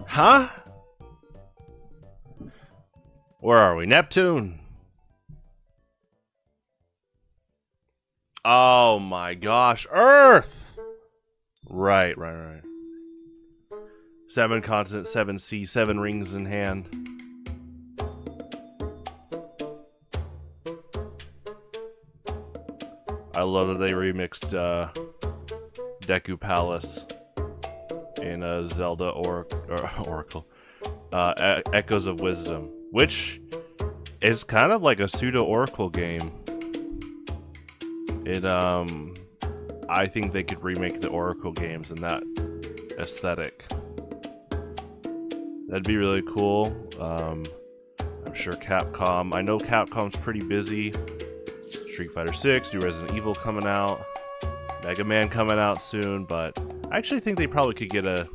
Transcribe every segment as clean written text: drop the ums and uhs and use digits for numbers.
Huh? Where are we? Neptune? Oh my gosh, Earth! Right. 7 continents, 7 seas, 7 rings in hand. I love that they remixed Deku Palace in Zelda Oracle. Echoes of Wisdom, which is kind of like a pseudo-Oracle game. I think they could remake the Oracle games in that aesthetic. That'd be really cool. I'm sure Capcom. I know Capcom's pretty busy. Street Fighter 6, new Resident Evil coming out, Mega Man coming out soon, but I actually think they probably could get a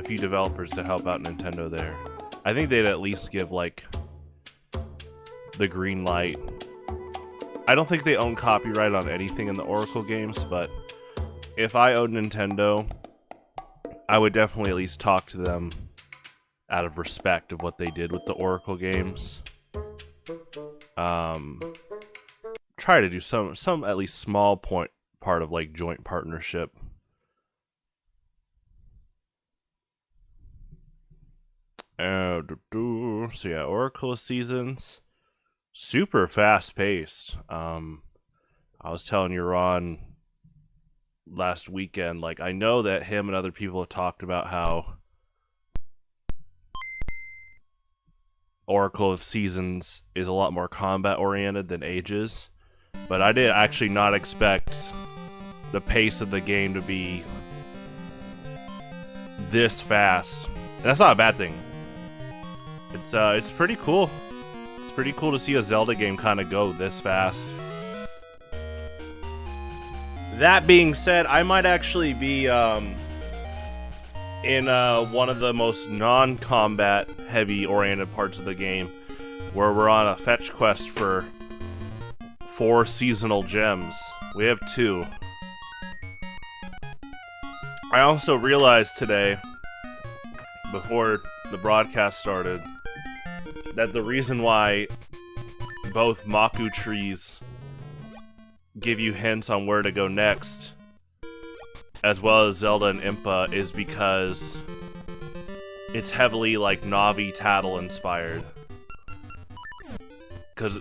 few developers to help out Nintendo there. I think they'd at least give, like, the green light. I don't think they own copyright on anything in the Oracle games, but if I owned Nintendo, I would definitely at least talk to them out of respect of what they did with the Oracle games. Try to do some at least small part of like joint partnership. So yeah, Oracle Seasons, super fast paced. I was telling you, Ron, last weekend, like, I know that him and other people have talked about how Oracle of Seasons is a lot more combat oriented than Ages, but I did actually not expect the pace of the game to be this fast. And that's not a bad thing. It's pretty cool. It's pretty cool to see a Zelda game kind of go this fast. That being said, I might actually be in one of the most non-combat heavy oriented parts of the game, where we're on a fetch quest for 4 seasonal gems. We have 2. I also realized today, before the broadcast started, that the reason why both Maku trees give you hints on where to go next, as well as Zelda and Impa, is because it's heavily like Navi Tattle inspired. Because,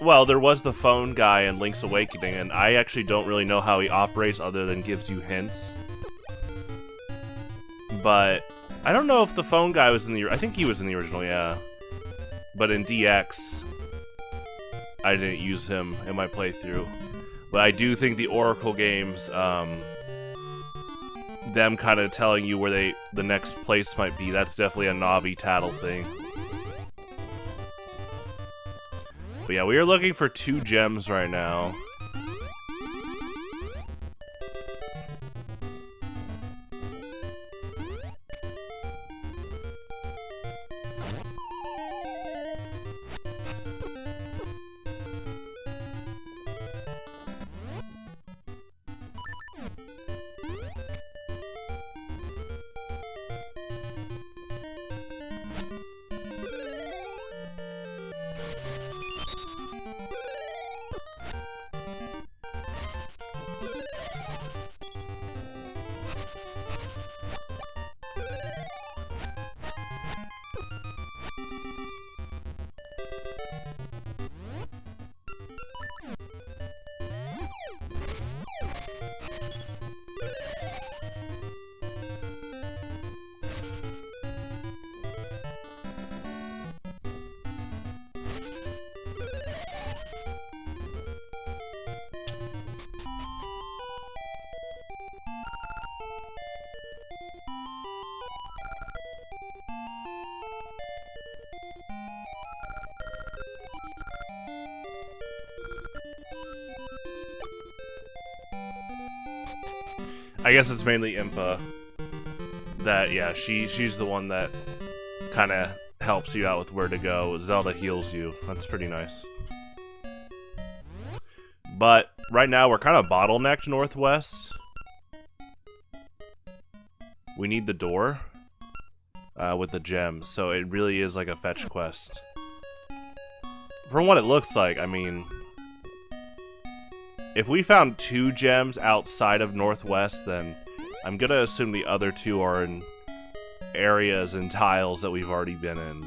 well, there was the phone guy in Link's Awakening, and I actually don't really know how he operates other than gives you hints. But I don't know if the phone guy was in the... I think he was in the original, yeah. But in DX, I didn't use him in my playthrough. But I do think the Oracle games, them kind of telling you where the next place might be, that's definitely a Navi Tattle thing. But yeah, we are looking for 2 gems right now. I guess it's mainly Impa. That, yeah, she's the one that kind of helps you out with where to go. Zelda heals you. That's pretty nice. But right now we're kind of bottlenecked northwest. we need the door with the gems, so it really is like a fetch quest. From what it looks like, I mean, if we found 2 gems outside of Northwest, then I'm gonna assume the other 2 are in areas and tiles that we've already been in.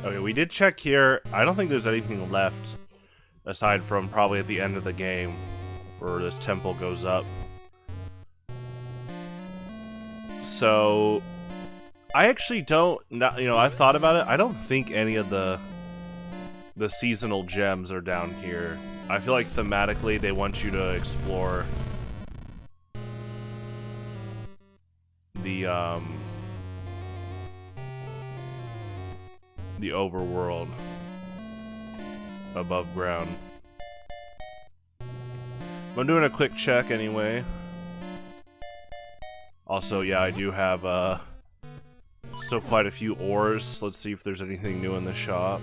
Okay, we did check here. I don't think there's anything left aside from probably at the end of the game where this temple goes up. So I actually don't, I've thought about it. I don't think any of the seasonal gems are down here. I feel like thematically they want you to explore the overworld above ground. I'm doing a quick check anyway. Also, yeah, I do have still quite a few ores. Let's see if there's anything new in the shop.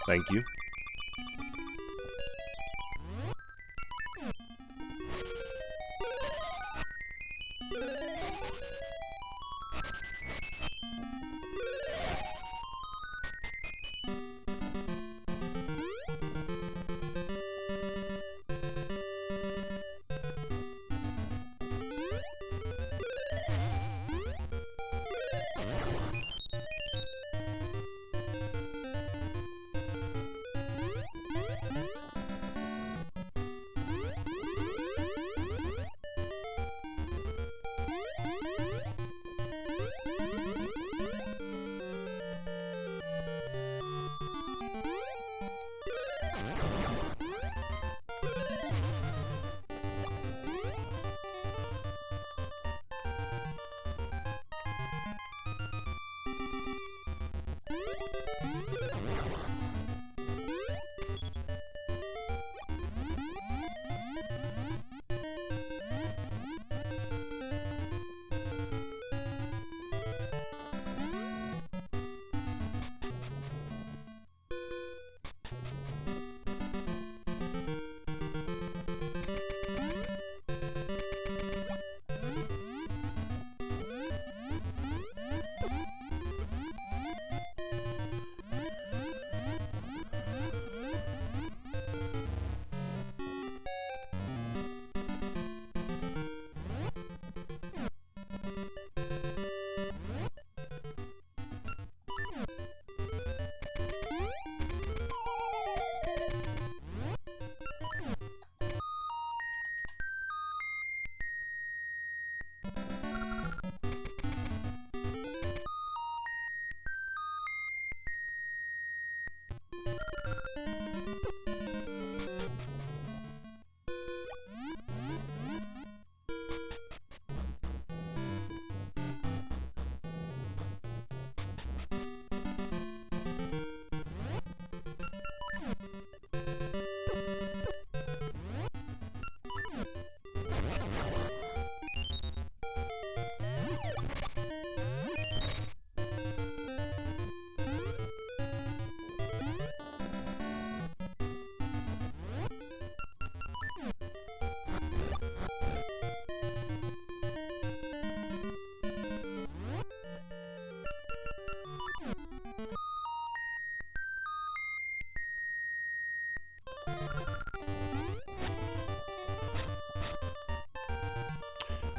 Thank you.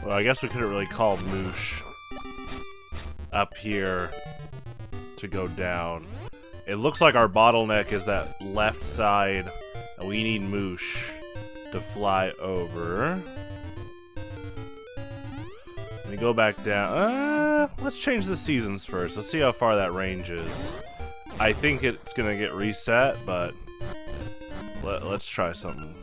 Well, I guess we couldn't really call Moosh up here to go down. It looks like our bottleneck is that left side, and we need Moosh to fly over. Let me go back down. Let's change the seasons first. Let's see how far that range is. I think it's gonna get reset, but let's try something.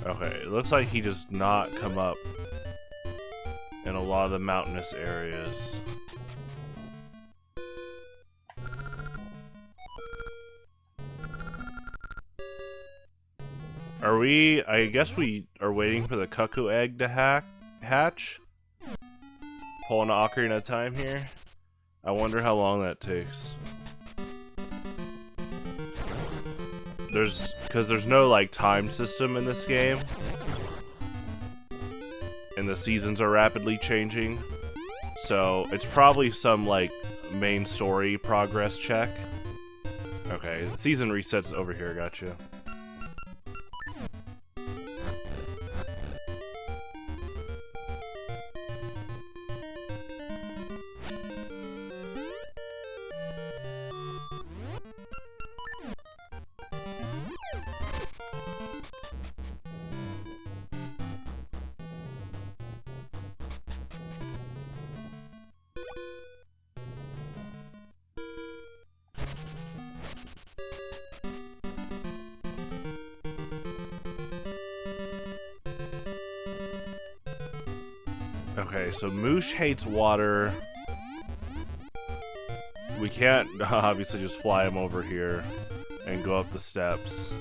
Okay, it looks like he does not come up in a lot of the mountainous areas. Are we... I guess we are waiting for the cuckoo egg to hatch? Pulling an ocarina of time here? I wonder how long that takes. Because there's no, like, time system in this game. And the seasons are rapidly changing. So, it's probably some, like, main story progress check. Okay, season resets over here, gotcha. Okay, so Moosh hates water. We can't obviously just fly him over here and go up the steps.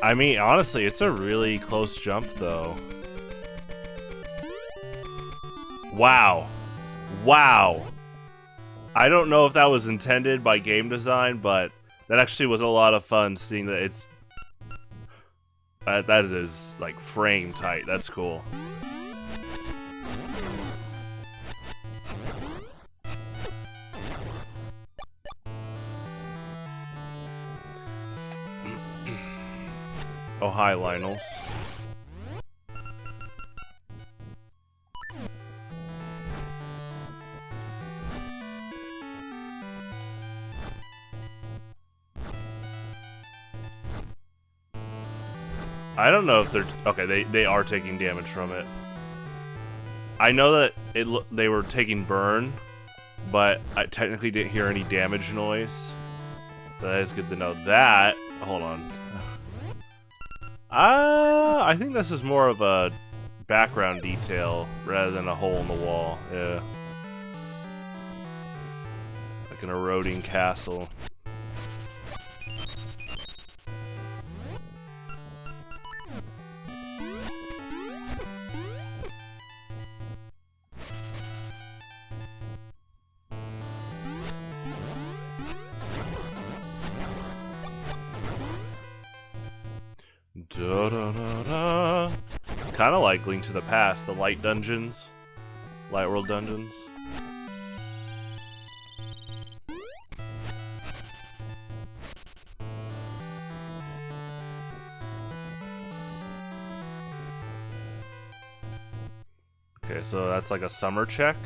I mean, honestly, it's a really close jump, though. Wow. Wow. I don't know if that was intended by game design, but that actually was a lot of fun seeing that it's... that is, like, frame tight. That's cool. Oh, hi, Lionels. I don't know if they're... Okay, they are taking damage from it. I know that they were taking burn, but I technically didn't hear any damage noise. So that is good to know. That... Hold on. I think this is more of a background detail rather than a hole in the wall. Yeah. Like an eroding castle. Da, da, da, da. It's kind of like Link to the Past, the light dungeons, light world dungeons. Okay, so that's like a summer check.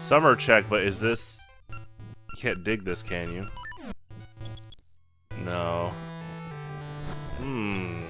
Summer check, but is this... You can't dig this, can you? No. Hmm.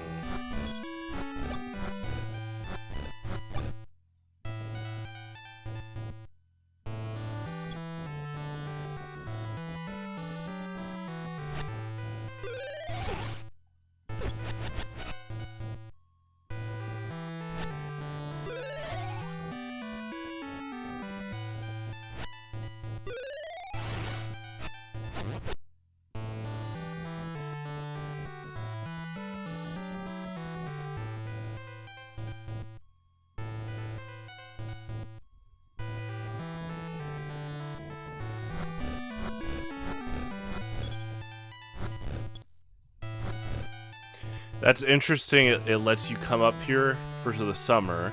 That's interesting. It lets you come up here for the summer,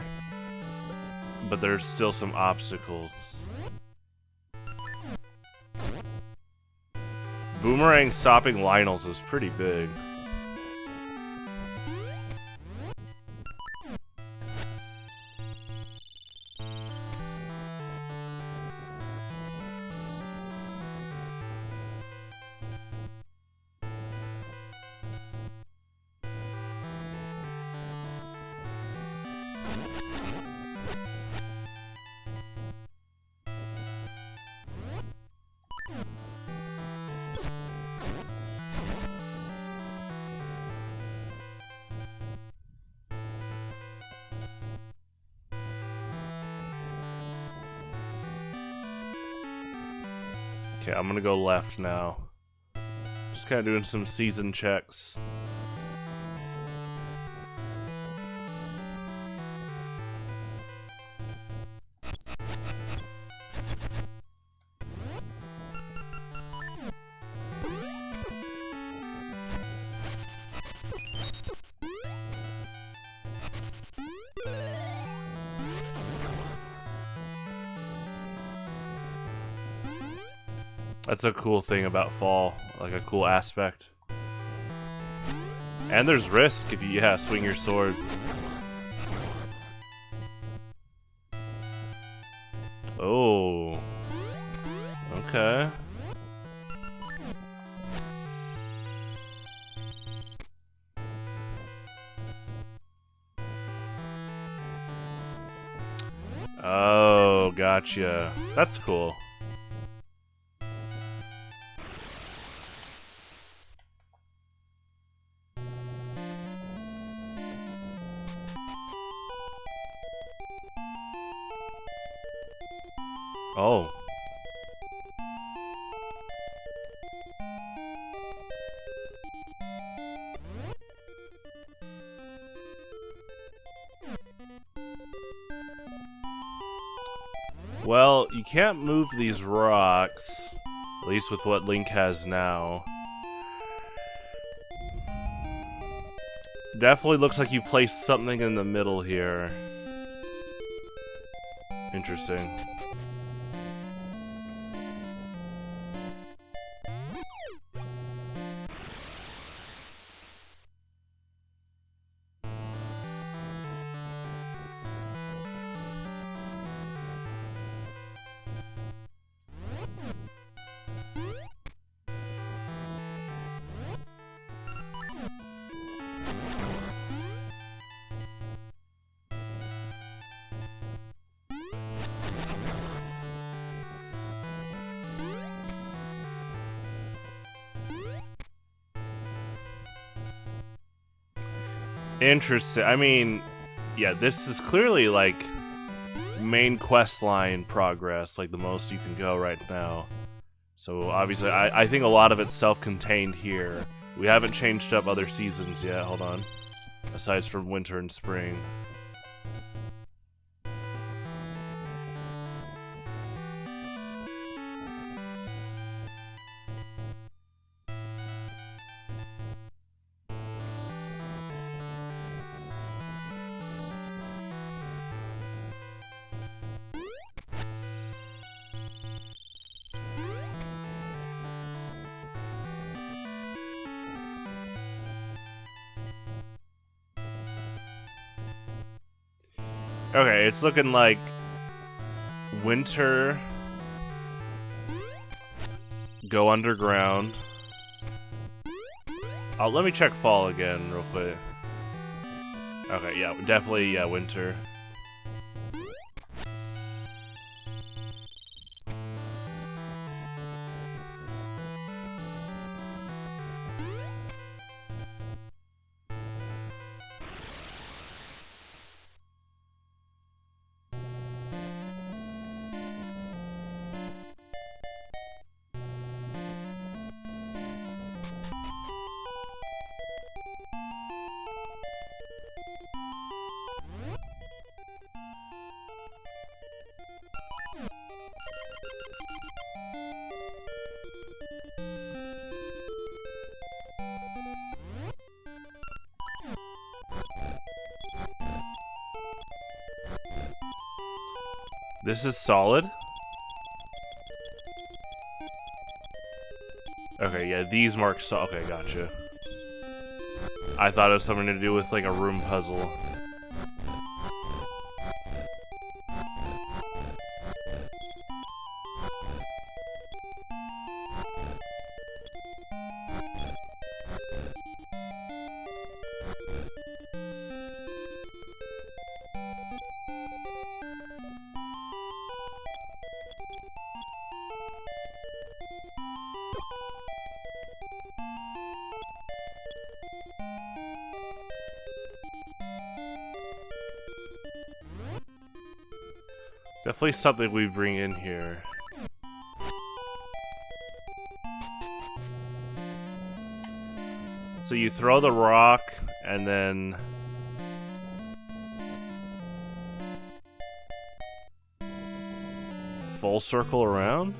but there's still some obstacles. Boomerang stopping Lionels is pretty big. Okay, I'm gonna go left now. Just kind of doing some season checks. That's a cool thing about fall, like a cool aspect. And there's risk if you, yeah, swing your sword. Oh. Okay. Oh, gotcha. That's cool. Oh. Well, you can't move these rocks, at least with what Link has now. Definitely looks like you placed something in the middle here. Interesting. Interesting. I mean, yeah, this is clearly like main quest line progress, like the most you can go right now. So obviously, I think a lot of it's self-contained here. We haven't changed up other seasons yet. Hold on. Aside from winter and spring. Okay, it's looking like winter, go underground. Oh, let me check fall again real quick. Okay, yeah, definitely, yeah, winter. This is solid. Okay, yeah, these mark okay, gotcha. I thought it was something to do with like a room puzzle. Definitely something we bring in here. So you throw the rock, and then... full circle around?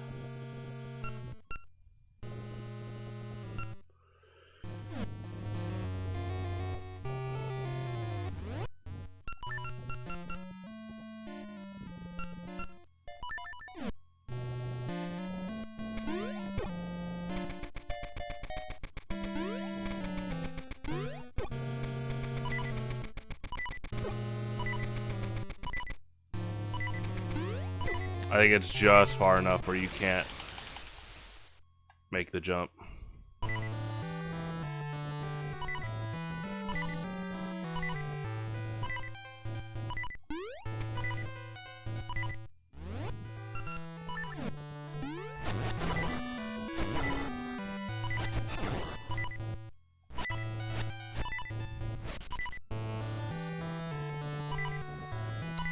I think it's just far enough where you can't make the jump.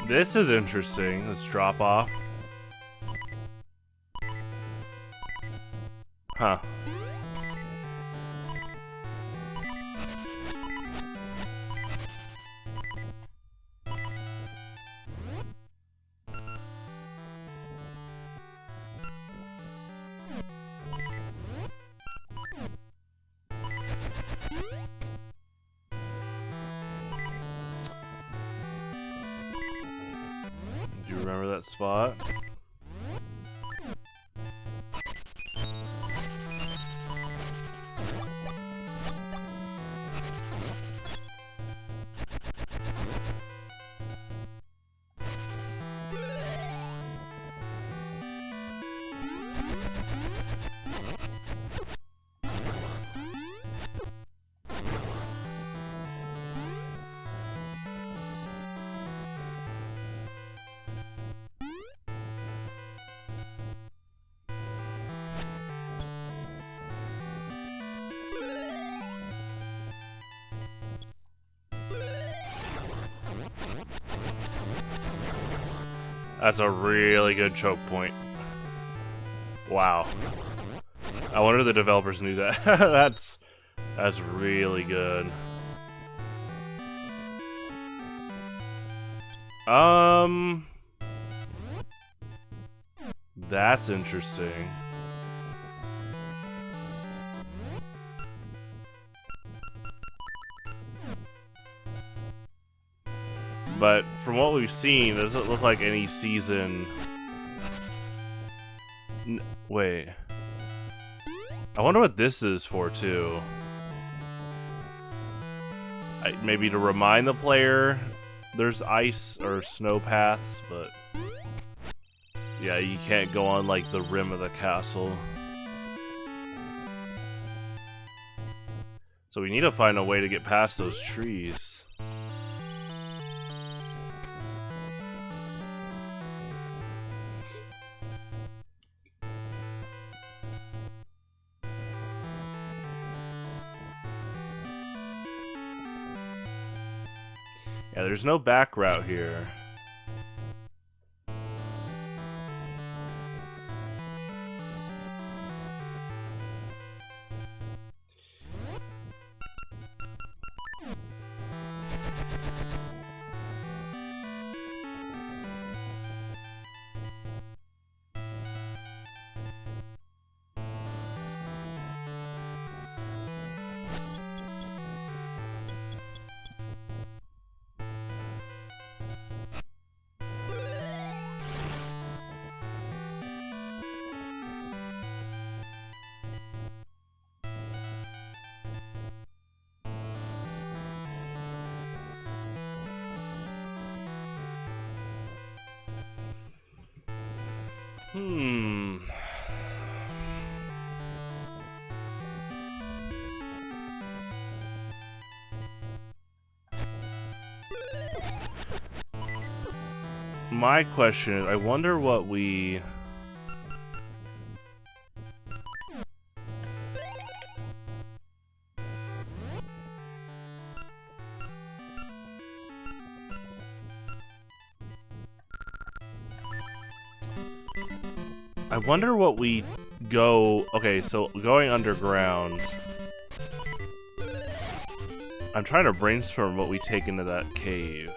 This is interesting, this drop off. Huh. Do you remember that spot? That's a really good choke point. Wow. I wonder if the developers knew that. That's really good. That's interesting. But from what we've seen, it doesn't look like any season. Wait. I wonder what this is for, too. Maybe to remind the player there's ice or snow paths, but yeah, you can't go on like the rim of the castle. So we need to find a way to get past those trees. Yeah, there's no back route here. My question is, I wonder what we... I wonder what we go... Okay, so going underground... I'm trying to brainstorm what we take into that cave.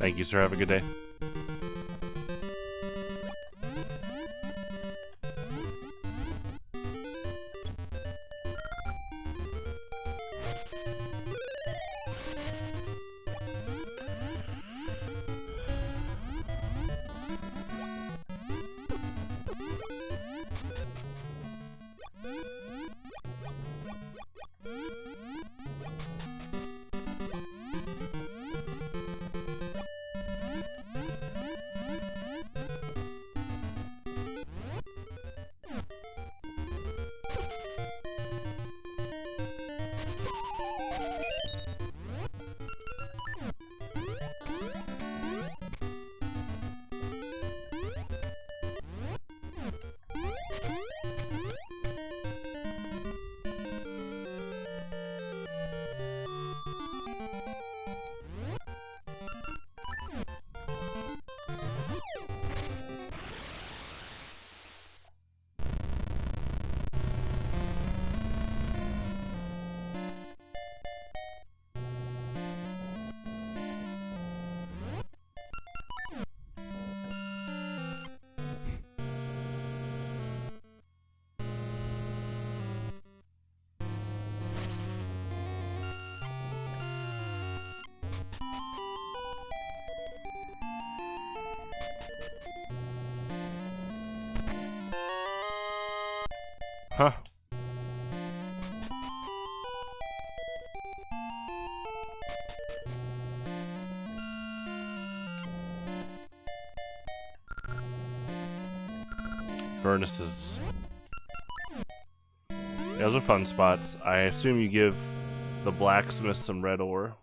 Thank you, sir. Have a good day. Huh. Furnaces. Those are fun spots. I assume you give the blacksmith some red ore.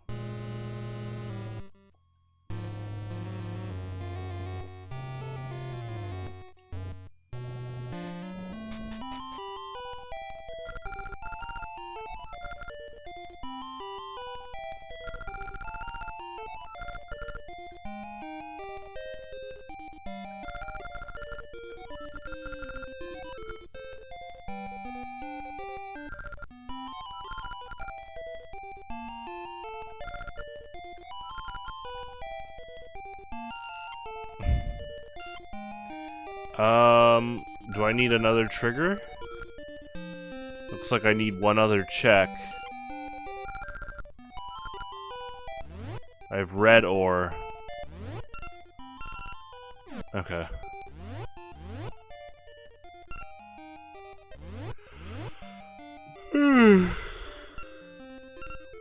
Do I need another trigger? Looks like I need one other check. I have red ore. Okay.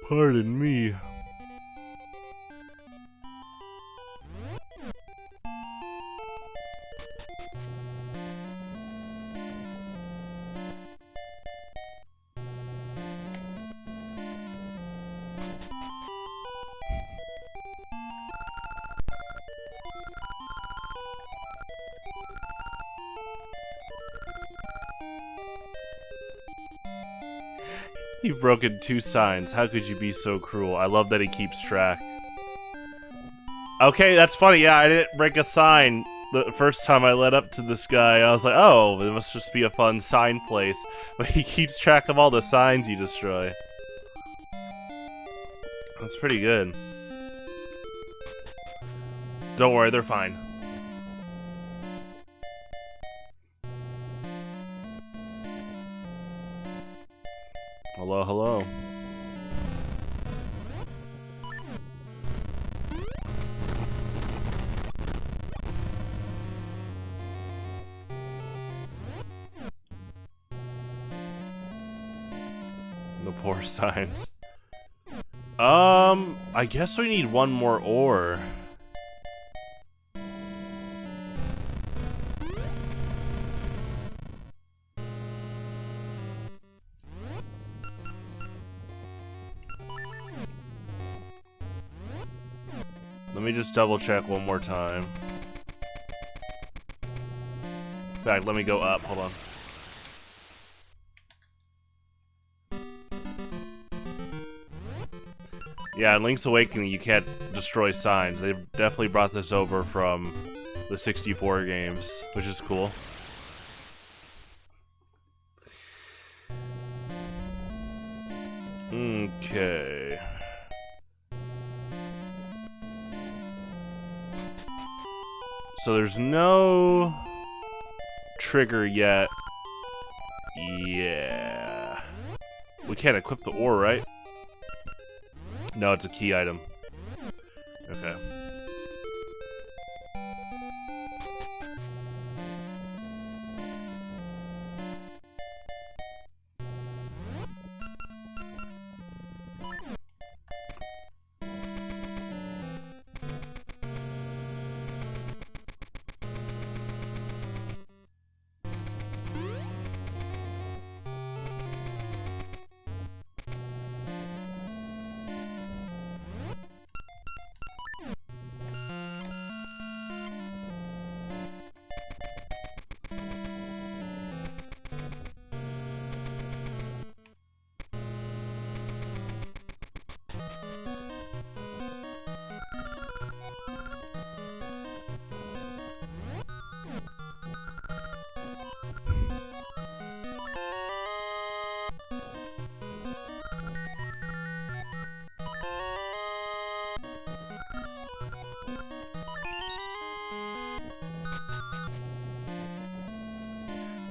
Pardon me. You've broken 2 signs. How could you be so cruel? I love that he keeps track. Okay, that's funny. Yeah, I didn't break a sign the first time I led up to this guy. I was like, oh, it must just be a fun sign place. But he keeps track of all the signs you destroy. That's pretty good. Don't worry, they're fine. Hello, hello. The poor signs. I guess we need one more ore. Let me just double check one more time. In fact, let me go up. Hold on. Yeah, in Link's Awakening, you can't destroy signs. They've definitely brought this over from the 64 games, which is cool. Okay. So there's no trigger yet. Yeah. We can't equip the ore, right? No, it's a key item. Okay.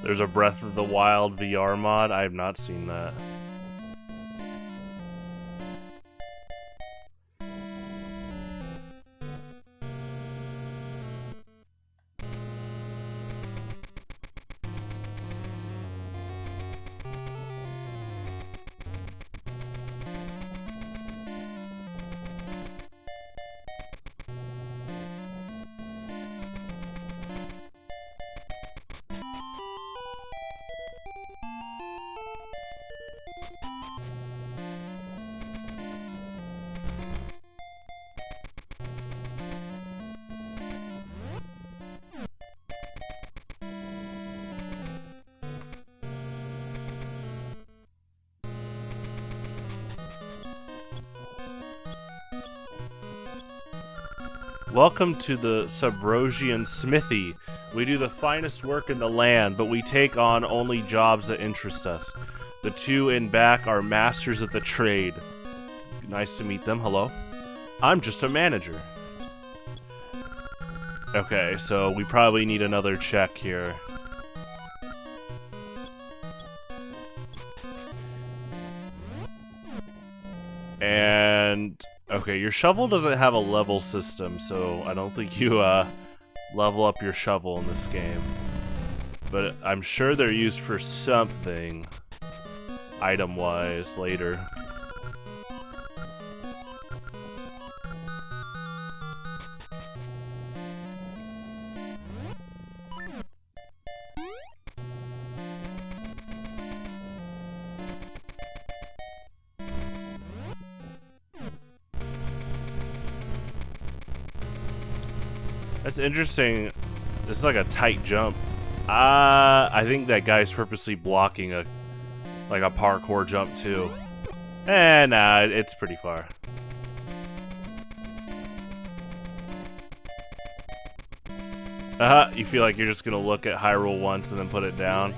There's a Breath of the Wild VR mod. I have not seen that. Welcome to the Subrosian Smithy. We do the finest work in the land, but we take on only jobs that interest us. The two in back are masters of the trade. Nice to meet them. Hello. I'm just a manager. Okay, so we probably need another check here. And okay, your shovel doesn't have a level system, so I don't think you level up your shovel in this game. But I'm sure they're used for something item-wise later. That's interesting. This is like a tight jump. I think that guy's purposely blocking a parkour jump too. Nah, it's pretty far. You feel like you're just gonna look at Hyrule once and then put it down?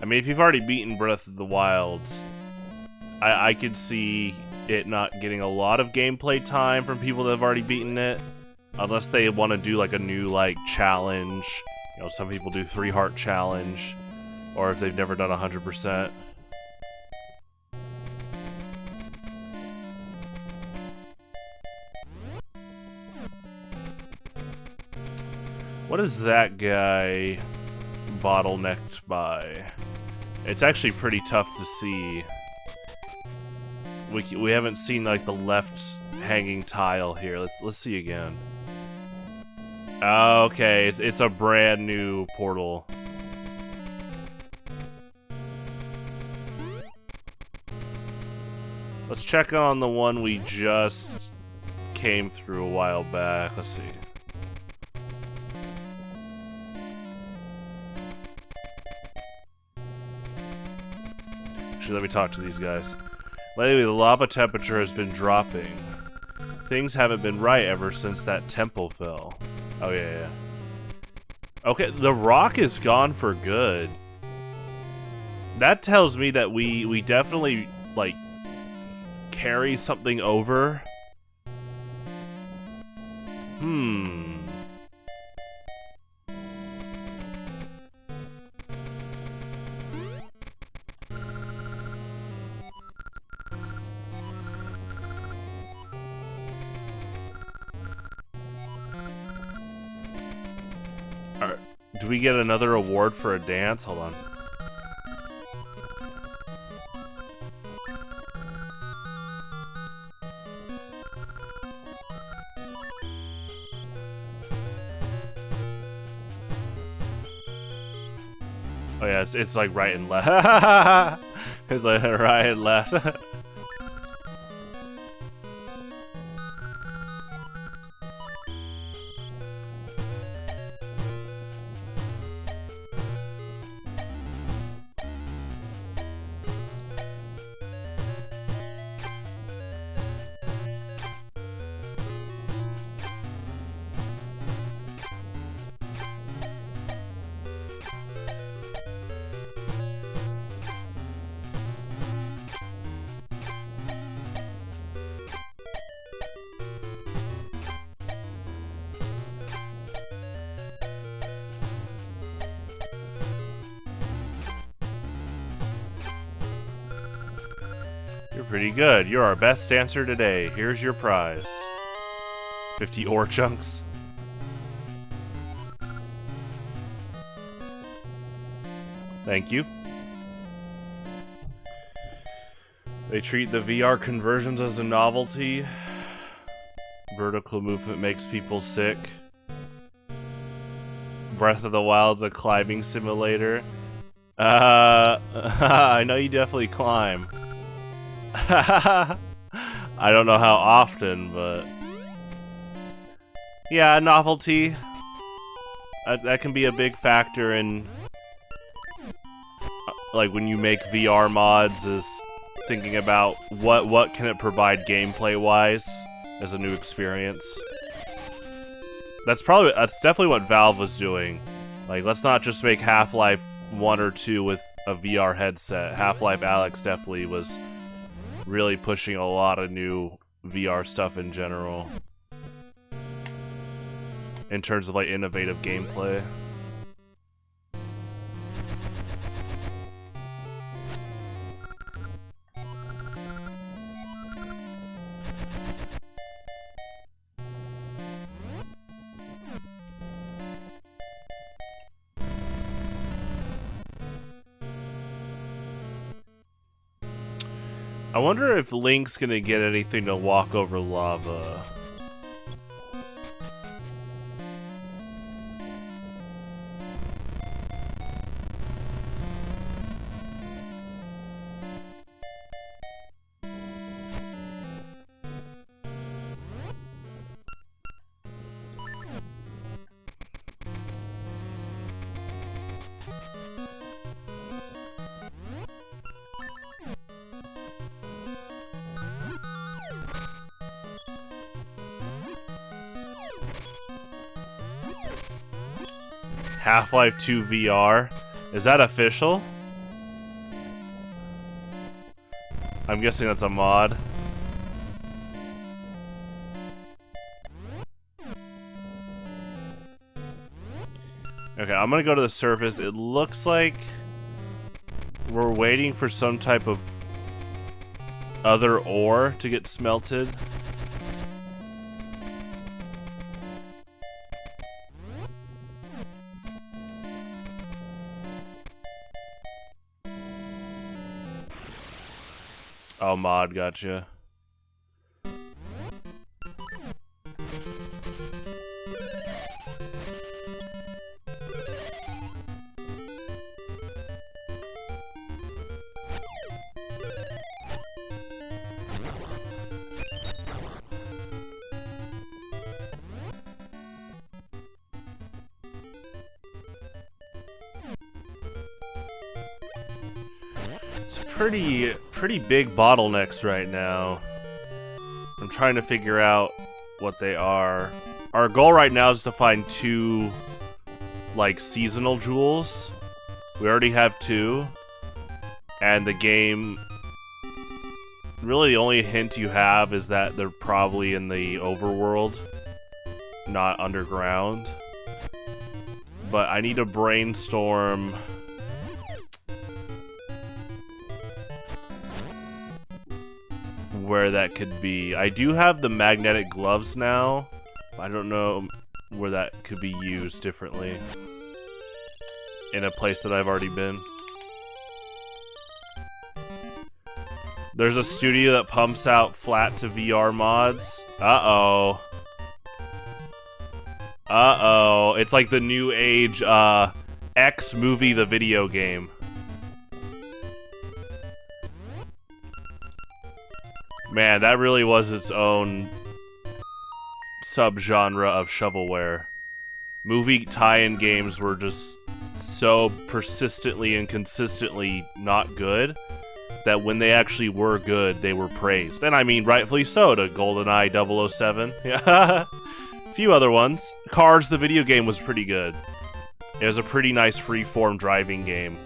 I mean, if you've already beaten Breath of the Wild, I could see it not getting a lot of gameplay time from people that have already beaten it. Unless they want to do like a new challenge. You know, some people do 3-heart challenge. Or if they've never done 100%. What is that guy bottlenecked by? It's actually pretty tough to see. We haven't seen like the left hanging tile here. Let's see again. Okay, it's a brand new portal. Let's check on the one we just came through a while back. Let's see. Actually, let me talk to these guys. Lately, the lava temperature has been dropping. Things haven't been right ever since that temple fell. Oh, yeah. Okay, the rock is gone for good. that tells me that we definitely like carry something over. Do we get another award for a dance? Hold on. Oh yeah, it's like right and left. It's like right and left. You're pretty good. You're our best dancer today. Here's your prize. 50 ore chunks. Thank you. They treat the VR conversions as a novelty. Vertical movement makes people sick. Breath of the Wild's a climbing simulator. I know you definitely climb. I don't know how often, but yeah, novelty. That can be a big factor in, like, when you make VR mods, is thinking about what can it provide gameplay-wise as a new experience. That's definitely what Valve was doing. Like, let's not just make Half-Life 1 or 2 with a VR headset. Half-Life Alyx definitely was really pushing a lot of new VR stuff in general, in terms of like innovative gameplay. I wonder if Link's gonna get anything to walk over lava. Half-Life 2 VR. Is that official? I'm guessing that's a mod. Okay, I'm gonna go to the surface. It looks like we're waiting for some type of other ore to get smelted. Oh, mod, gotcha. Pretty big bottlenecks right now. I'm trying to figure out what they are. Our goal right now is to find 2, like, seasonal jewels. We already have 2. And the game, really the only hint you have is that they're probably in the overworld, not underground. But I need to brainstorm where that could be. I do have the magnetic gloves now. I don't know where that could be used differently in a place that I've already been. There's a studio that pumps out flat to VR mods. Uh-oh. Uh-oh. It's like the new age, X movie, the video game. Man, that really was its own subgenre of shovelware. Movie tie-in games were just so persistently and consistently not good that when they actually were good, they were praised. And I mean, rightfully so, to GoldenEye 007. Yeah. A few other ones. Cars, the video game, was pretty good. It was a pretty nice free-form driving game.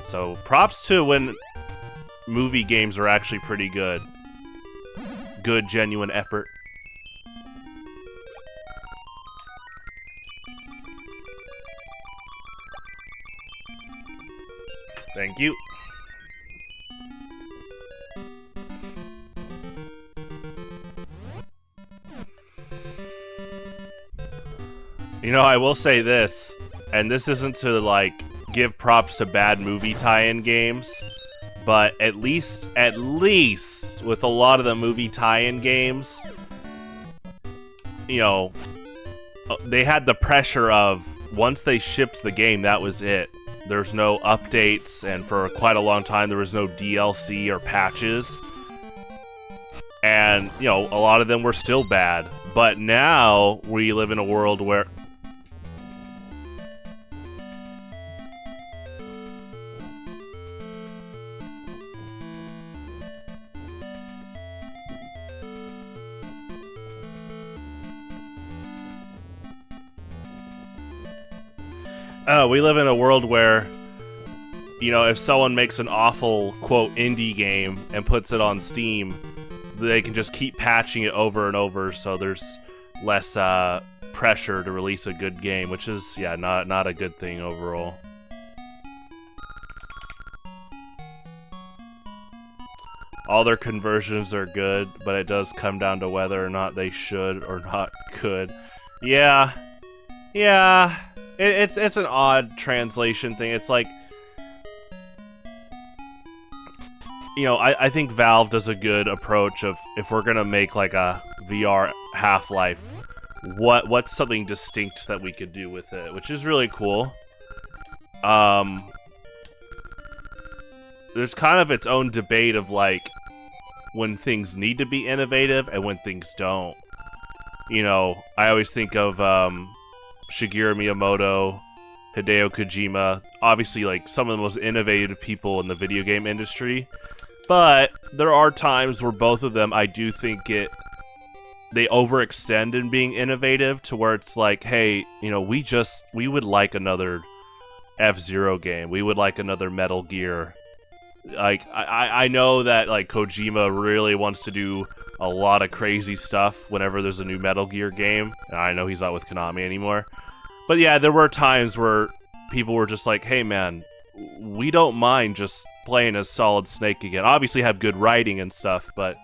So, props to when movie games are actually pretty good. Good, genuine effort. Thank you. You know, I will say this, and this isn't to, like, give props to bad movie tie-in games, but at least with a lot of the movie tie-in games, you know, they had the pressure of, once they shipped the game, that was it. There's no updates, and for quite a long time, there was no DLC or patches. And, you know, a lot of them were still bad. But now, we live in a world where... we live in a world where, you know, if someone makes an awful, quote, indie game and puts it on Steam, they can just keep patching it over and over, so there's less pressure to release a good game, which is, yeah, not a good thing overall. All their conversions are good, but it does come down to whether or not they should or not could. Yeah. Yeah. It's an odd translation thing. It's like, you know, I think Valve does a good approach of, if we're gonna make like a VR Half-Life, what's something distinct that we could do with it, which is really cool. There's kind of its own debate of like when things need to be innovative and when things don't. You know, I always think of Shigeru Miyamoto, Hideo Kojima, obviously like some of the most innovative people in the video game industry, but there are times where both of them, I do think they overextend in being innovative to where it's like, hey, you know, we would like another F-Zero game, we would like another Metal Gear. Like, I know that like Kojima really wants to do a lot of crazy stuff whenever there's a new Metal Gear game, and I know he's not with Konami anymore. But yeah, there were times where people were just like, hey man, we don't mind just playing as Solid Snake again. Obviously have good writing and stuff, but,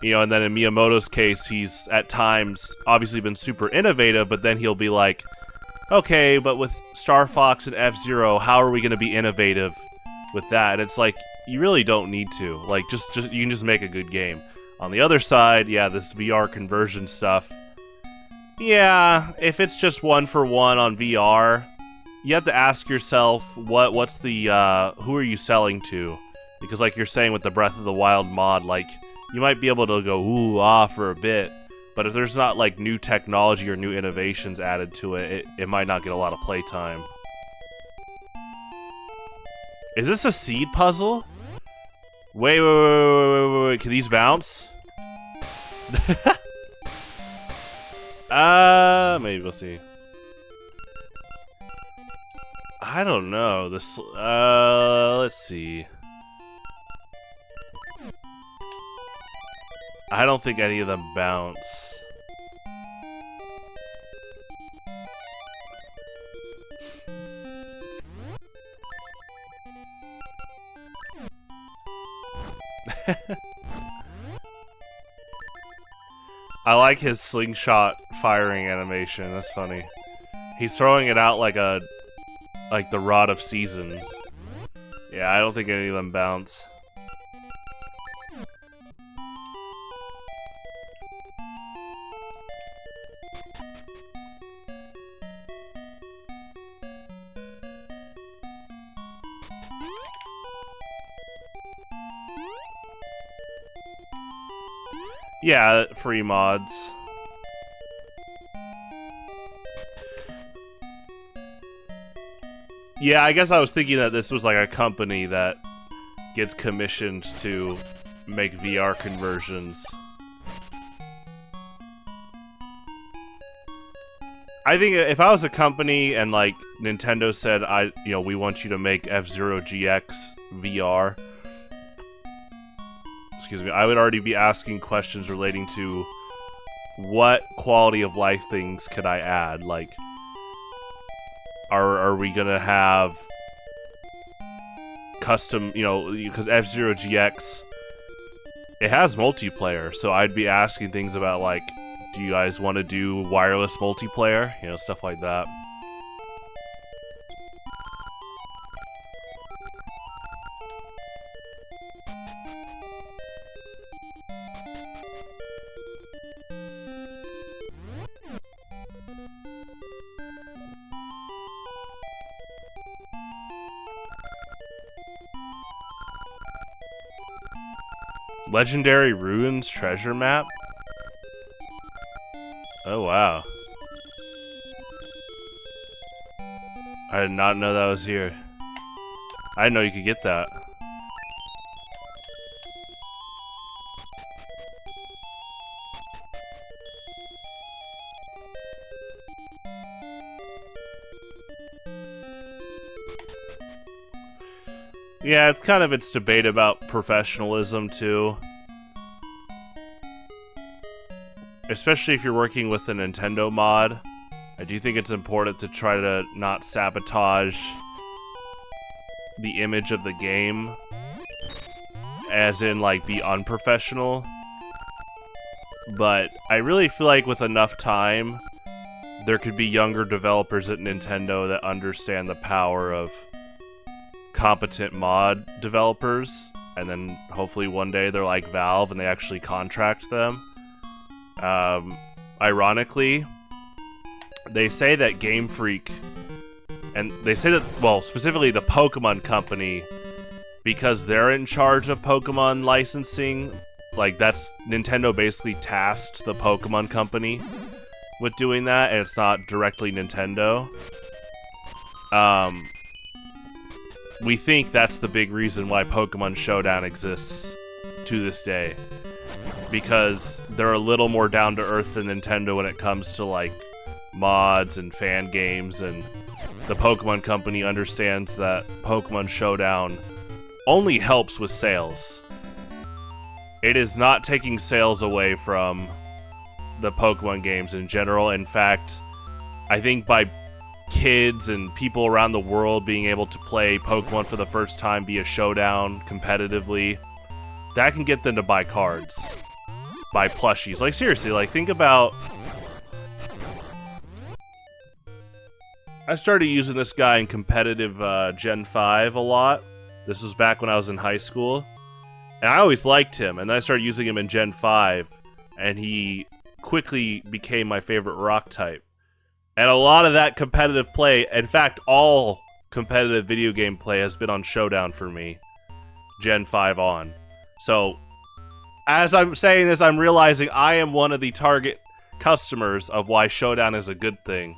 you know, and then in Miyamoto's case, he's at times obviously been super innovative, but then he'll be like, okay, but with Star Fox and F-Zero, how are we going to be innovative with that? And it's like, you really don't need to. Like, just you can just make a good game. On the other side, yeah, this VR conversion stuff, yeah, if it's just one for one on VR, you have to ask yourself, what's the, who are you selling to? Because like you're saying with the Breath of the Wild mod, like, you might be able to go ooh, ah for a bit, but if there's not like new technology or new innovations added to it, it might not get a lot of playtime. Is this a seed puzzle? Wait, can these bounce? Maybe we'll see. I don't know. This, let's see. I don't think any of them bounce. I like his slingshot firing animation. That's funny. He's throwing it out like the Rod of Seasons. Yeah, I don't think any of them bounce. Yeah, free mods. Yeah, I guess I was thinking that this was like a company that gets commissioned to make VR conversions. I think if I was a company and like Nintendo said, we want you to make F-Zero GX VR, excuse me, I would already be asking questions relating to what quality of life things could I add? Like, are we gonna have custom, because F-Zero GX, it has multiplayer, so I'd be asking things about like, do you guys want to do wireless multiplayer? Stuff like that. Legendary Ruins treasure map? Oh wow. I did not know that was here. I didn't know you could get that. Yeah, it's kind of its debate about professionalism too. Especially if you're working with a Nintendo mod, I do think it's important to try to not sabotage the image of the game, as in like be unprofessional. But I really feel like with enough time, there could be younger developers at Nintendo that understand the power of competent mod developers, and then hopefully one day they're like Valve and they actually contract them. Ironically, they say that Game Freak, and they say that, well, specifically the Pokemon Company, because they're in charge of Pokemon licensing, like that's Nintendo basically tasked the Pokemon Company with doing that, and it's not directly Nintendo. We think that's the big reason why Pokemon Showdown exists to this day. Because they're a little more down to earth than Nintendo when it comes to like mods and fan games, and the Pokemon Company understands that Pokemon Showdown only helps with sales. It is not taking sales away from the Pokemon games in general. In fact, I think by kids and people around the world being able to play Pokemon for the first time via Showdown competitively, that can get them to buy cards. Buy plushies. Like, seriously, like, think about... I started using this guy in competitive Gen 5 a lot. This was back when I was in high school. And I always liked him, and then I started using him in Gen 5, and he quickly became my favorite rock type. And a lot of that competitive play, in fact, all competitive video game play has been on Showdown for me. Gen 5 on. So... as I'm saying this, I'm realizing I am one of the target customers of why Showdown is a good thing.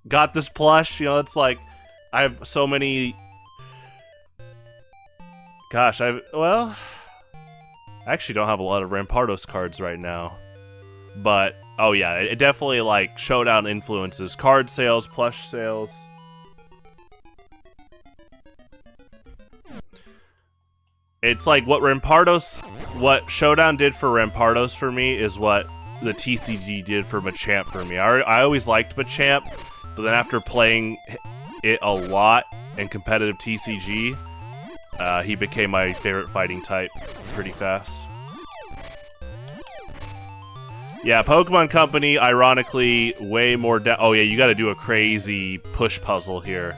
Got this plush, it's like, I have so many... Gosh, I actually don't have a lot of Rampardos cards right now. But, oh yeah, it definitely, like, Showdown influences card sales, plush sales. It's like what Showdown did for Rampardos for me is what the TCG did for Machamp for me. I always liked Machamp, but then after playing it a lot in competitive TCG, he became my favorite fighting type pretty fast. Yeah, Pokemon Company, ironically, way more oh yeah, you gotta do a crazy push puzzle here.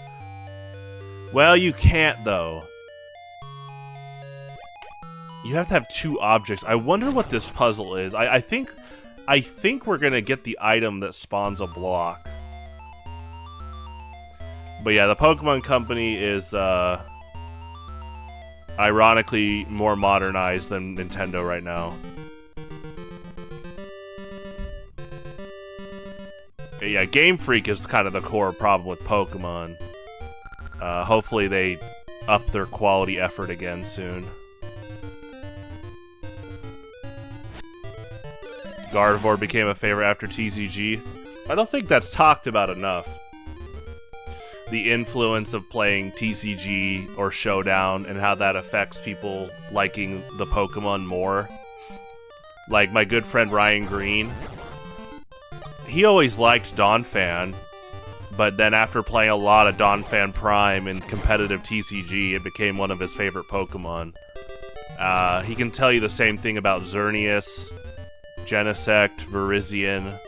Well, you can't, though. You have to have 2 objects. I wonder what this puzzle is. I think we're gonna get the item that spawns a block. But yeah, the Pokemon Company is, ironically more modernized than Nintendo right now. Yeah, Game Freak is kind of the core problem with Pokemon. Hopefully they up their quality effort again soon. Gardevoir became a favorite after TCG. I don't think that's talked about enough. The influence of playing TCG or Showdown and how that affects people liking the Pokemon more. Like my good friend Ryan Green. He always liked Donphan, but then after playing a lot of Donphan Prime in competitive TCG, it became one of his favorite Pokemon. He can tell you the same thing about Xerneas, Genesect, Virizion,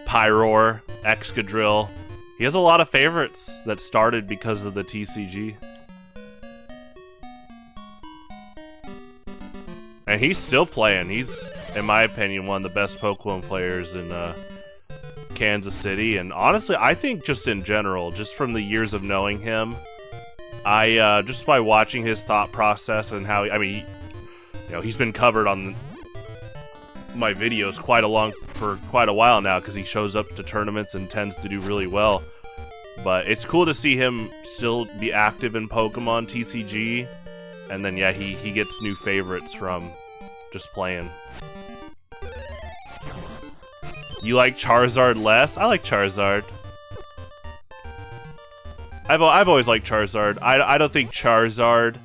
Pyroar, Excadrill. He has a lot of favorites that started because of the TCG. And he's still playing. He's, in my opinion, one of the best Pokemon players in Kansas City. And honestly, I think just in general, just from the years of knowing him, just by watching his thought process and how, I mean, he's been covered on my videos for quite a while now because he shows up to tournaments and tends to do really well. But it's cool to see him still be active in Pokemon TCG, and then yeah, he gets new favorites from just playing. You like Charizard less? I like Charizard. I've always liked Charizard. I don't think Charizard.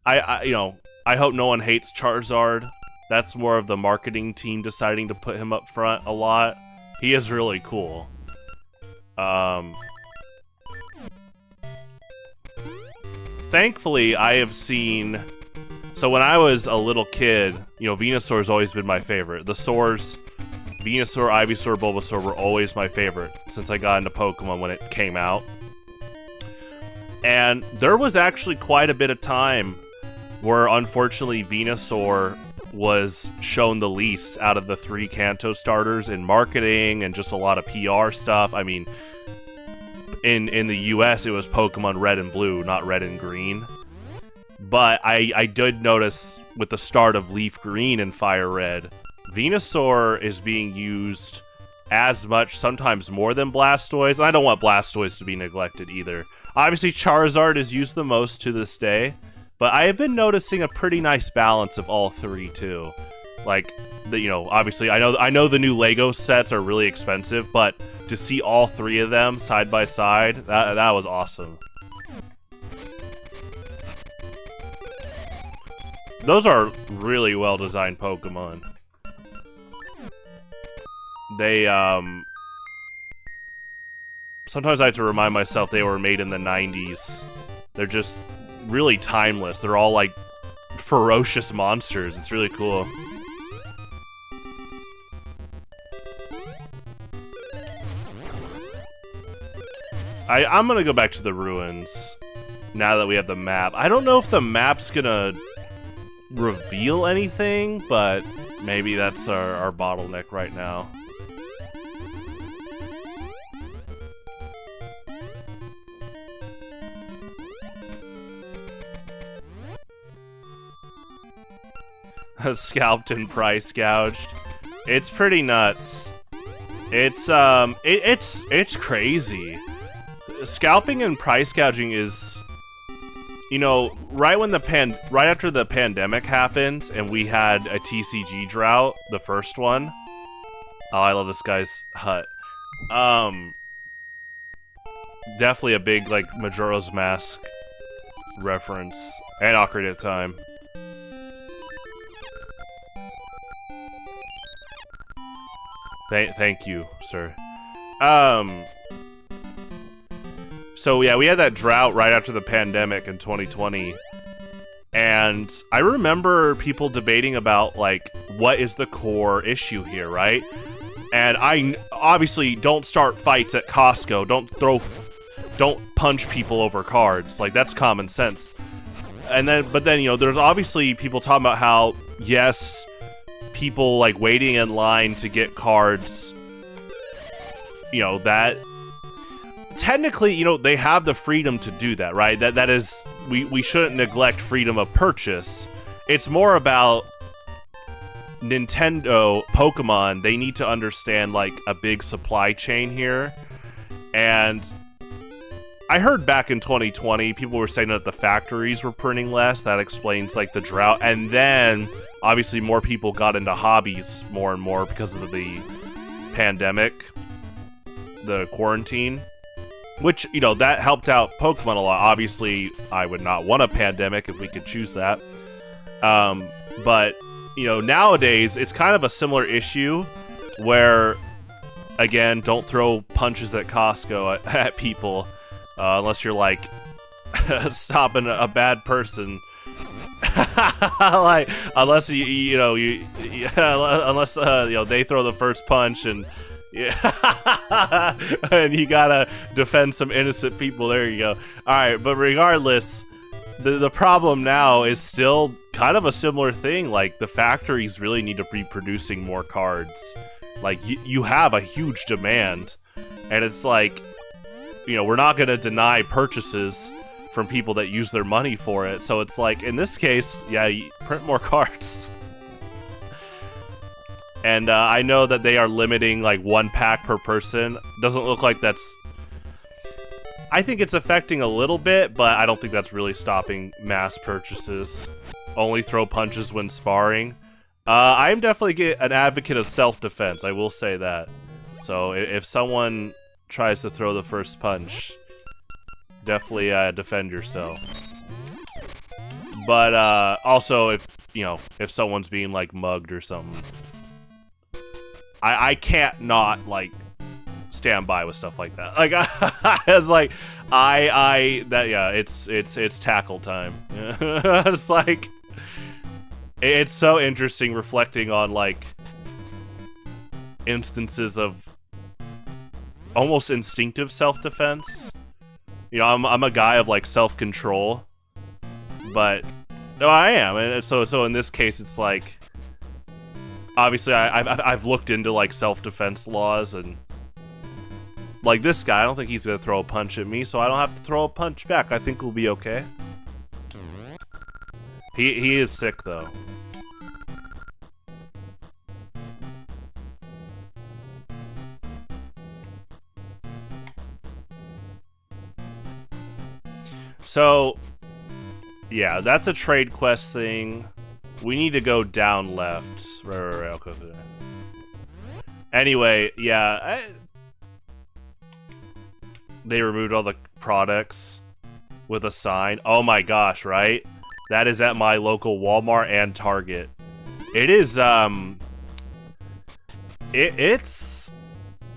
I hope no one hates Charizard. That's more of the marketing team deciding to put him up front a lot. He is really cool. Thankfully, I have seen... So when I was a little kid, Venusaur's always been my favorite. The Saurs, Venusaur, Ivysaur, Bulbasaur were always my favorite since I got into Pokemon when it came out. And there was actually quite a bit of time where, unfortunately, Venusaur was shown the least out of the 3 Kanto starters in marketing and just a lot of PR stuff. I mean, in the US, it was Pokemon Red and Blue, not Red and Green. But I did notice with the start of Leaf Green and Fire Red, Venusaur is being used as much, sometimes more than Blastoise. And I don't want Blastoise to be neglected either. Obviously, Charizard is used the most to this day. But I have been noticing a pretty nice balance of all 3 too. Like, obviously I know the new Lego sets are really expensive, but to see all 3 of them side by side, that was awesome. Those are really well designed Pokemon. They sometimes I have to remind myself they were made in the 90s. They're just really timeless. They're all like ferocious monsters. It's really cool. I'm gonna go back to the ruins now that we have the map. I don't know if the map's gonna reveal anything, but maybe that's our bottleneck right now. Scalped and price gouged. It's pretty nuts. It's crazy. Scalping and price gouging is, right after the pandemic happened and we had a TCG drought, the first one. Oh, I love this guy's hut. Definitely a big like Majora's Mask reference and Ocarina of Time. Thank you, sir. So yeah, we had that drought right after the pandemic in 2020. And I remember people debating about, like, what is the core issue here, right? And I obviously don't start fights at Costco. Don't punch people over cards. Like, that's common sense. But then, you know, there's obviously people talking about how, yes, people, like, waiting in line to get cards, you know, that technically, you know, they have the freedom to do that, right? That is, we shouldn't neglect freedom of purchase. It's more about Nintendo, Pokemon, they need to understand, like, a big supply chain here. And I heard back in 2020, people were saying that the factories were printing less. That explains, like, the drought. And then, obviously, more people got into hobbies more and more because of the pandemic, the quarantine. Which, you know, that helped out Pokemon a lot. Obviously, I would not want a pandemic if we could choose that. But, you know, nowadays, it's kind of a similar issue where, again, don't throw punches at Costco at people unless you're, like, stopping a bad person. Like, unless, you know, unless, you know, they throw the first punch and... Yeah, and you gotta defend some innocent people. There you go. All right, but regardless, the problem now is still kind of a similar thing. Like, the factories really need to be producing more cards. Like, you have a huge demand, and it's like, you know, we're not gonna deny purchases from people that use their money for it. So it's like, in this case, yeah, you print more cards. And I know that they are limiting, like, 1 pack per person. Doesn't look like that's... I think it's affecting a little bit, but I don't think that's really stopping mass purchases. Only throw punches when sparring. I'm definitely an advocate of self-defense, I will say that. So if someone tries to throw the first punch, definitely defend yourself. But also, if, you know, if someone's being, like, mugged or something... I can't not, like, stand by with stuff like that. Like, it's like, yeah, it's tackle time. It's like, it's so interesting reflecting on, like, instances of almost instinctive self-defense. You know, I'm a guy of, like, self-control, but, no, I am, and so in this case, it's like, obviously, I've looked into, like, self-defense laws, and, like, this guy, I don't think he's gonna throw a punch at me, so I don't have to throw a punch back. I think we'll be okay. He is sick, though. So, yeah, that's a trade quest thing. We need to go down left. Right, okay. Anyway, yeah. They removed all the products with a sign. Oh my gosh, right? That is at my local Walmart and Target. It is, it's...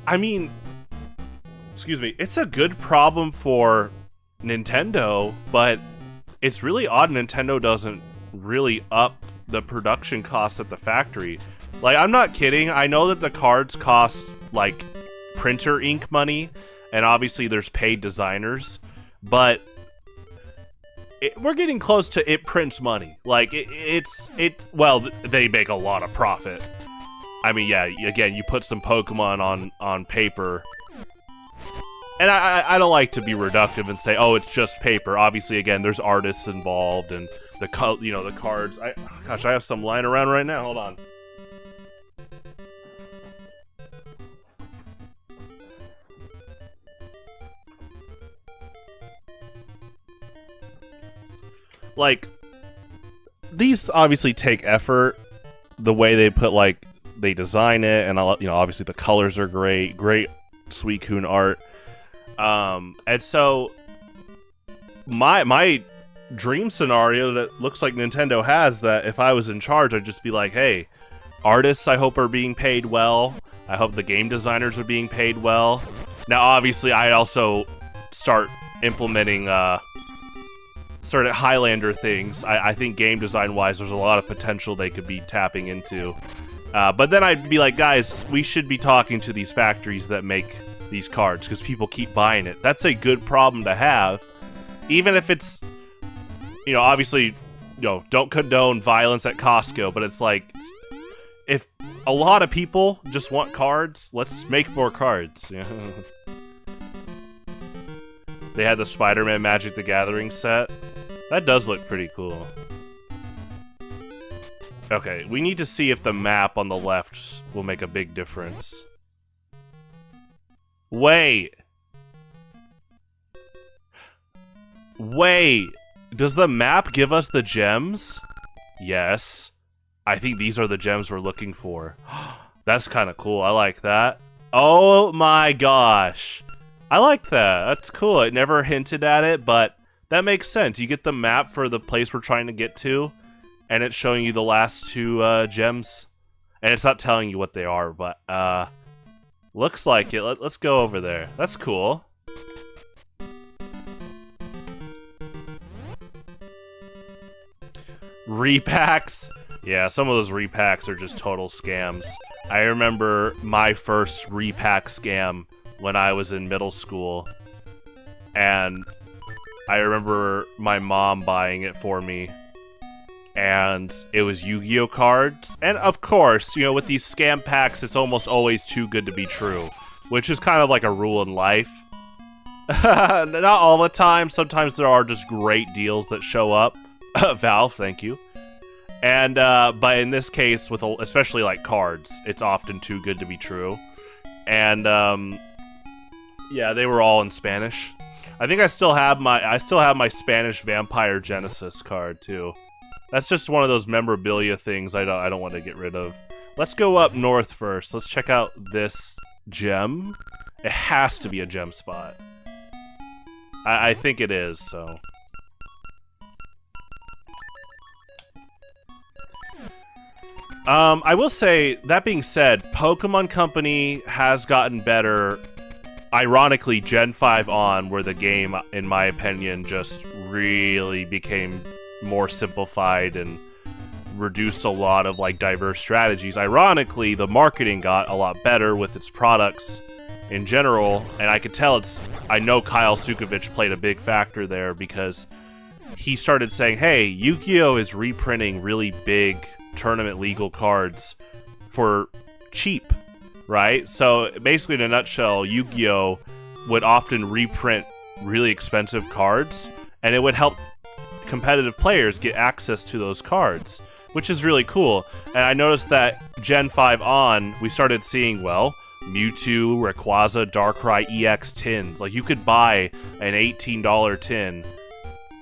I mean... Excuse me. It's a good problem for Nintendo, but it's really odd Nintendo doesn't really up the production costs at the factory. Like, I'm not kidding. I know that the cards cost, like, printer ink money, and obviously there's paid designers, but we're getting close to it prints money. Like, well, they make a lot of profit. I mean, yeah, again, you put some Pokemon on paper, and I don't like to be reductive and say, oh, it's just paper. Obviously, again, there's artists involved, and the cards. Gosh, I have some lying around right now. Hold on. Like, these obviously take effort. The way they put, like, they design it, and obviously the colors are great. Great Suicune art. And so my dream scenario that looks like Nintendo has, that if I was in charge, I'd just be like, hey, artists I hope are being paid well. I hope the game designers are being paid well. Now, obviously, I also start implementing sort of Highlander things. I think game design-wise, there's a lot of potential they could be tapping into. But then I'd be like, guys, we should be talking to these factories that make these cards, because people keep buying it. That's a good problem to have. Even if it's, you know, obviously, you know, don't condone violence at Costco, but it's like, if a lot of people just want cards, let's make more cards. Yeah. They had the Spider-Man Magic the Gathering set. That does look pretty cool. Okay, we need to see if the map on the left will make a big difference. Wait! Wait! Does the map give us the gems? Yes. I think these are the gems we're looking for. That's kind of cool. I like that. Oh my gosh. I like that. That's cool. It never hinted at it, but that makes sense. You get the map for the place we're trying to get to, and it's showing you the last two gems. And it's not telling you what they are, but looks like it. Let's go over there. That's cool. Repacks? Yeah, some of those repacks are just total scams. I remember my first repack scam when I was in middle school, and I remember my mom buying it for me, and it was Yu-Gi-Oh cards. And of course, you know, with these scam packs, it's almost always too good to be true, which is kind of like a rule in life. Not all the time. Sometimes there are just great deals that show up. Valve, thank you. And but in this case, with especially like cards, it's often too good to be true. And yeah, they were all in Spanish. I think I still have my Spanish Vampire Genesis card too. That's just one of those memorabilia things I don't want to get rid of. Let's go up north first. Let's check out this gem. It has to be a gem spot. I think it is, so. I will say, that being said, Pokemon Company has gotten better. Ironically, Gen 5 on, where the game, in my opinion, just really became more simplified and reduced a lot of like diverse strategies. Ironically, the marketing got a lot better with its products in general, and I could tell I know Kyle Sukovich played a big factor there, because he started saying, hey, Yu-Gi-Oh! Is reprinting really big tournament legal cards for cheap, right? So basically, in a nutshell, Yu-Gi-Oh! Would often reprint really expensive cards, and it would help competitive players get access to those cards, which is really cool. And I noticed that Gen 5 on, we started seeing, well, Mewtwo, Rayquaza, Darkrai EX tins. Like, you could buy an $18 tin,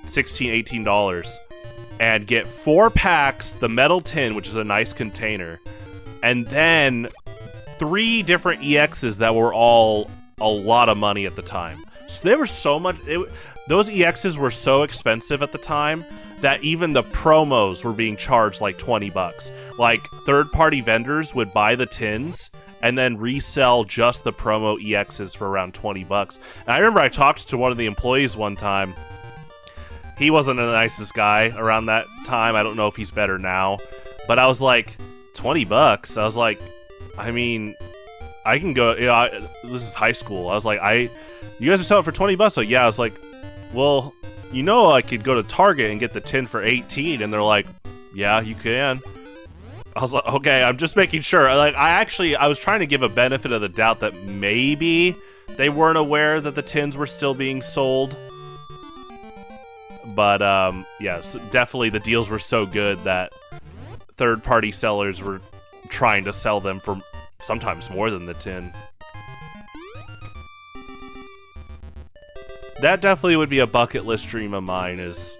$16, $18, and get 4 packs, the metal tin, which is a nice container, and then 3 different EXs that were all a lot of money at the time. So they were so much... Those EXs were so expensive at the time that even the promos were being charged like 20 bucks. Like, third-party vendors would buy the tins and then resell just the promo EXs for around 20 bucks. And I remember I talked to one of the employees one time. He wasn't the nicest guy around that time. I don't know if he's better now. But I was like, 20 bucks? I was like, I mean, I can go, you know, this is high school. I was like, you guys are selling for 20 bucks? So yeah, I was like, well, you know, I could go to Target and get the tin for 18. And they're like, yeah, you can. I was like, okay, I'm just making sure. Like, I was trying to give a benefit of the doubt that maybe they weren't aware that the tins were still being sold. But, yes, definitely the deals were so good that third-party sellers were trying to sell them for sometimes more than the tin. That definitely would be a bucket list dream of mine, is,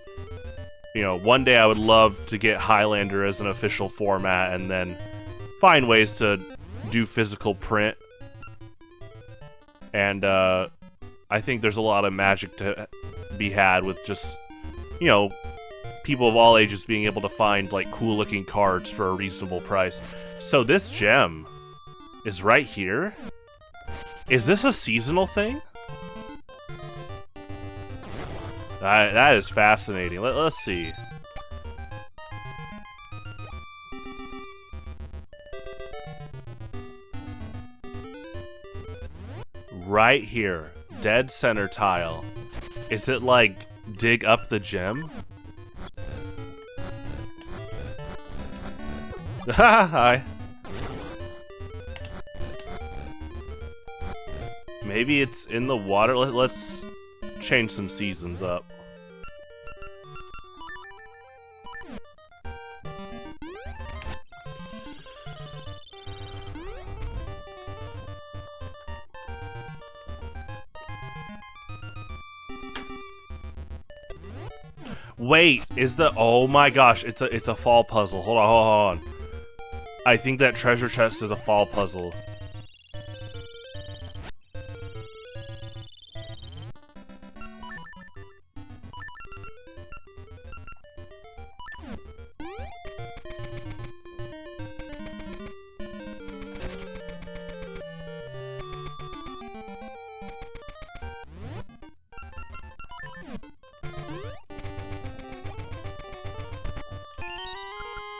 you know, one day I would love to get Highlander as an official format and then find ways to do physical print. And I think there's a lot of magic to be had with just you know, people of all ages being able to find like cool looking cards for a reasonable price. So this gem is right here. Is this a seasonal thing? That is fascinating. Let's see. Right here, dead center tile. Is it like dig up the gem? Hi. Maybe it's in the water. Let's change some seasons up. Wait, is the oh my gosh, it's a fall puzzle. Hold on. I think that treasure chest is a fall puzzle.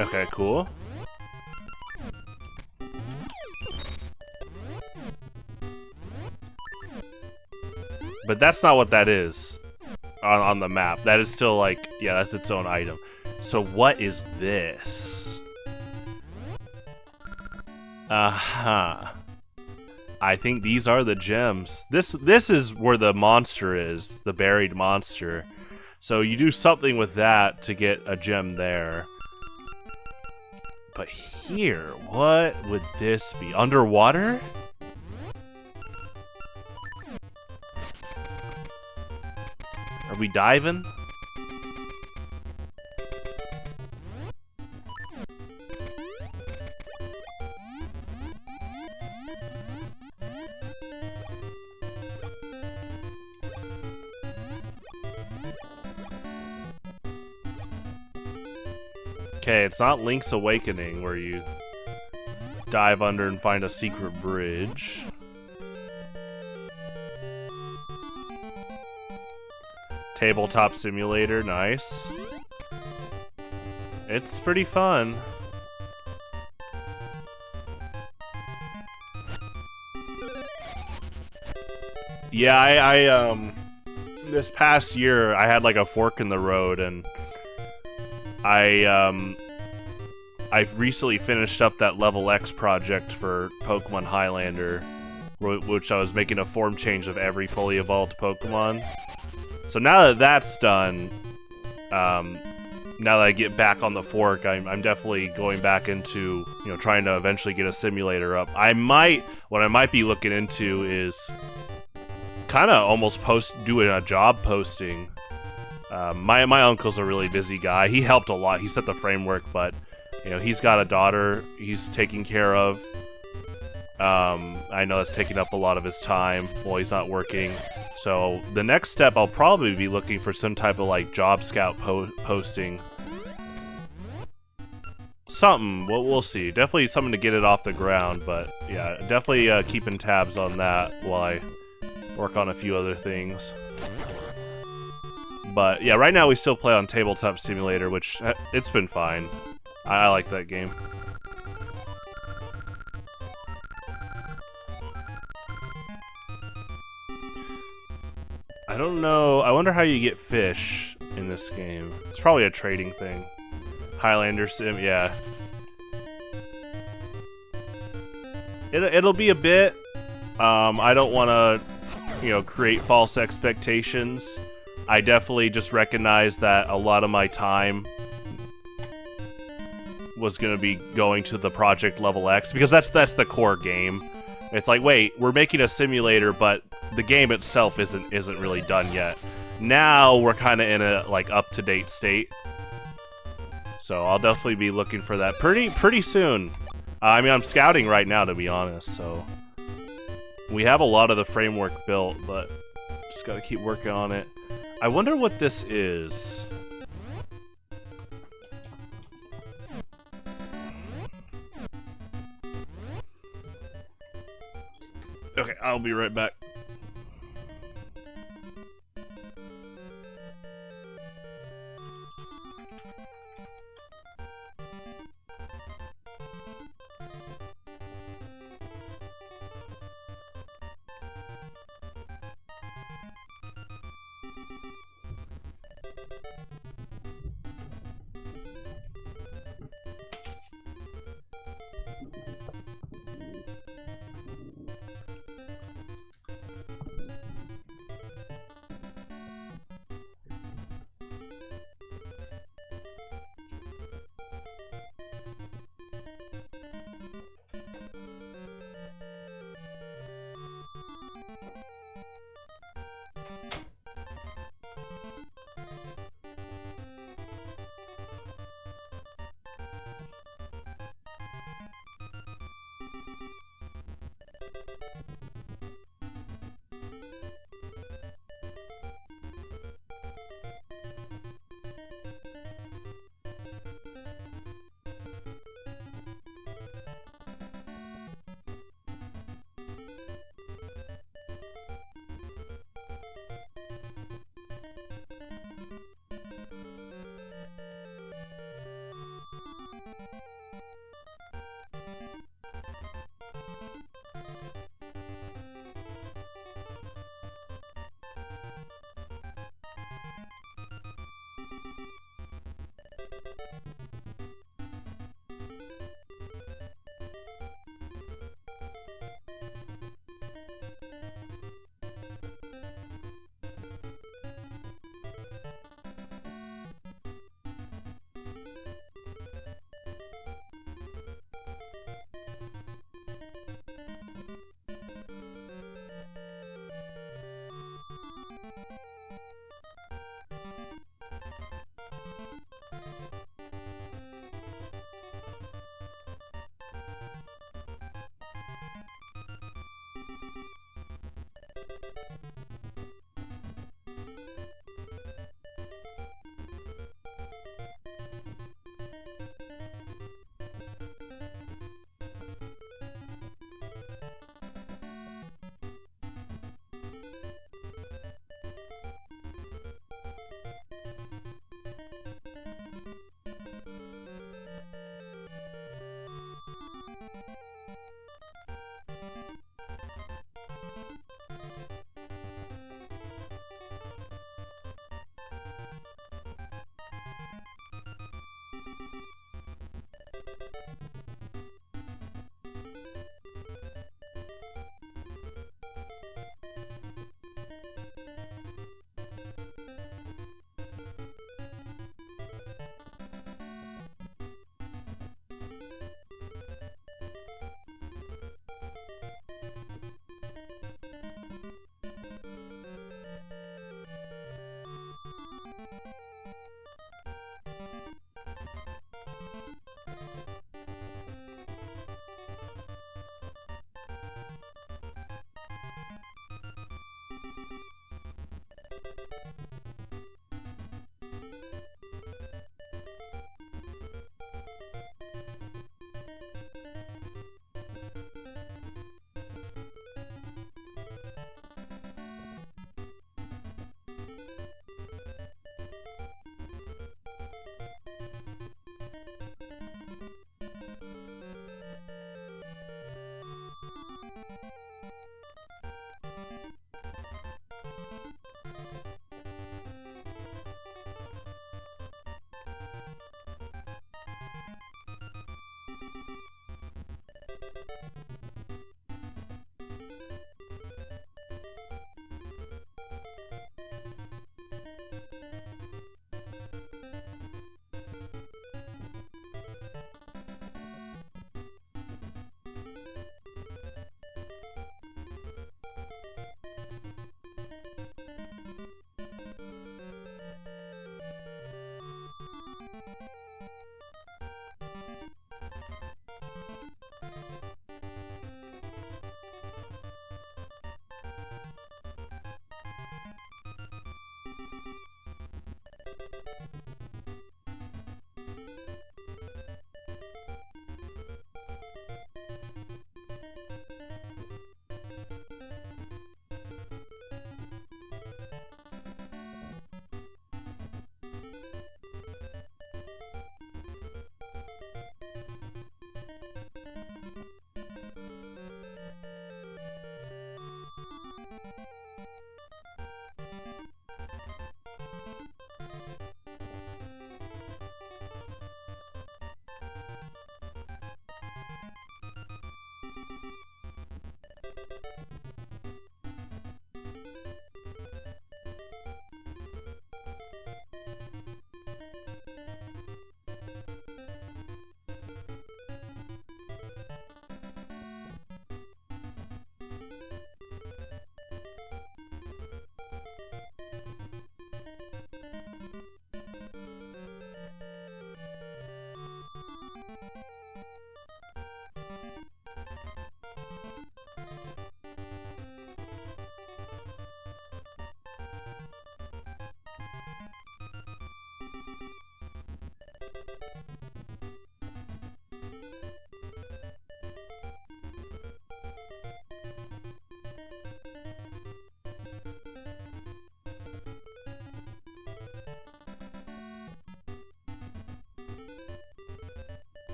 Okay, cool. But that's not what that is on the map. That is still like, yeah, that's its own item. So what is this? Uh-huh. I think these are the gems. This is where the monster is, the buried monster. So you do something with that to get a gem there. But here, what would this be? Underwater? Are we diving? Okay, it's not Link's Awakening where you dive under and find a secret bridge. Tabletop simulator, nice. It's pretty fun. Yeah, I this past year I had like a fork in the road, and I recently finished up that level X project for Pokemon Highlander, which I was making a form change of every fully evolved Pokemon. So now that that's done, now that I get back on the fork, I'm definitely going back into, you know, trying to eventually get a simulator up. What I might be looking into is kind of almost doing a job posting. My uncle's a really busy guy. He helped a lot. He set the framework, but you know, he's got a daughter he's taking care of. I know that's taking up a lot of his time while he's not working. So the next step, I'll probably be looking for some type of like job scout posting. Something. We'll see. Definitely something to get it off the ground. But yeah, definitely keeping tabs on that while I work on a few other things. But yeah, right now we still play on Tabletop Simulator, which it's been fine. I like that game. I don't know. I wonder how you get fish in this game. It's probably a trading thing. Highlander Sim, yeah. It'll be a bit. I don't want to, you know, create false expectations. I definitely just recognize that a lot of my time was going to be going to the Project Level X, because that's the core game. It's like, wait, we're making a simulator, but the game itself isn't really done yet. Now we're kind of in a like up-to-date state. So I'll definitely be looking for that pretty soon. I mean, I'm scouting right now, to be honest, so we have a lot of the framework built, but just got to keep working on it. I wonder what this is. Okay, I'll be right back.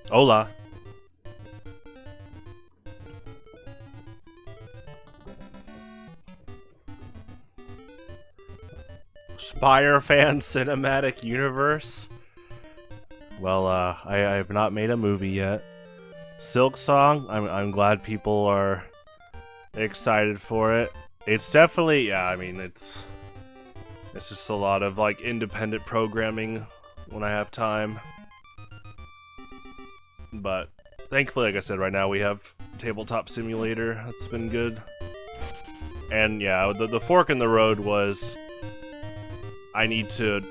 Hola. Spire fan cinematic universe. Well, I have not made a movie yet. Silk Song. I'm glad people are Excited for it. It's definitely, yeah, I mean, it's just a lot of like independent programming when I have time. But thankfully, like I said, right now we have Tabletop Simulator. That's been good. And yeah, the fork in the road was I need to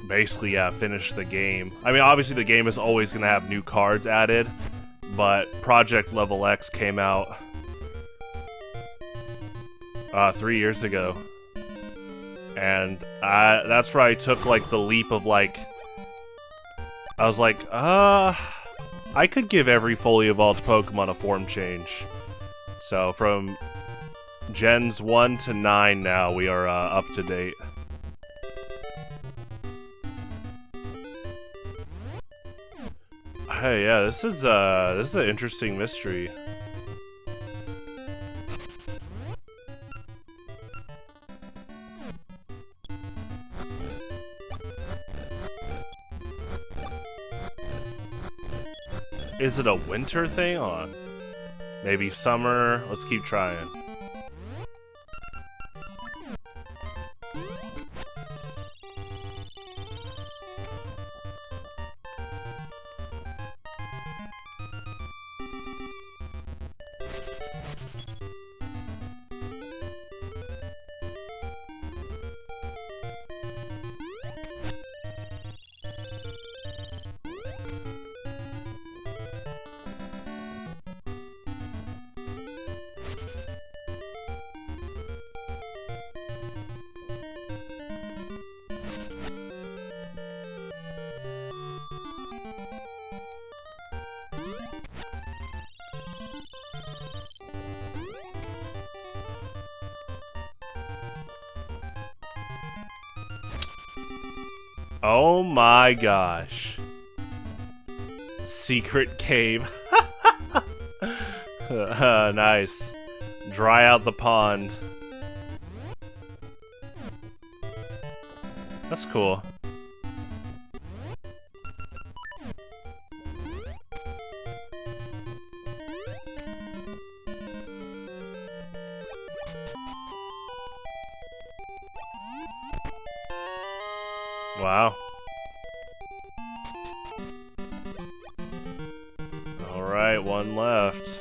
basically, yeah, finish the game. I mean, obviously the game is always going to have new cards added, but Project Level X came out 3 years ago. And that's where I took like the leap of like, I was like, I could give every fully evolved Pokemon a form change. So from Gens 1 to 9 now, we are up to date. Hey, yeah, this is an interesting mystery. Is it a winter thing? On maybe summer? Let's keep trying. Oh my gosh. Secret cave. Nice. Dry out the pond. That's cool. Wow. Alright, one left.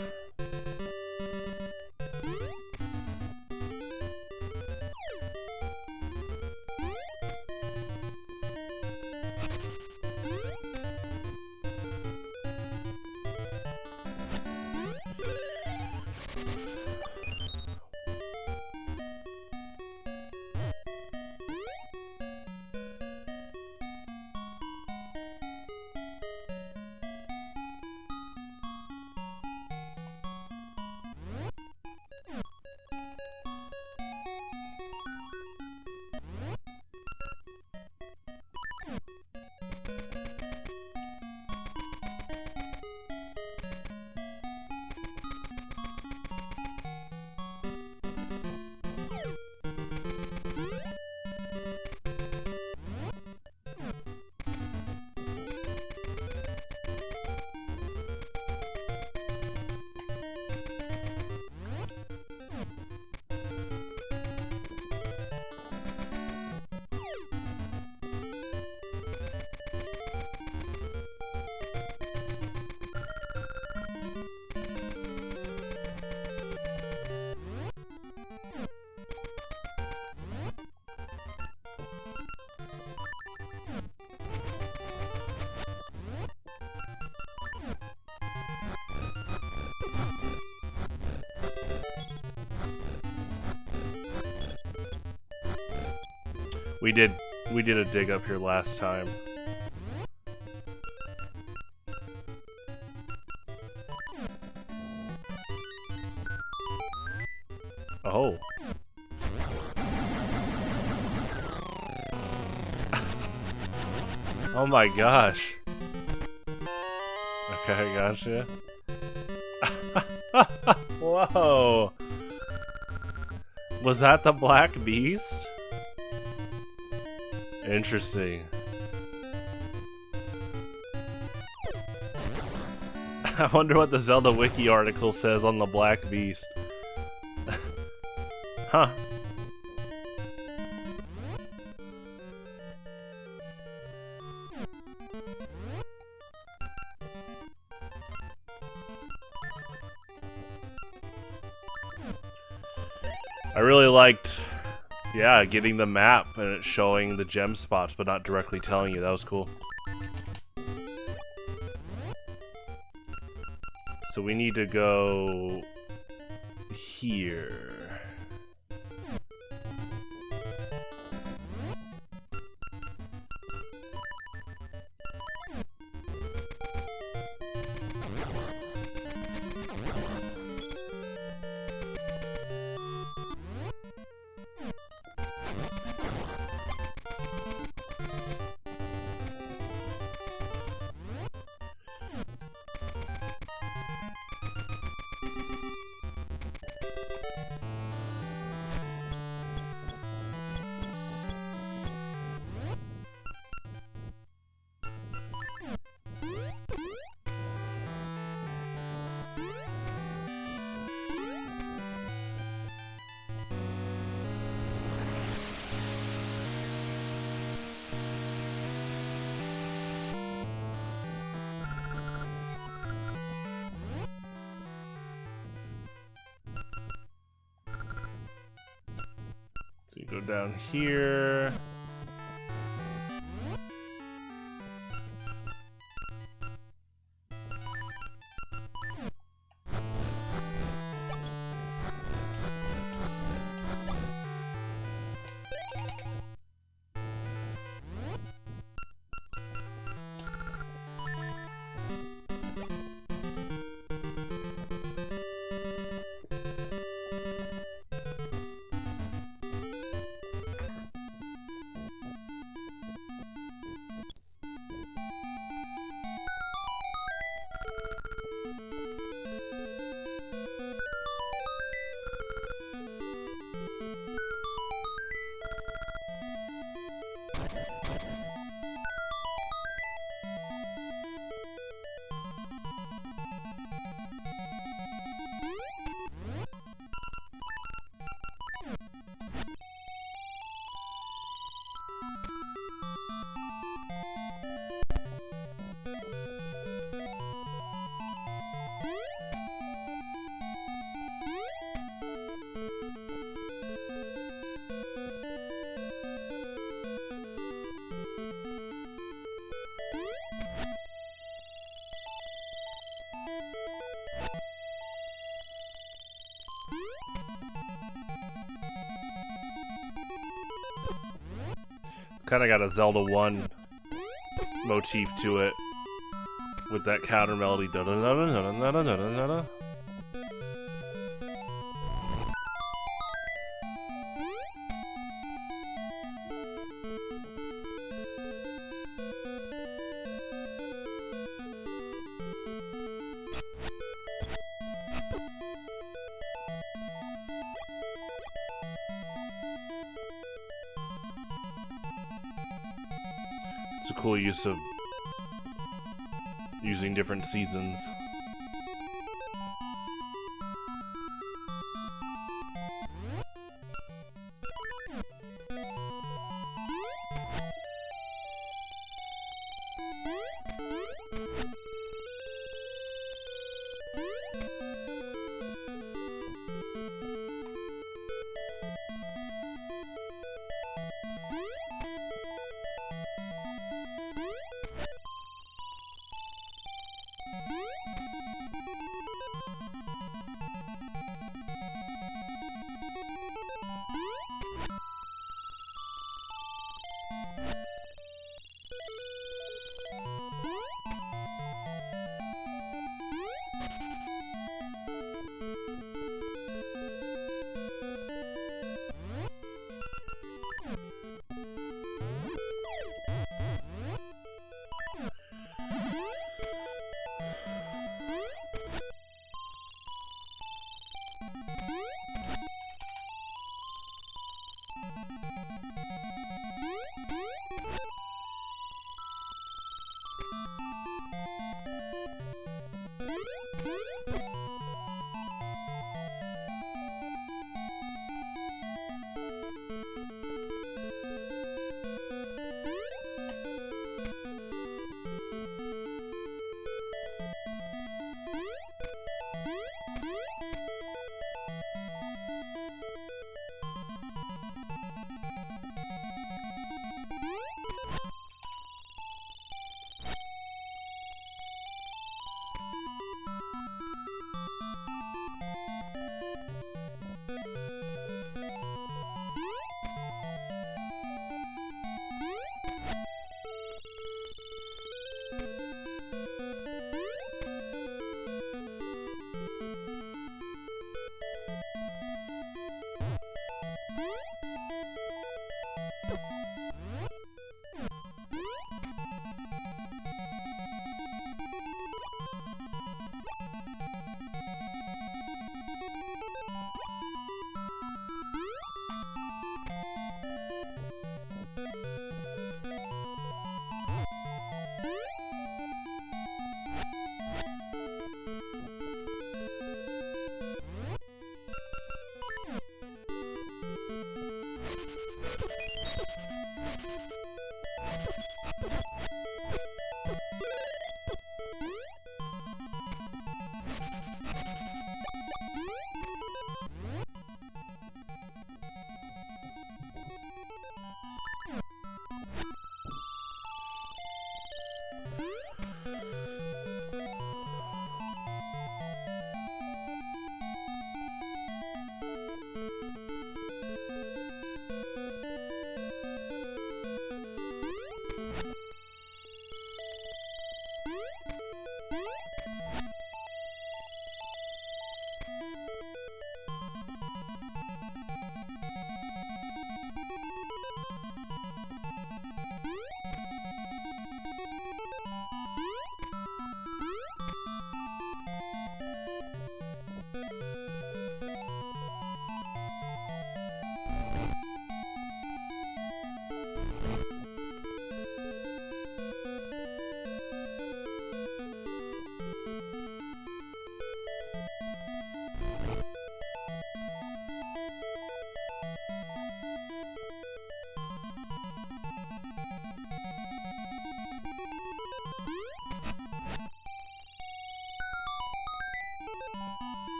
We did a dig up here last time. Oh. Oh my gosh. Okay, gotcha. Whoa. Was that the Black Beast? Interesting. I wonder what the Zelda Wiki article says on the Black Beast. Huh. I really liked, yeah, getting the map and it showing the gem spots, but not directly telling you. That was cool. So we need to go here. So you go down here. Kind of got a Zelda 1 motif to it with that counter melody. Da -da -da -da -da -da -da -da -da. It's a cool use of using different seasons.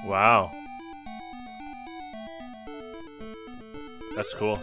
Wow. That's cool.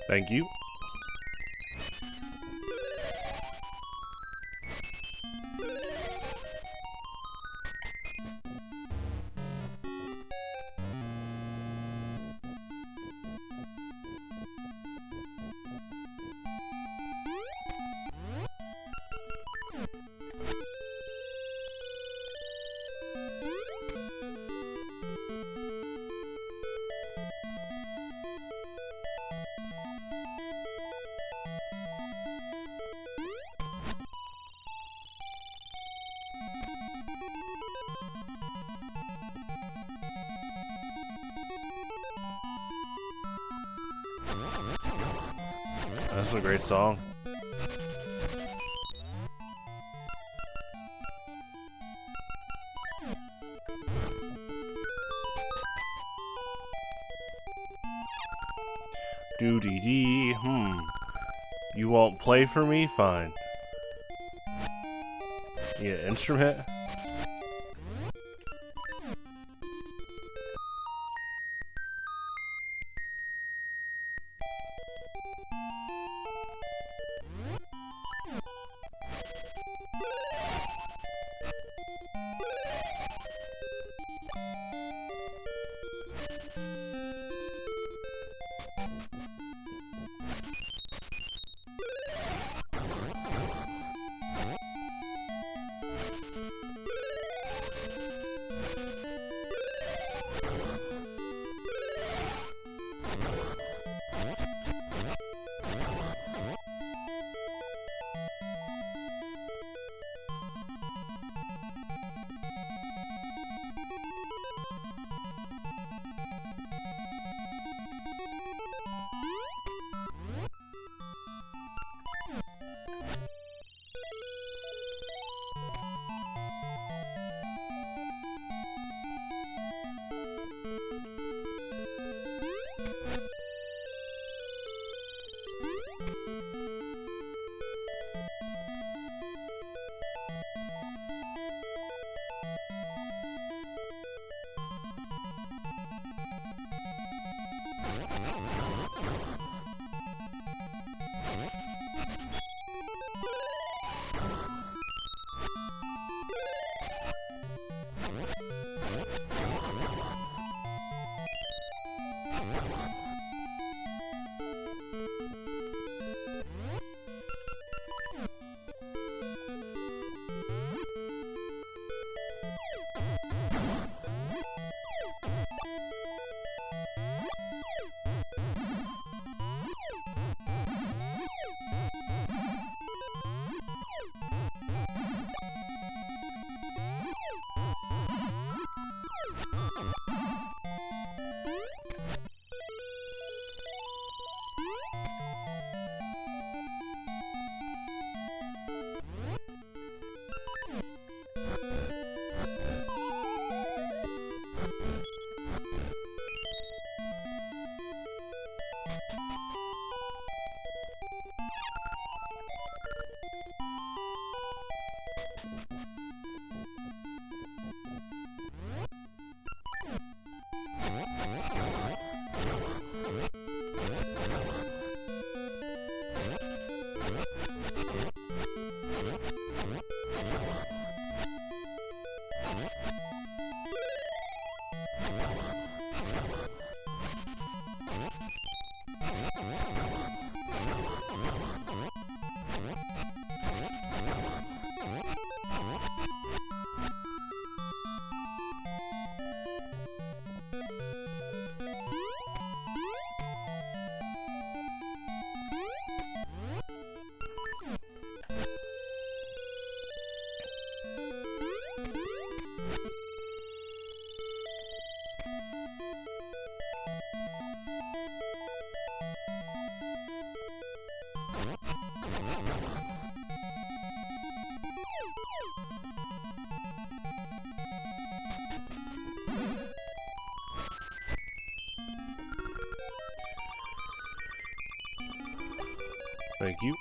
Thank you. That's a great song. Doo-dee-dee. You won't play for me? Fine. Yeah, instrument? Thank you.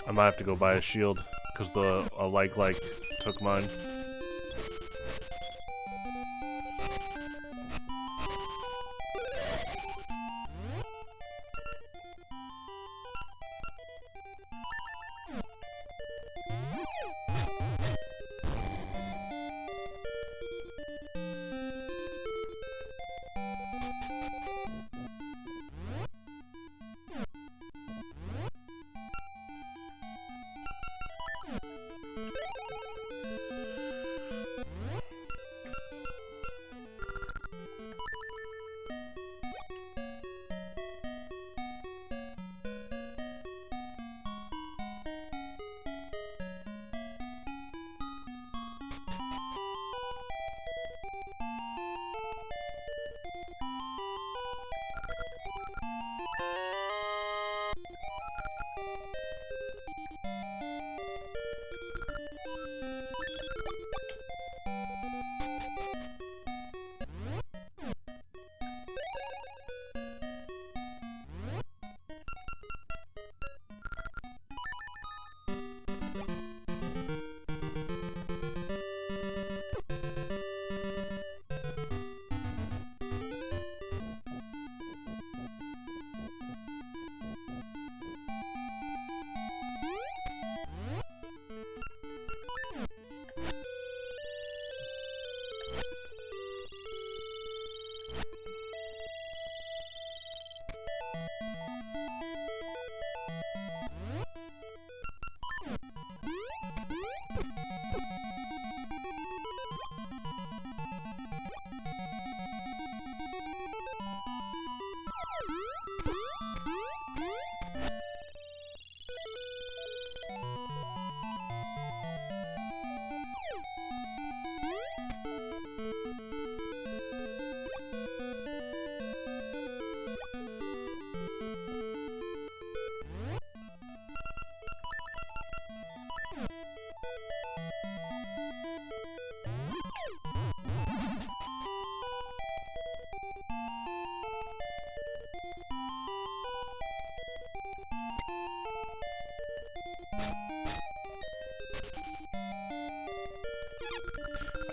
I might have to go buy a shield because a like took mine.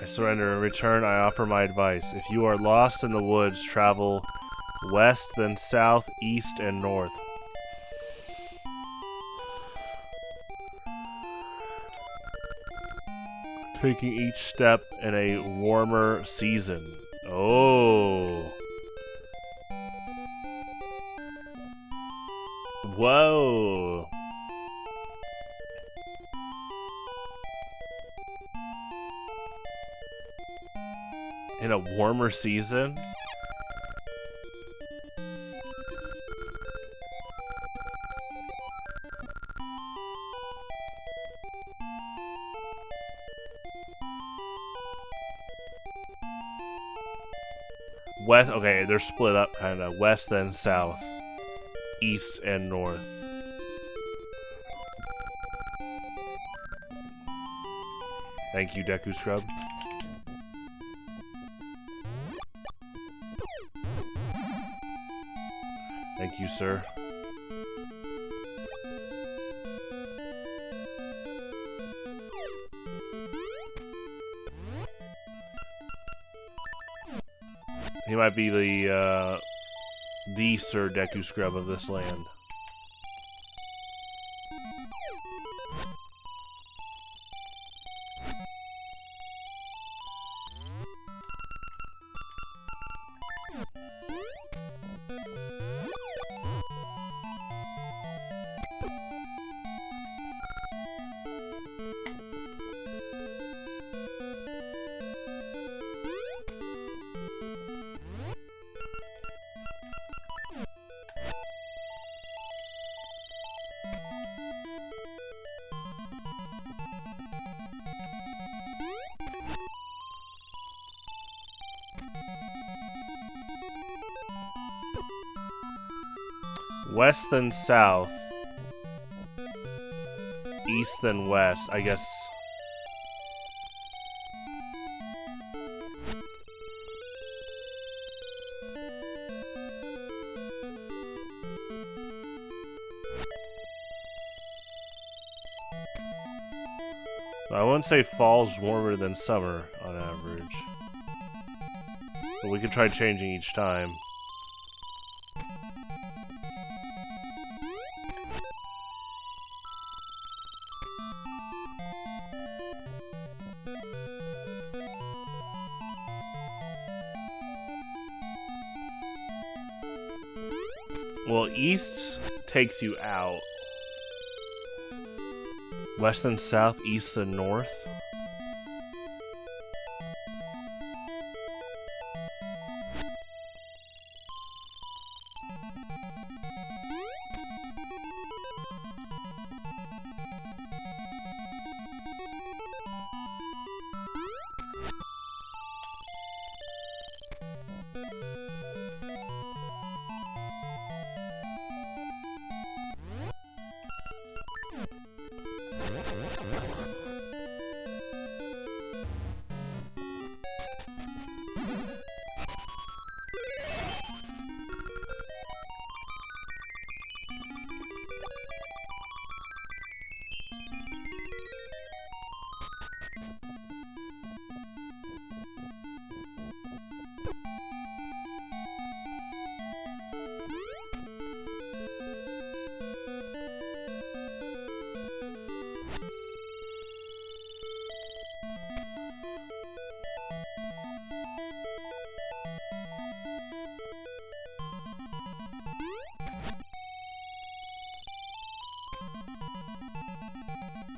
I surrender. In return, I offer my advice. If you are lost in the woods, travel west, then south, east, and north. Taking each step in a warmer season. Oh. Whoa. a warmer season? West, okay, they're split up kind of. West then south. East and north. Thank you, Deku Scrub. Thank you, sir. He might be the Sir Deku Scrub of this land. West then south. East then west, I guess. I wouldn't say fall's warmer than summer on average. But we could try changing each time. Well, east takes you out. West and south, east and north.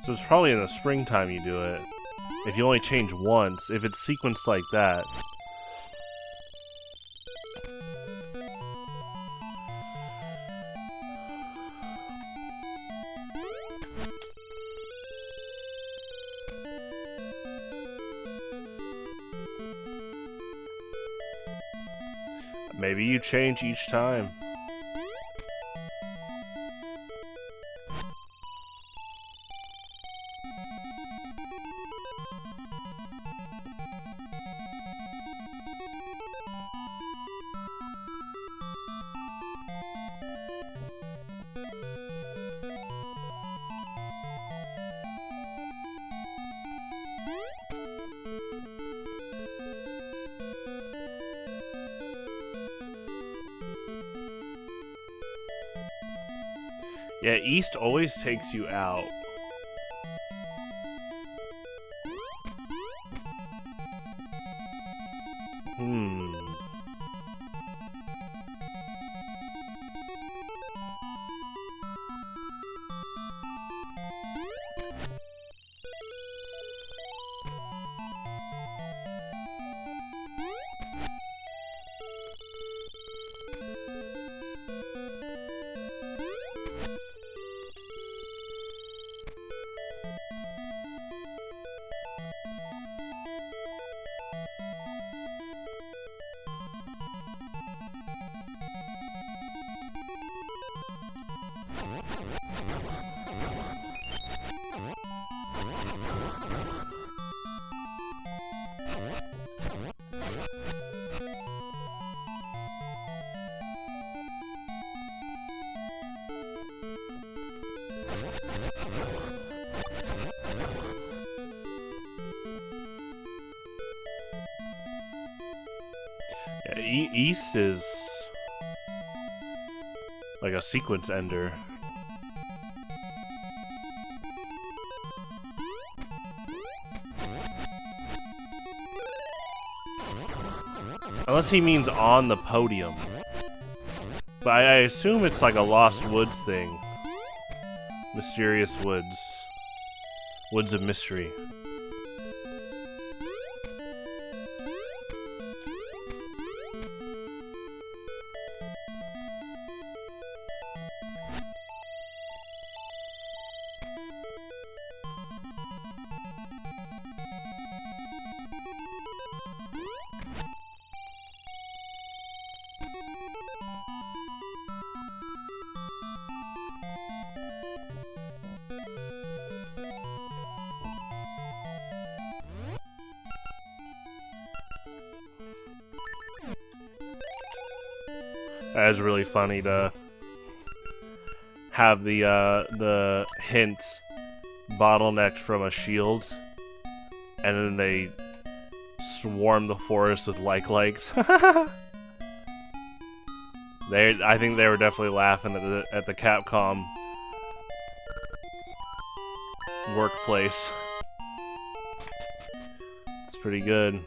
So it's probably in the springtime you do it. If you only change once, if it's sequenced like that. Maybe you change each time. Yeah, east always takes you out. Yeah, East is like a sequence ender. Unless he means on the podium. But I assume it's like a Lost Woods thing. Mysterious Woods. Woods of Mystery. That is really funny to have the hint bottlenecked from a shield, and then they swarm the forest with likes. I think they were definitely laughing at the Capcom workplace. It's pretty good.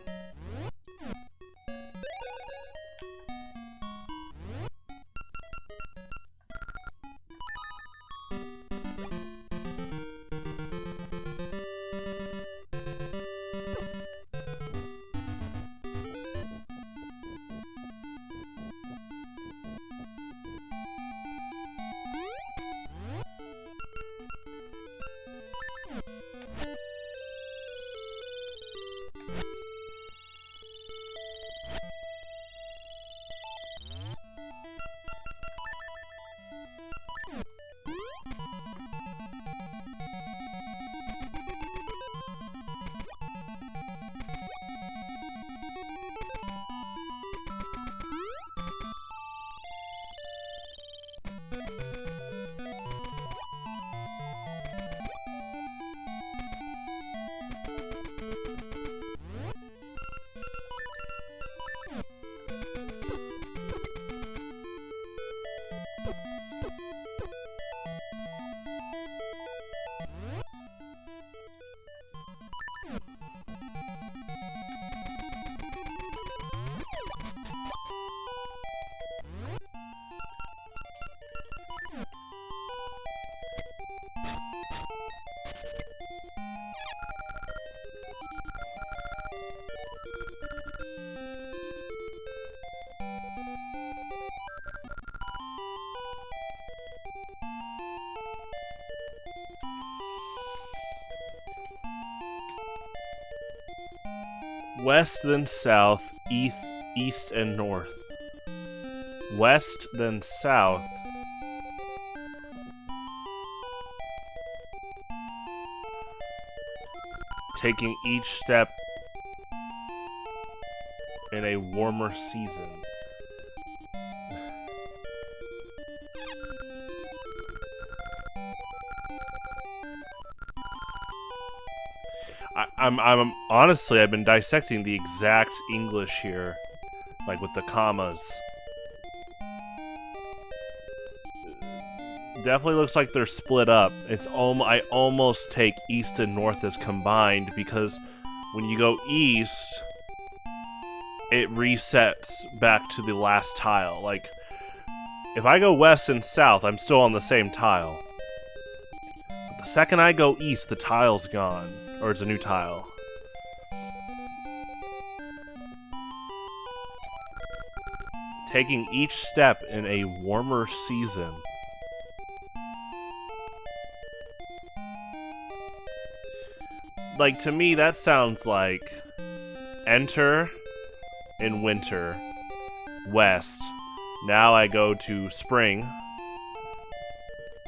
West, then south, east, and north. West, then south. Taking each step in a warmer season. I'm honestly, I've been dissecting the exact English here, like with the commas. Definitely looks like they're split up. I almost take east and north as combined, because when you go east, it resets back to the last tile. Like, if I go west and south, I'm still on the same tile. But the second I go east, the tile's gone. Or it's a new tile. Taking each step in a warmer season. Like, to me, that sounds like enter in winter, west. Now I go to spring,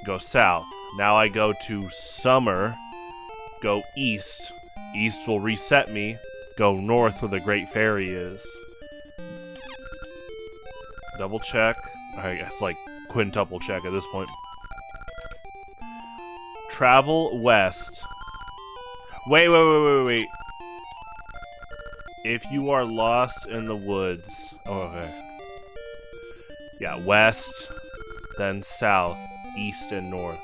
go south. Now I go to summer, go east. East will reset me. Go north where the Great Fairy is. Double check. I guess like quintuple check at this point. Travel west. Wait. If you are lost in the woods. Oh, okay. Yeah, west, then south, east, and north.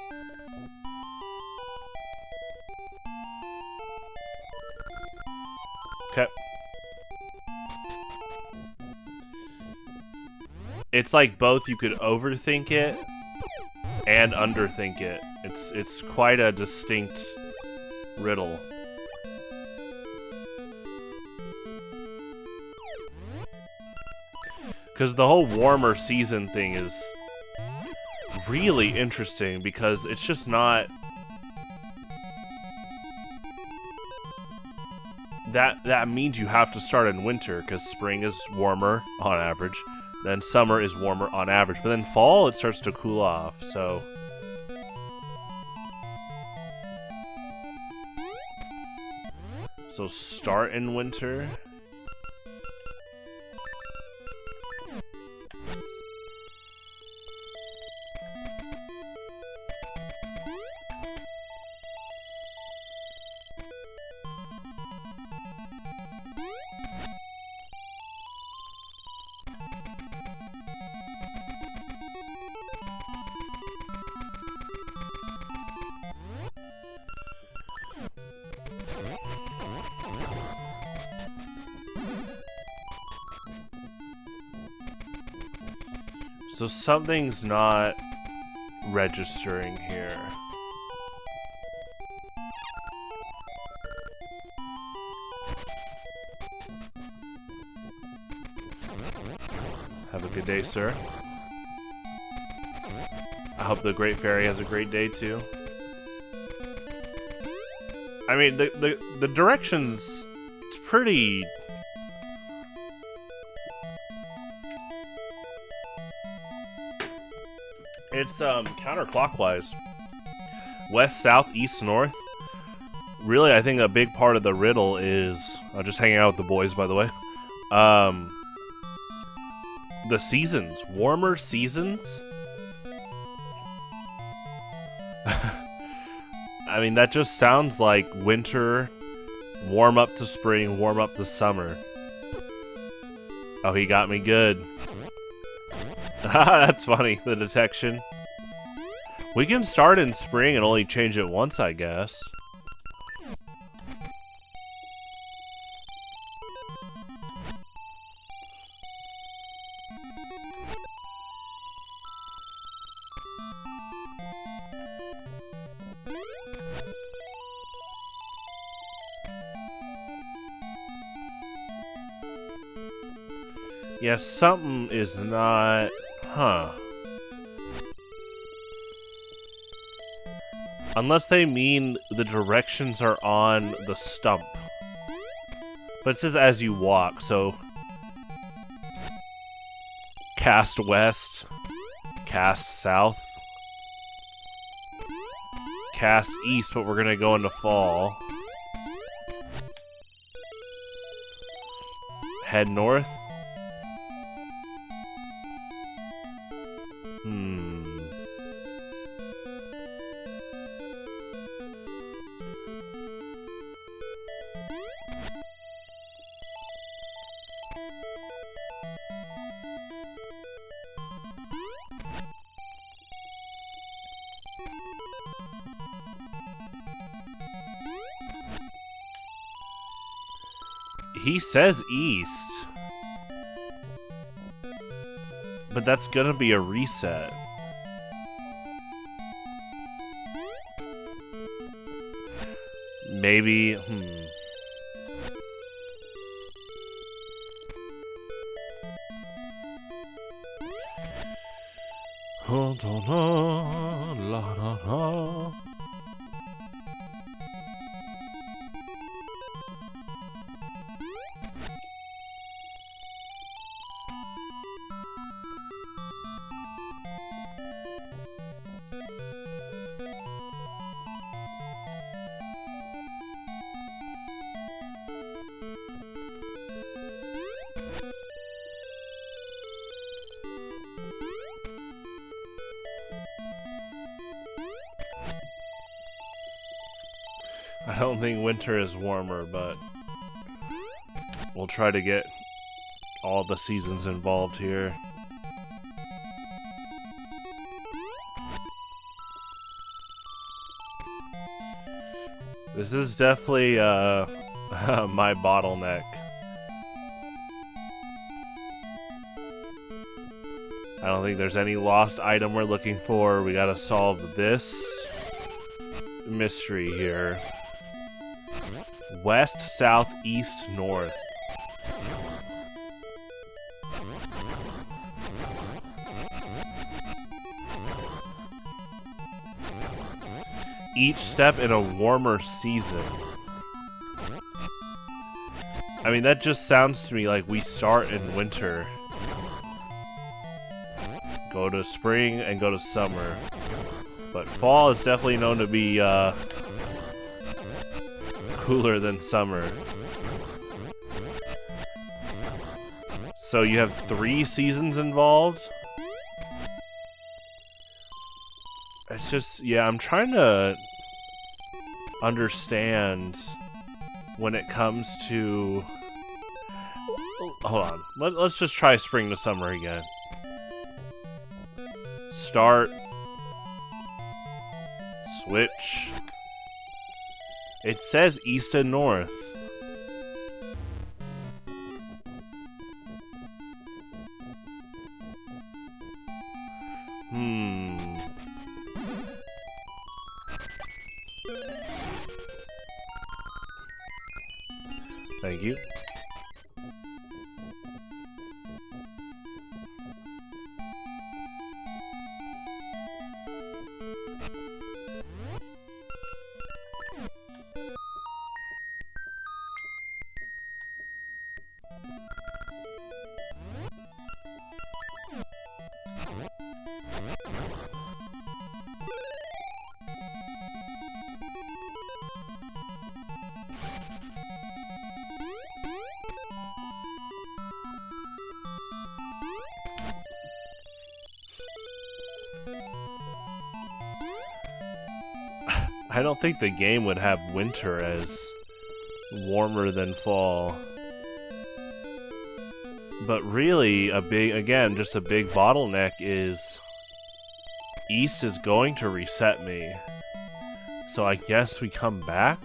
Okay. It's like both you could overthink it and underthink it. It's quite a distinct riddle. Because the whole warmer season thing is really interesting because it's just not... That means you have to start in winter because spring is warmer on average. Then summer is warmer on average. But then fall, it starts to cool off, so... So start in winter. So something's not registering here. Have a good day, sir. I hope the Great Fairy has a great day too. I mean, the directions, it's pretty... It's counterclockwise. West, south, east, north. Really, I think a big part of the riddle is... I'm just hanging out with the boys, by the way. The seasons. Warmer seasons? I mean, that just sounds like winter, warm up to spring, warm up to summer. Oh, he got me good. That's funny, the detection. We can start in spring and only change it once, I guess. Yeah, something is not... Huh. Unless they mean the directions are on the stump. But it says as you walk, so... Cast west. Cast south. Cast east, but we're gonna go into fall. Head north. He says east. But that's gonna be a reset. Maybe, I don't think winter is warmer, but we'll try to get all the seasons involved here. This is definitely my bottleneck. I don't think there's any lost item we're looking for. We gotta solve this mystery here. West, south, east, north. Each step in a warmer season. I mean, that just sounds to me like we start in winter, go to spring, and go to summer. But fall is definitely known to be cooler than summer. So you have 3 seasons involved? It's just, yeah, I'm trying to understand when it comes to... Hold on. Let's just try spring to summer again. Start. Switch. It says east and north. Thank you. I don't think the game would have winter as warmer than fall. But really, just a big bottleneck is East is going to reset me. So I guess we come back?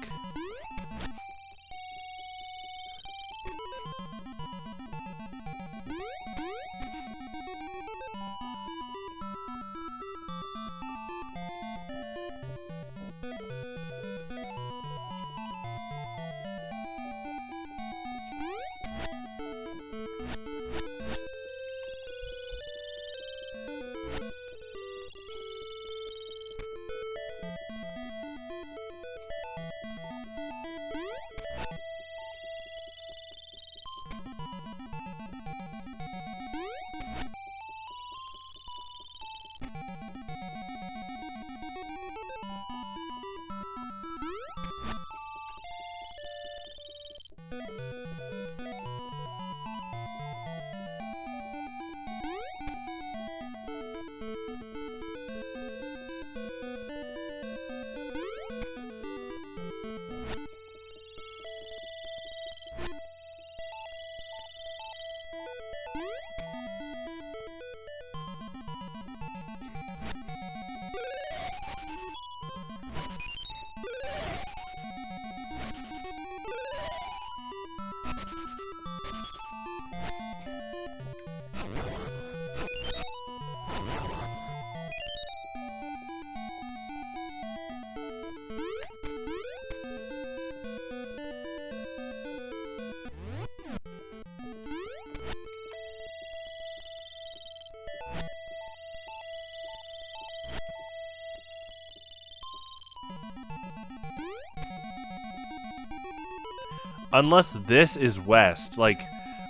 Unless this is west. Like,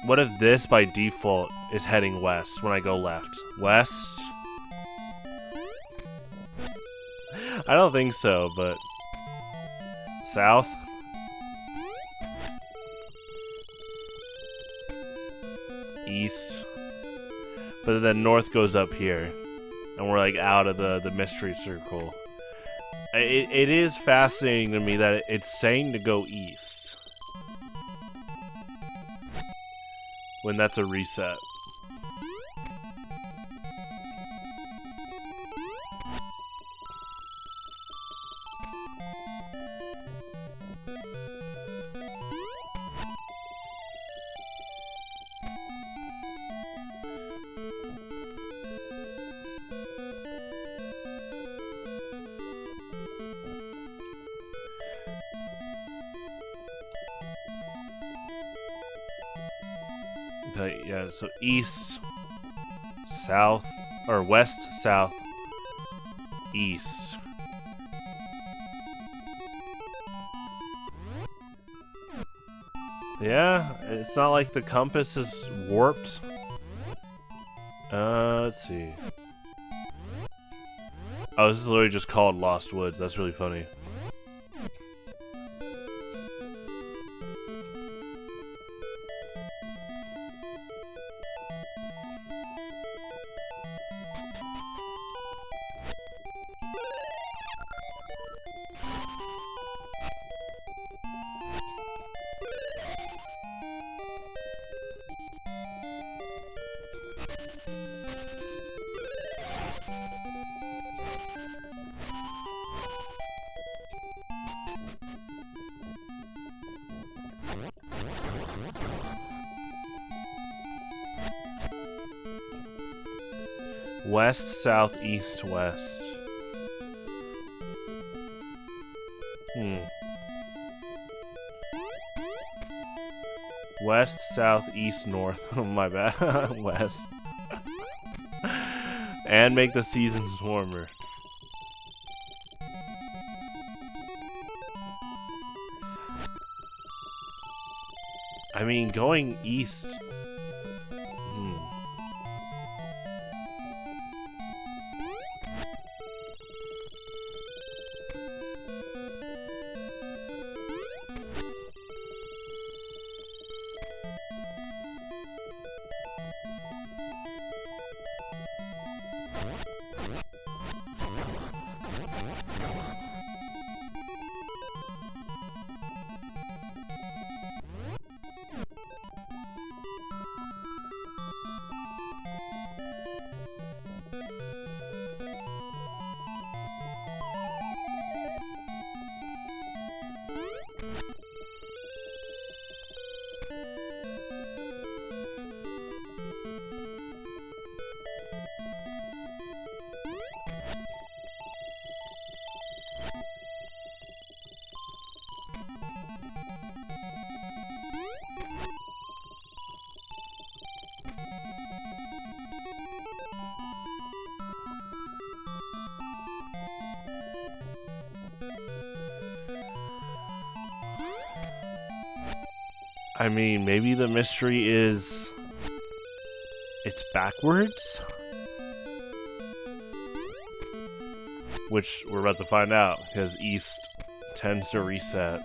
what if this by default is heading west when I go left? West? I don't think so, but... South? East? But then north goes up here. And we're like out of the mystery circle. It is fascinating to me that it's saying to go east when that's a reset. Okay, yeah, so east, south, or west, south, east. Yeah, it's not like the compass is warped. Let's see. Oh, this is literally just called Lost Woods. That's really funny. West, south, east, west. West, south, east, north. Oh, my bad. West. And make the seasons warmer. I mean, going east. I mean, maybe the mystery is it's backwards? Which we're about to find out, because east tends to reset.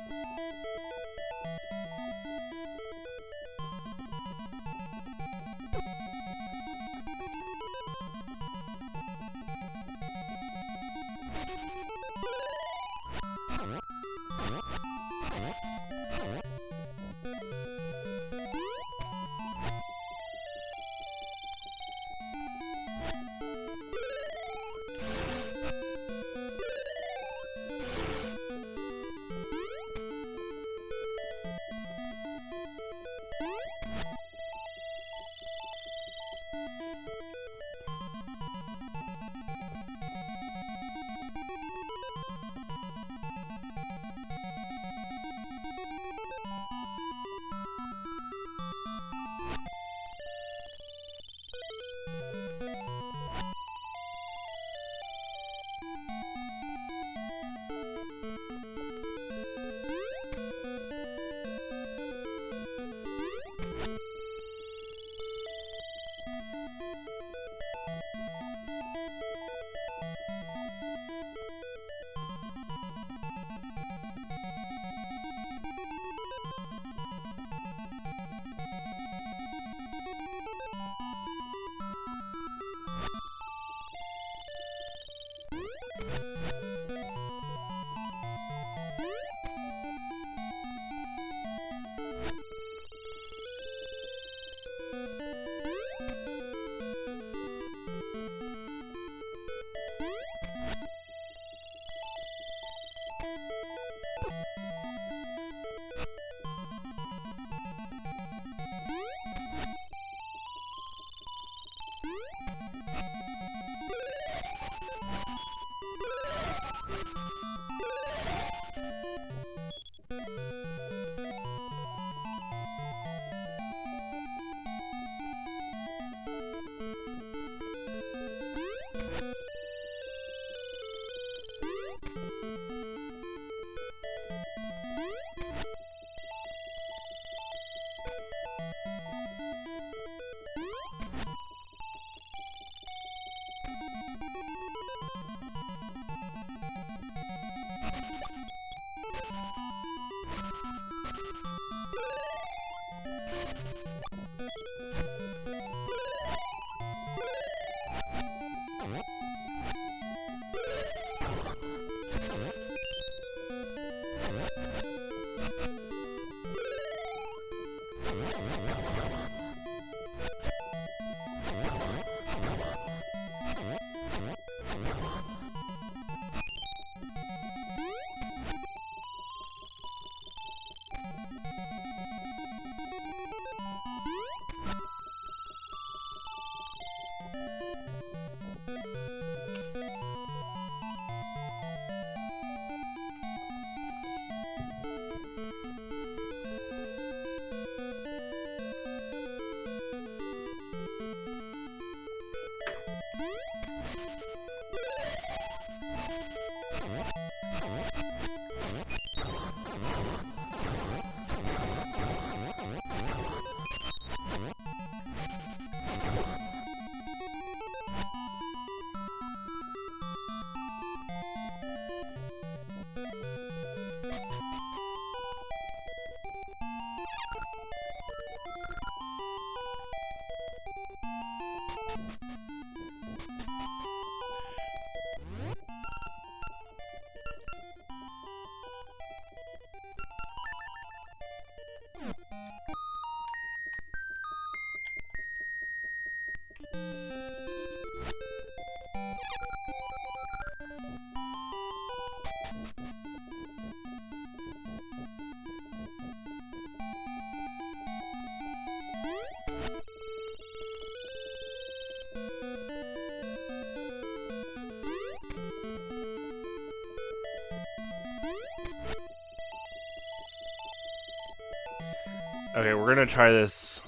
Okay, we're gonna try this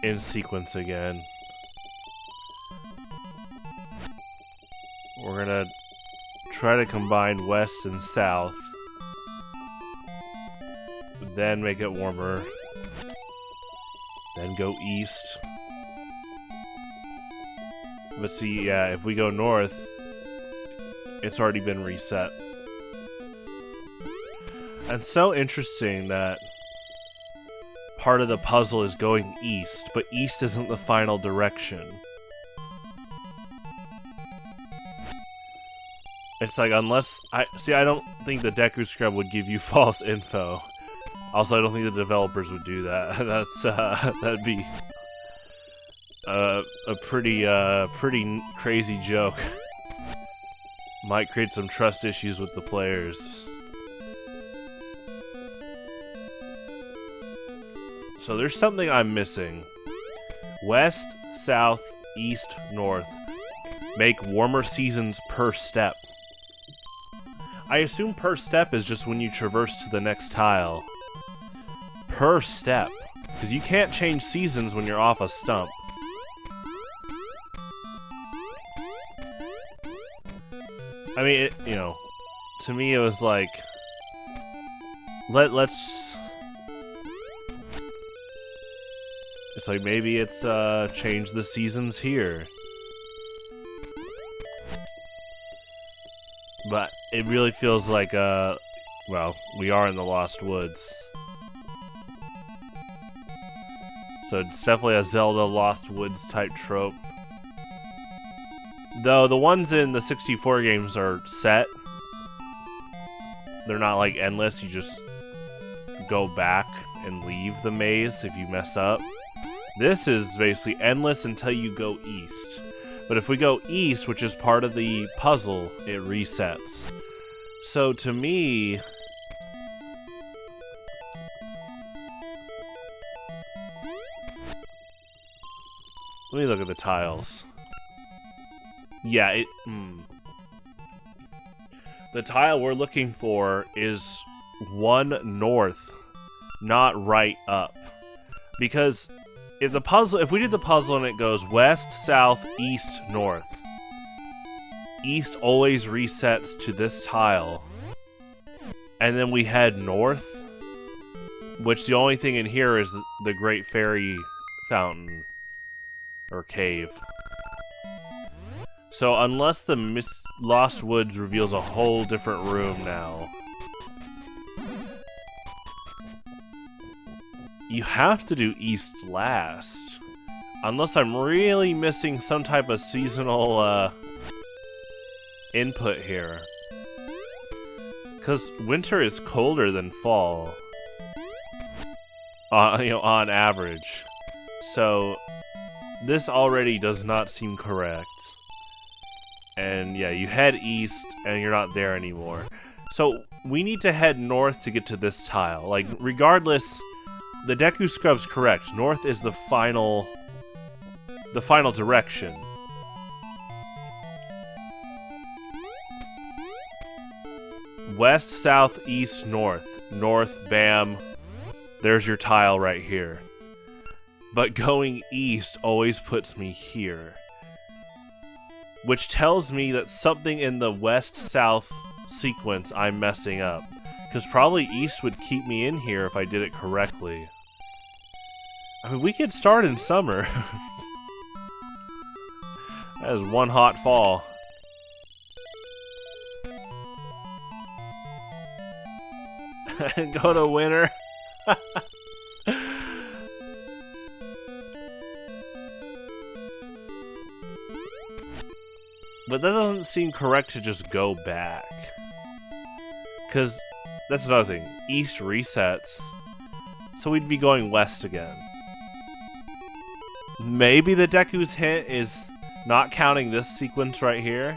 in sequence again. We're gonna try to combine west and south, then make it warmer, then go east. But see, yeah, if we go north, it's already been reset. And so interesting that part of the puzzle is going east, but east isn't the final direction. It's like, unless I don't think the Deku Scrub would give you false info. Also, I don't think the developers would do that. That's that'd be a pretty crazy joke. Might create some trust issues with the players. So there's something I'm missing. West, south, east, north. Make warmer seasons per step. I assume per step is just when you traverse to the next tile. Per step. Because you can't change seasons when you're off a stump. I mean, to me it was like, let's... It's like, maybe it's, change the seasons here. But it really feels like, well, we are in the Lost Woods. So it's definitely a Zelda Lost Woods type trope. Though the ones in the 64 games are set. They're not like endless, you just go back and leave the maze if you mess up. This is basically endless until you go east. But if we go east, which is part of the puzzle, it resets. So to me... Let me look at the tiles. Yeah, the tile we're looking for is 1 north, not right up. Because if we did the puzzle and it goes west, south, east, north, east always resets to this tile. And then we head north, which the only thing in here is the Great Fairy Fountain. Or cave. So unless the Lost Woods reveals a whole different room now, you have to do east last. Unless I'm really missing some type of seasonal input here. Because winter is colder than fall. On average. So this already does not seem correct. And yeah, you head east and you're not there anymore. So we need to head north to get to this tile. Like, regardless, the Deku Scrub's correct. North is the final direction. West, south, east, north. North, bam. There's your tile right here. But going east always puts me here. Which tells me that something in the west-south sequence I'm messing up. Because probably east would keep me in here if I did it correctly. I mean, we could start in summer. That is one hot fall. Go to winter. But that doesn't seem correct to just go back. Because that's another thing. East resets. So we'd be going west again. Maybe the Deku's hint is not counting this sequence right here.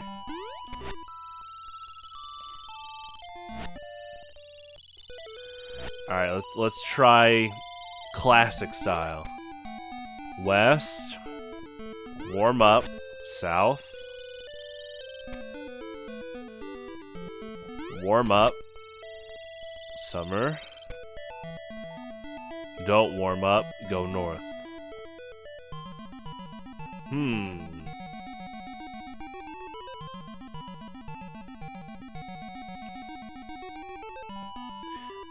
Alright, let's try classic style. West. Warm up. South. Warm up. Summer. Don't warm up. Go north.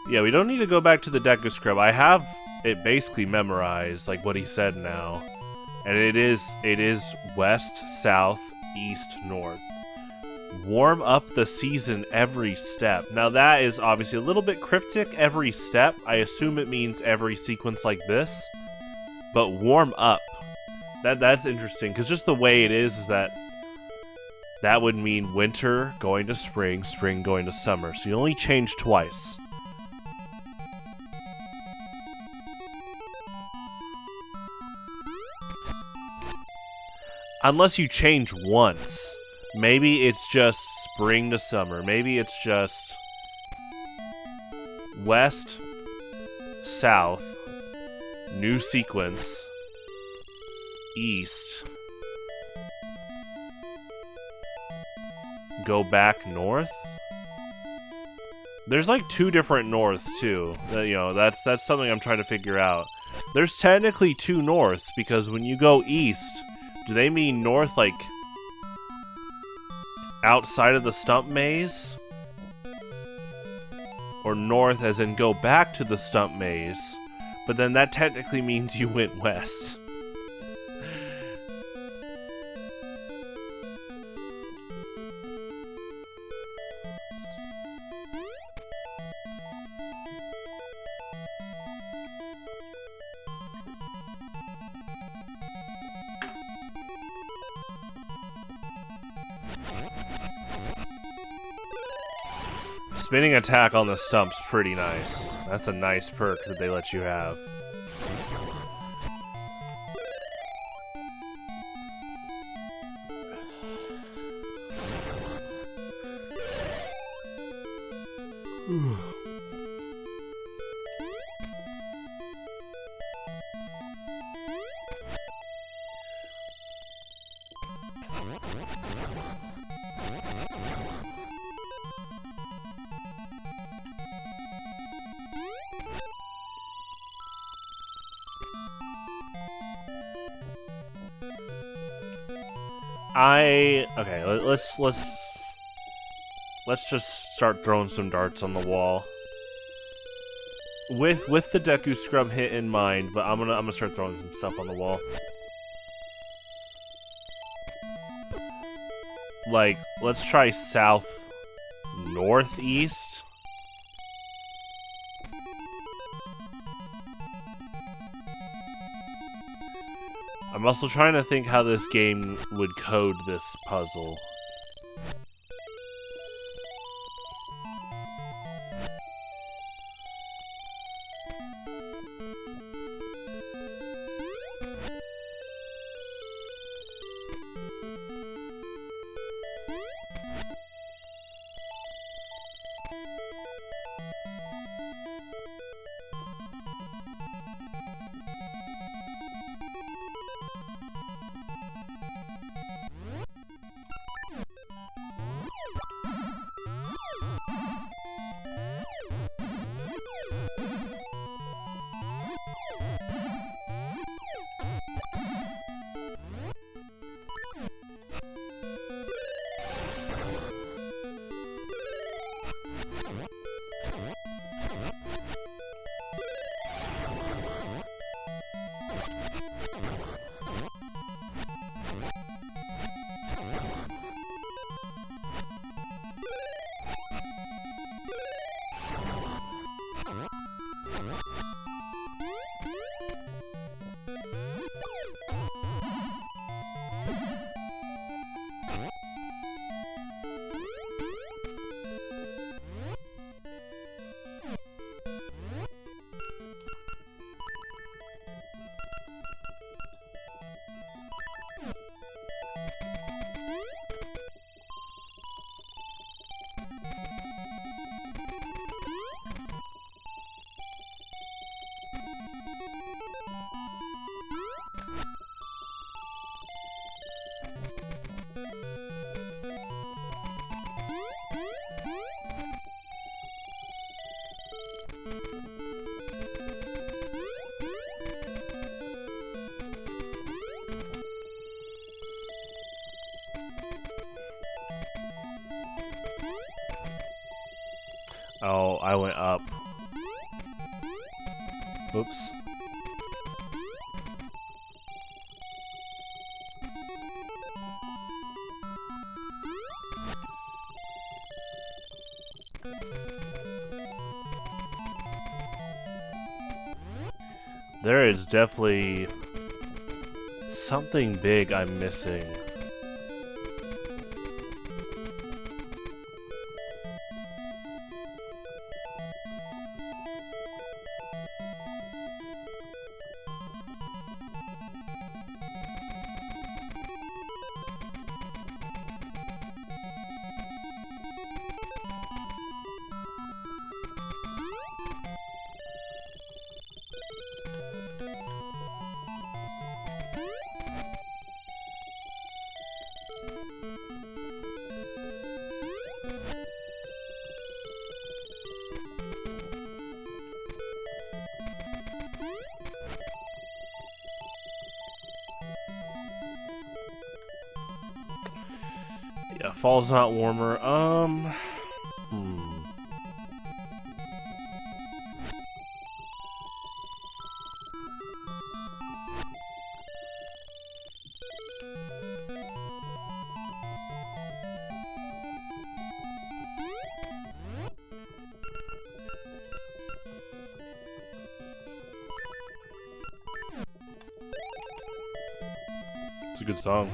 Yeah, we don't need to go back to the Deku Scrub. I have it basically memorized, like what he said now. And it is west, south, east, north. Warm up the season every step. Now that is obviously a little bit cryptic, every step. I assume it means every sequence like this. But warm up. That's interesting, because just the way it is that would mean winter going to spring, spring going to summer. So you only change twice. Unless you change once. Maybe it's just spring to summer. Maybe it's just west, south, new sequence, east, go back north. There's like 2 different norths too. That's something I'm trying to figure out. There's technically 2 norths because when you go east, do they mean north like outside of the stump maze? Or north as in go back to the stump maze, but then that technically means you went west. Spinning attack on the stump's pretty nice. That's a nice perk that they let you have. Okay, let's just start throwing some darts on the wall. With the Deku Scrub hit in mind, but I'm gonna start throwing some stuff on the wall. Like, let's try south northeast. I'm also trying to think how this game would code this puzzle. Oh, I went up. Oops. There is definitely something big I'm missing. Yeah, fall's not warmer. It's a good song.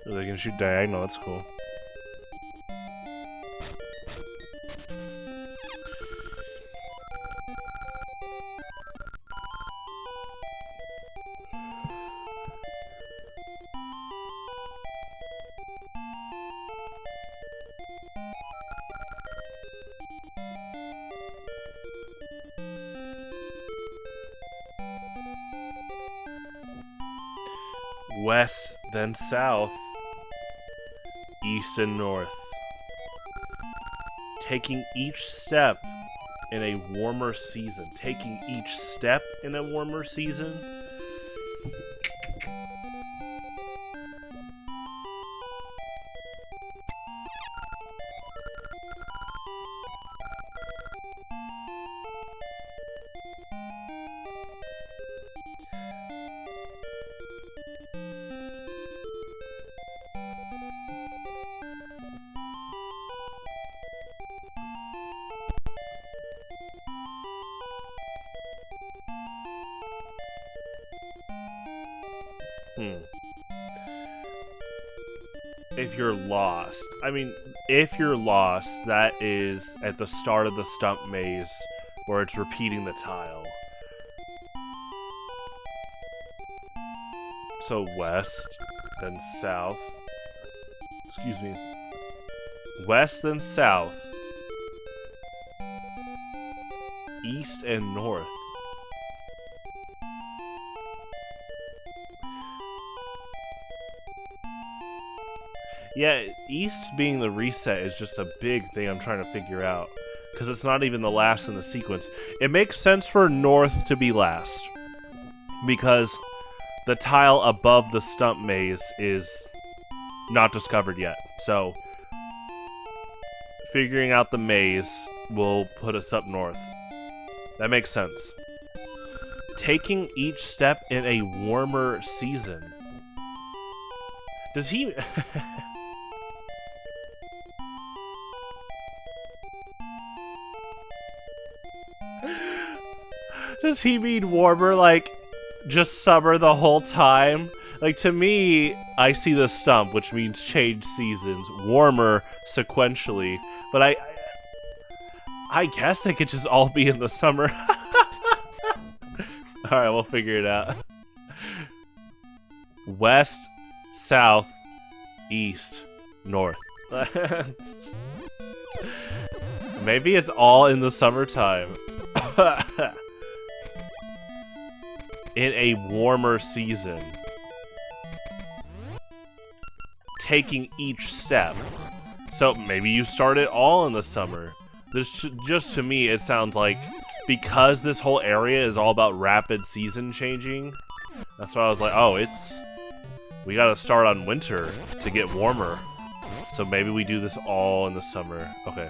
They can shoot diagonal, that's cool. West, then south, east and north. Taking each step in a warmer season. Taking each step in a warmer season? If you're lost. I mean, if you're lost, that is at the start of the stump maze where it's repeating the tile. So west, then south. Excuse me. West, then south. East and north. Yeah, east being the reset is just a big thing I'm trying to figure out. Because it's not even the last in the sequence. It makes sense for north to be last. Because the tile above the stump maze is not discovered yet. So, figuring out the maze will put us up north. That makes sense. Taking each step in a warmer season. Does he... Does he mean warmer, like, just summer the whole time? Like, to me, I see the stump, which means change seasons. Warmer, sequentially. But I guess they could just all be in the summer. Alright, we'll figure it out. West, south, east, north. Maybe it's all in the summertime. In a warmer season. Taking each step. So maybe you start it all in the summer. This just to me, it sounds like because this whole area is all about rapid season changing. That's why I was like, oh, we gotta start on winter to get warmer. So maybe we do this all in the summer. Okay.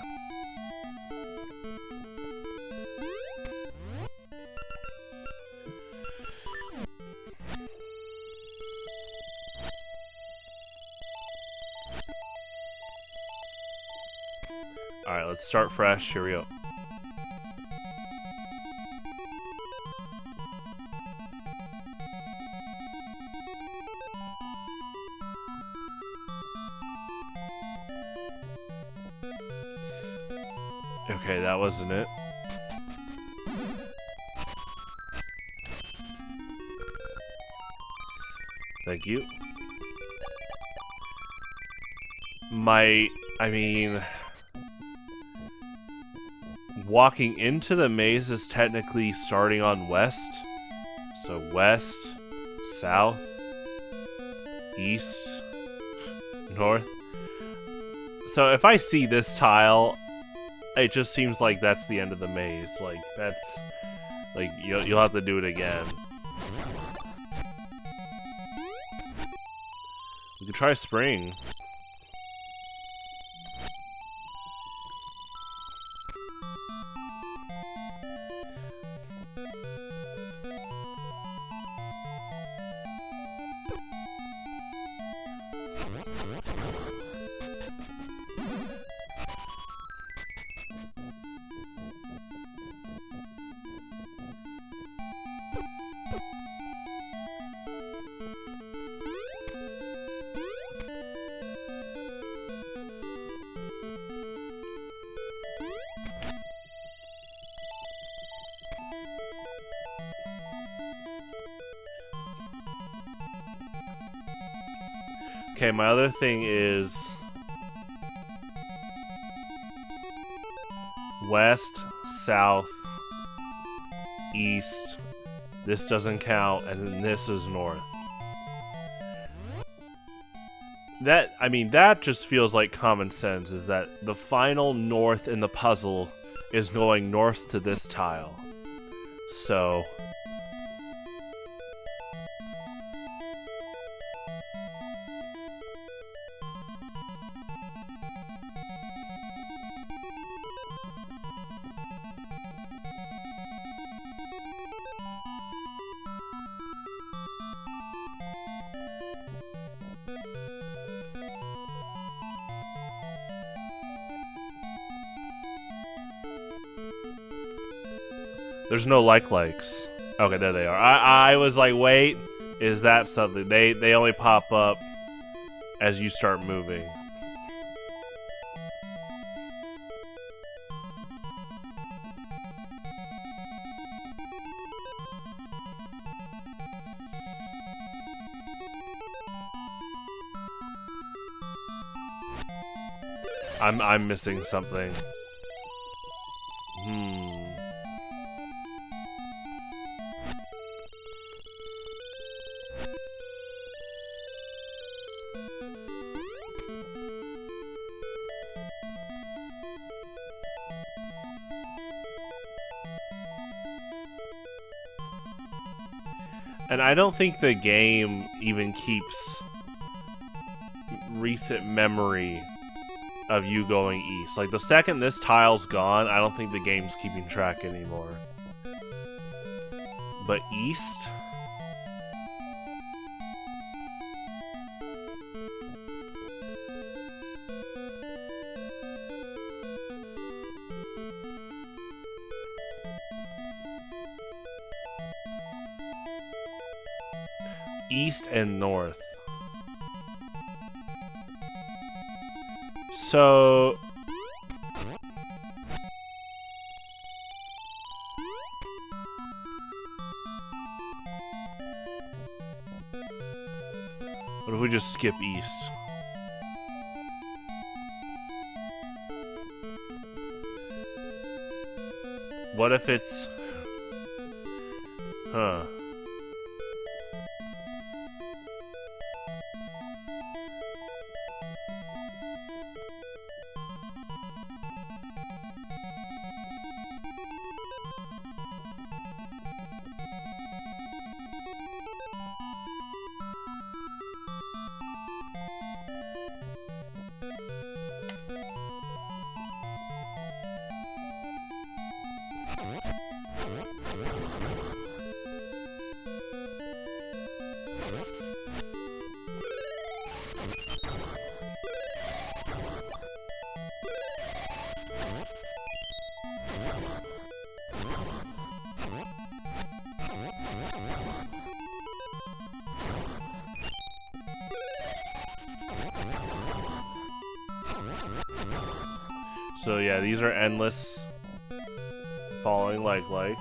Alright, let's start fresh. Here we go. Okay, that wasn't it. Thank you. I mean... Walking into the maze is technically starting on west. So west, south, east, north. So if I see this tile, it just seems like that's the end of the maze. Like, that's... Like, you'll have to do it again. You can try spring. Okay, my other thing is west, south, east. This doesn't count, and then this is north. That just feels like common sense, is that the final north in the puzzle is going north to this tile. So... There's no likes. Okay, there they are. I was like, wait, is that something? They only pop up as you start moving. I'm missing something. And I don't think the game even keeps recent memory of you going east. Like, the second this tile's gone, I don't think the game's keeping track anymore. But east? East and north. So... what if we just skip east? What if it's... Huh. So yeah, these are endless falling like likes.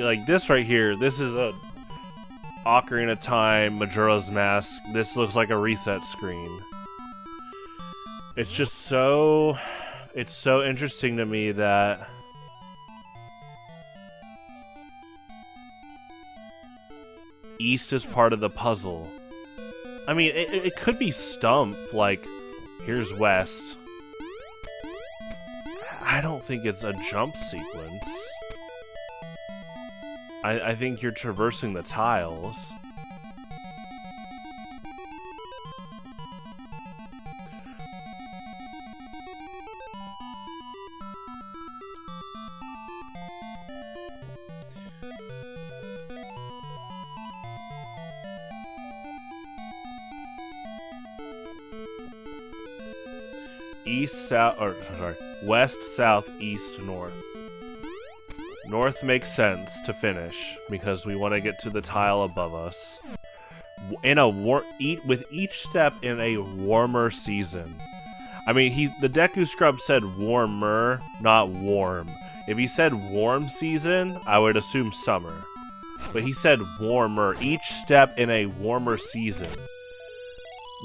like this right here, this is a Ocarina of Time, Majora's Mask. This looks like a reset screen. It's just so... It's so interesting to me that... East is part of the puzzle. I mean, it could be Stump, like, here's West. I don't think it's a jump sequence. I think you're traversing the tiles. East, south, or sorry, west, south, east, north. North makes sense to finish because we want to get to the tile above us. In a with each step in a warmer season. I mean, the Deku Scrub said warmer, not warm. If he said warm season, I would assume summer. But he said warmer, each step in a warmer season.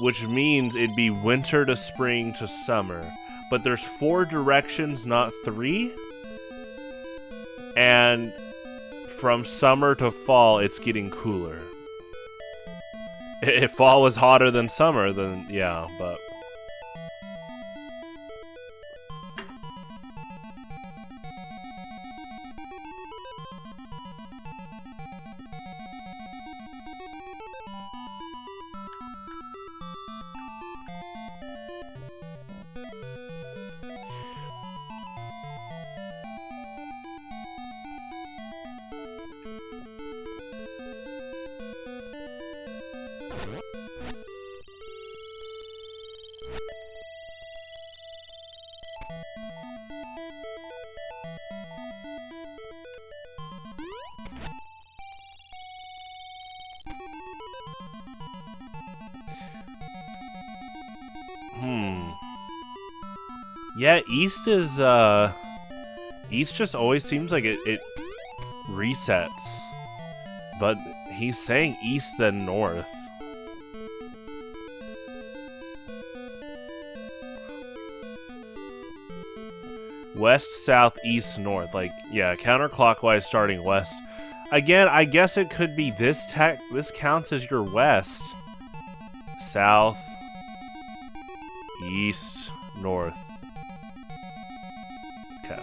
Which means it'd be winter to spring to summer. But there's 4 directions, not 3. And from summer to fall, it's getting cooler. If fall was hotter than summer, then yeah, but... Yeah, East is, East just always seems like it resets. But he's saying East then North. West, South, East, North. Like, yeah, counterclockwise starting West. Again, I guess it could be this counts as your West. South, East, North. Okay.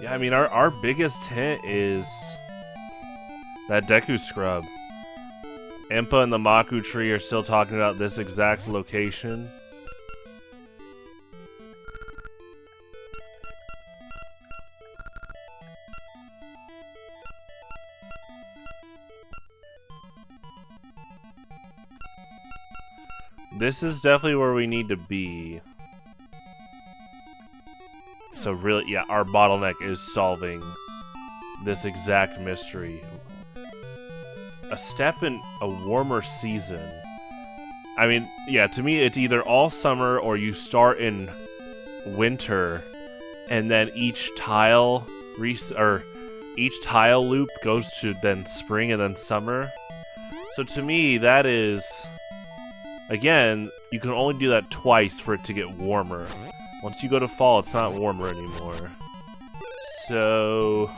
Yeah, I mean, our biggest hint is that Deku Scrub. Impa and the Maku tree are still talking about this exact location. This is definitely where we need to be. So really, yeah, our bottleneck is solving this exact mystery. A step in a warmer season. I mean, yeah, to me it's either all summer or you start in winter and then each tile loop goes to then spring and then summer. So to me that is, again, you can only do that twice for it to get warmer. Once you go to fall, it's not warmer anymore. So...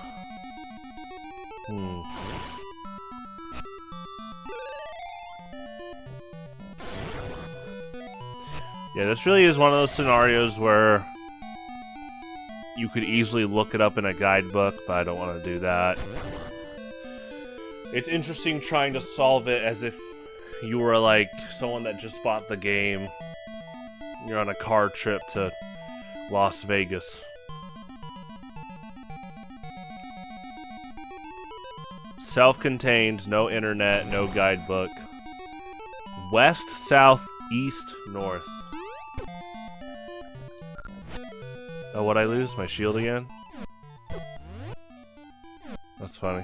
Yeah, this really is one of those scenarios where you could easily look it up in a guidebook, but I don't want to do that. It's interesting trying to solve it as if you were like someone that just bought the game. You're on a car trip to Las Vegas. Self-contained, no internet, no guidebook. West, south, east, north. Oh, what'd I lose? My shield again? That's funny.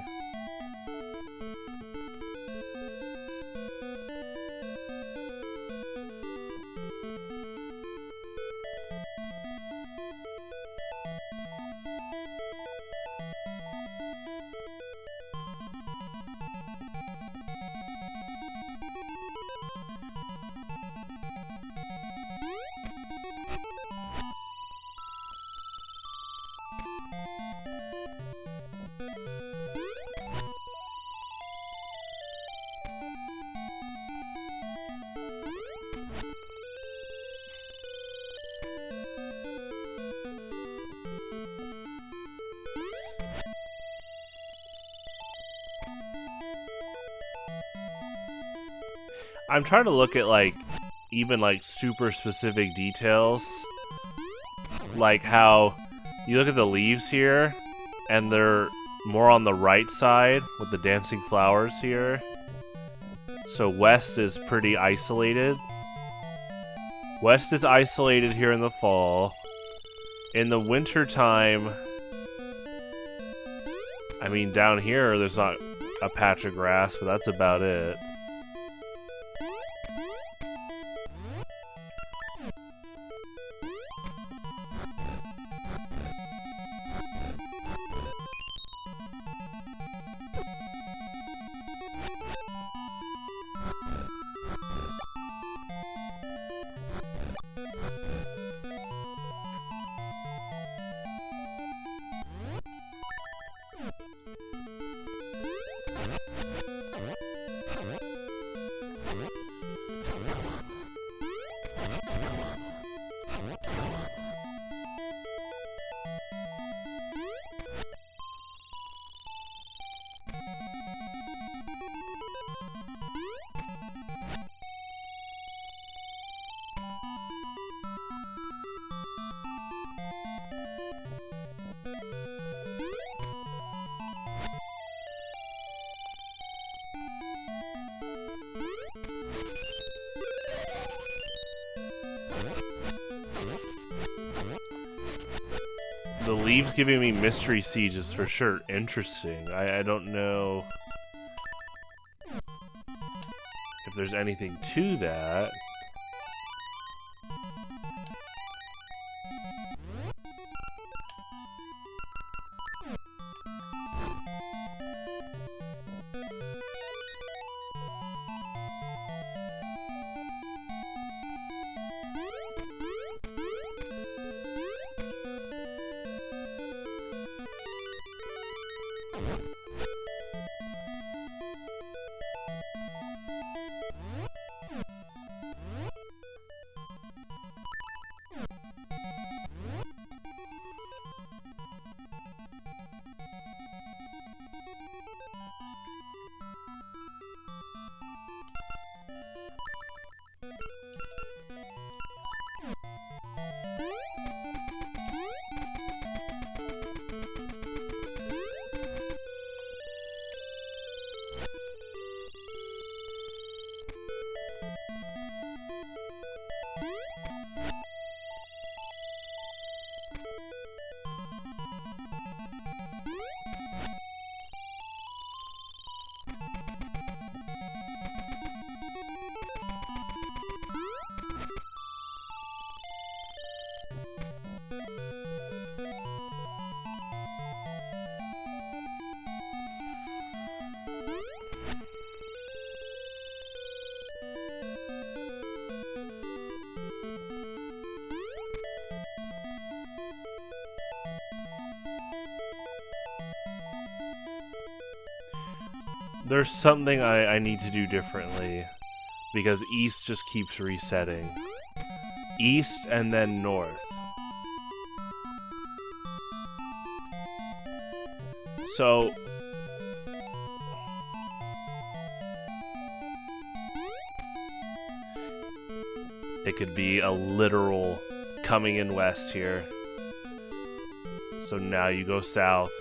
I'm trying to look at like even like super specific details, like how you look at the leaves here and they're more on the right side with the dancing flowers here. So west is pretty isolated. West is isolated here in the fall. In the winter time, I mean down here there's not a patch of grass, but that's about it. The leaves giving me mystery siege is for sure interesting. I don't know if there's anything to that. There's something I need to do differently, because east just keeps resetting. East and then north. So It could be a literal coming in west here. So now you go south.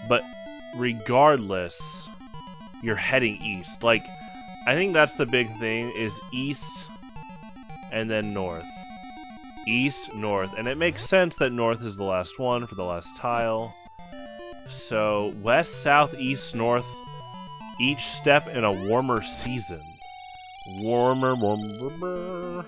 But regardless, you're heading east. Like, I think that's the big thing, is east and then north. East, north. And it makes sense that north is the last one for the last tile. So west, south, east, north, each step in a warmer season. Warmer, warmer.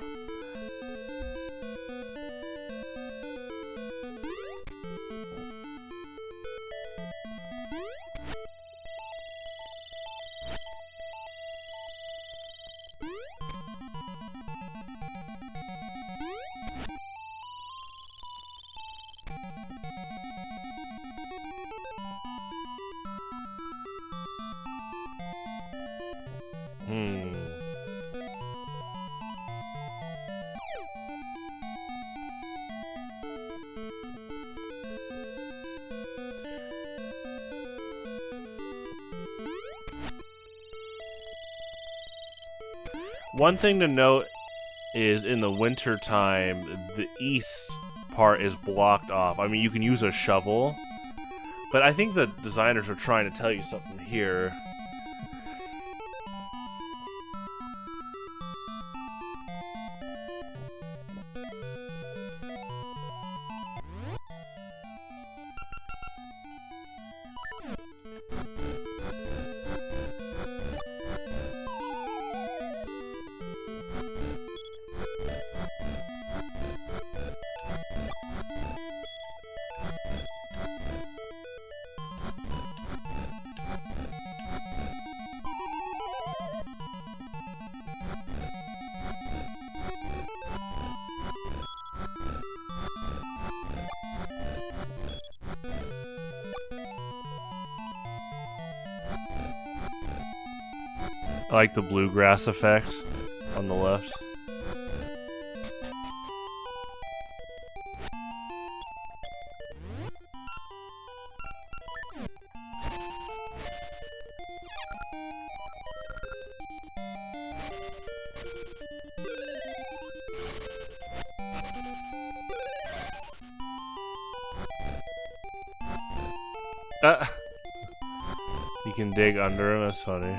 One thing to note is in the winter time, the east part is blocked off. I mean, you can use a shovel, but I think the designers are trying to tell you something here. I like the bluegrass effect on the left. You can dig under him, that's funny.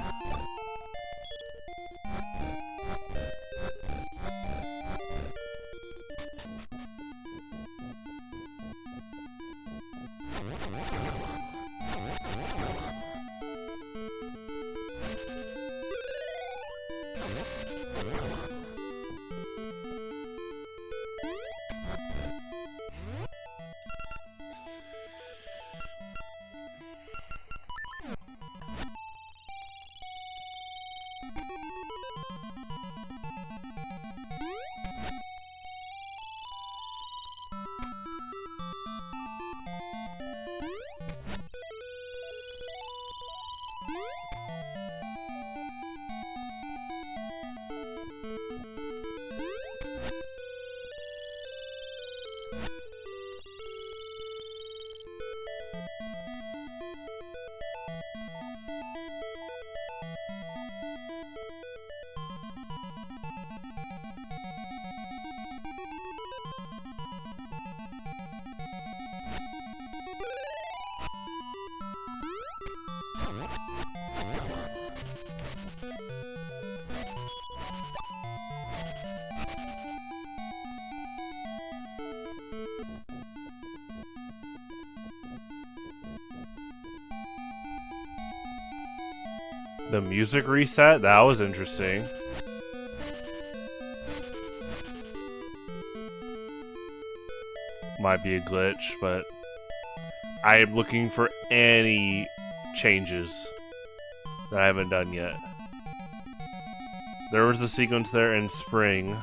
The music reset? That was interesting. Might be a glitch, but I am looking for any changes that I haven't done yet. There was the sequence there in spring.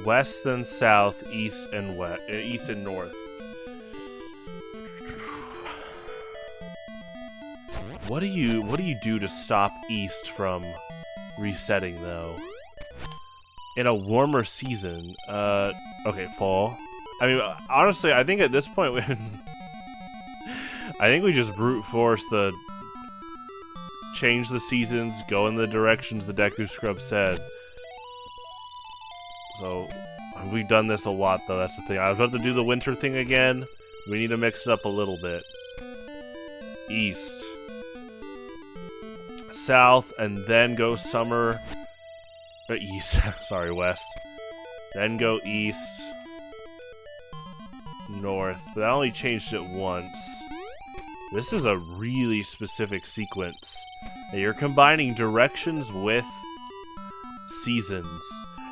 West then south, east and west, east and north. What do you do to stop East from resetting though? In a warmer season, okay, fall. I mean, honestly, I think at this point, I think we just brute force the change the seasons, go in the directions the Deku Scrub said. So, we've done this a lot, though, that's the thing. I was about to do the winter thing again. We need to mix it up a little bit. East. South, and then go summer. East. Sorry, west. Then go east. North. But I only changed it once. This is a really specific sequence. And you're combining directions with seasons.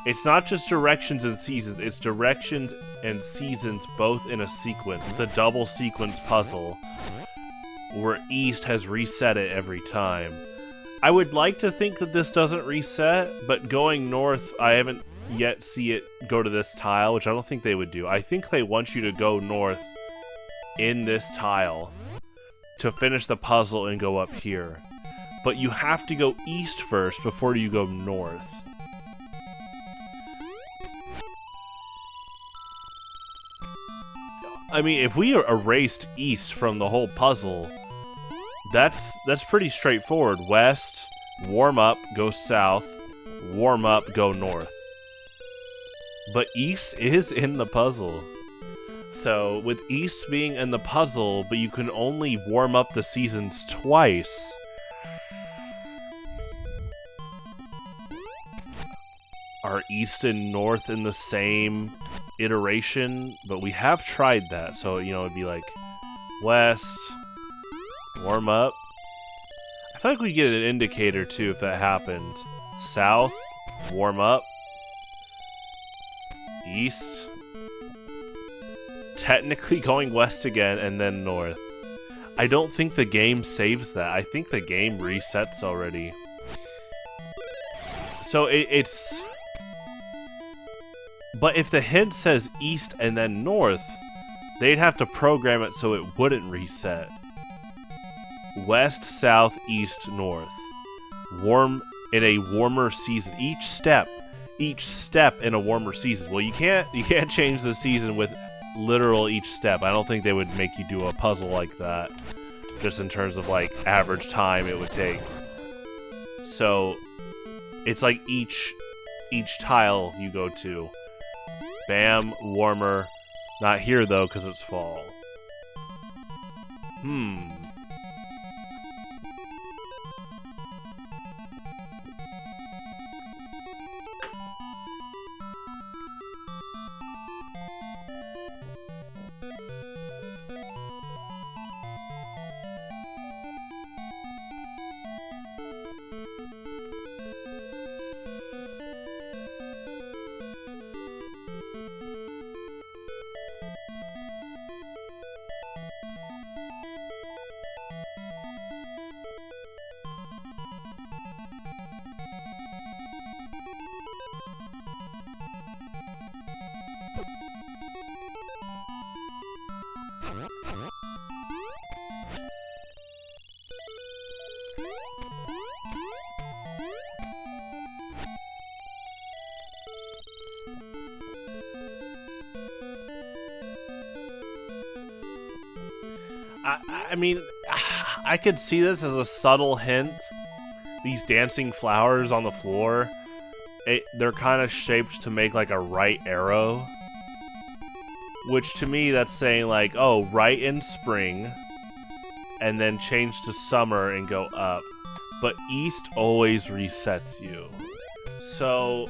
It's not just directions and seasons, it's directions and seasons both in a sequence. It's a double sequence puzzle where East has reset it every time. I would like to think that this doesn't reset, but going north, I haven't yet see it go to this tile, which I don't think they would do. I think they want you to go north in this tile to finish the puzzle and go up here. But you have to go east first before you go north. I mean, if we erased east from the whole puzzle, that's pretty straightforward. West, warm up, go south, warm up, go north. But east is in the puzzle. So, with east being in the puzzle, but you can only warm up the seasons twice. Are east and north in the same iteration? But we have tried that, so, you know, it'd be like west, warm up. I feel like we get an indicator too if that happened. South, warm up. East. Technically going west again and then north. I don't think the game saves that. I think the game resets already. So it's... But if the hint says east and then north, they'd have to program it so it wouldn't reset. West, south, east, north. Warm in a warmer season. Each step in a warmer season. Well, you can't change the season with literal each step. I don't think they would make you do a puzzle like that, just in terms of like average time it would take. So it's like each tile you go to. Bam, warmer. Not here though, because it's fall. I mean, I could see this as a subtle hint. These dancing flowers on the floor, they're kind of shaped to make like a right arrow. Which to me, that's saying like, oh, right in spring, and then change to summer and go up. But east always resets you. So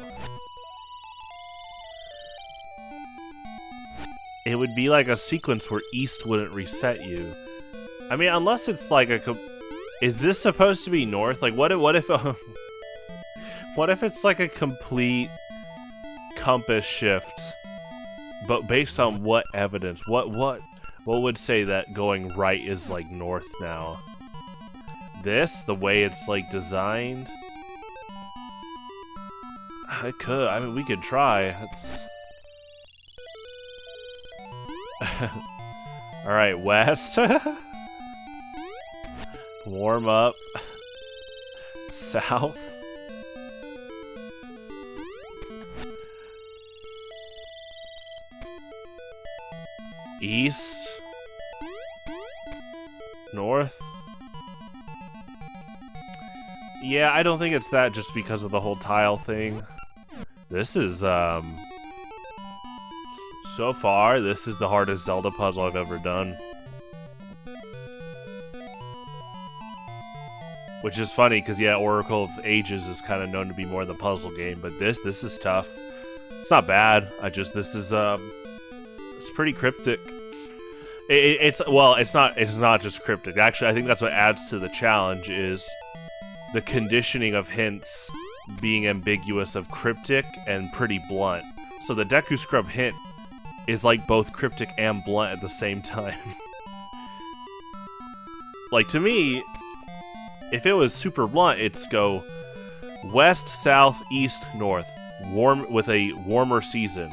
it would be like a sequence where east wouldn't reset you. I mean, unless it's like is this supposed to be north? Like, what if what if it's like a complete compass shift, but based on what evidence? What would say that going right is like north now? This, the way it's like designed. I could. I mean, we could try. It's all right, west. Warm up. South. East. North. Yeah, I don't think it's that just because of the whole tile thing. This is, so far, this is the hardest Zelda puzzle I've ever done. Which is funny, because yeah, Oracle of Ages is kind of known to be more the puzzle game, but this is tough. It's not bad, this is, it's pretty cryptic. It's not just cryptic. Actually, I think that's what adds to the challenge, is the conditioning of hints being ambiguous of cryptic and pretty blunt. So the Deku Scrub hint is like both cryptic and blunt at the same time. Like, to me, if it was super blunt, it's go west, south, east, north, warm with a warmer season.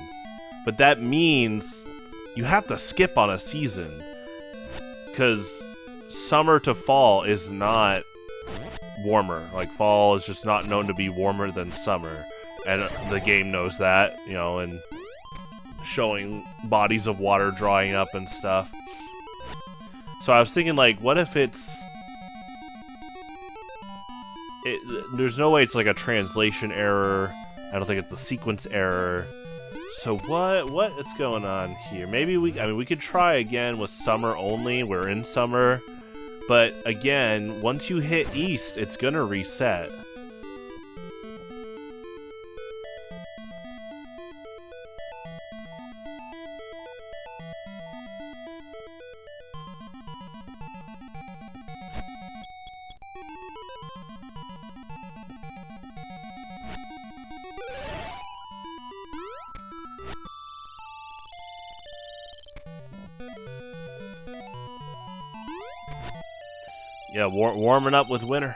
But that means you have to skip on a season, because summer to fall is not warmer. Like, fall is just not known to be warmer than summer, and the game knows that, you know, and showing bodies of water drying up and stuff. So I was thinking, like, what if there's no way it's like a translation error. I don't think it's a sequence error. So what is going on here? Maybe we could try again with summer only. We're in summer. But again, once you hit east, it's gonna reset. Yeah, warming up with winter.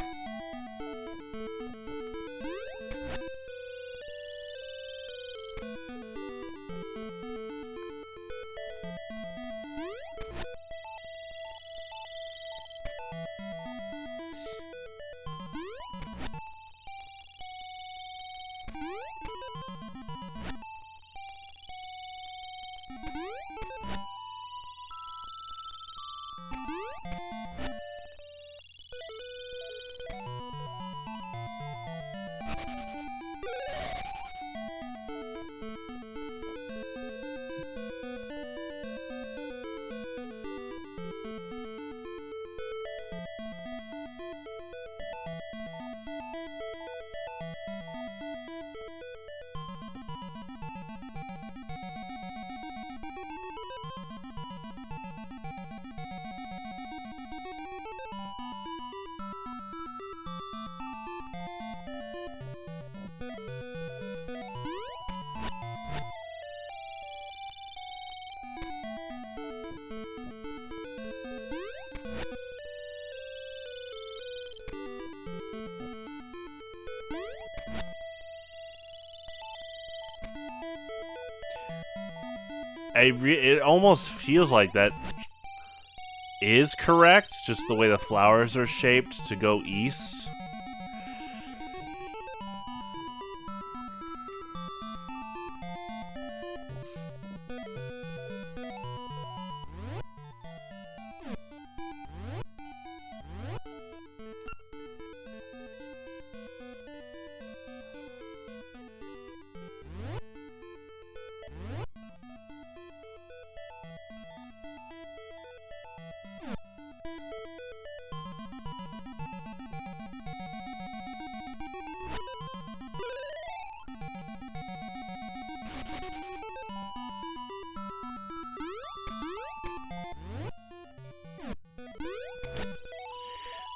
It almost feels like that is correct, just the way the flowers are shaped to go east.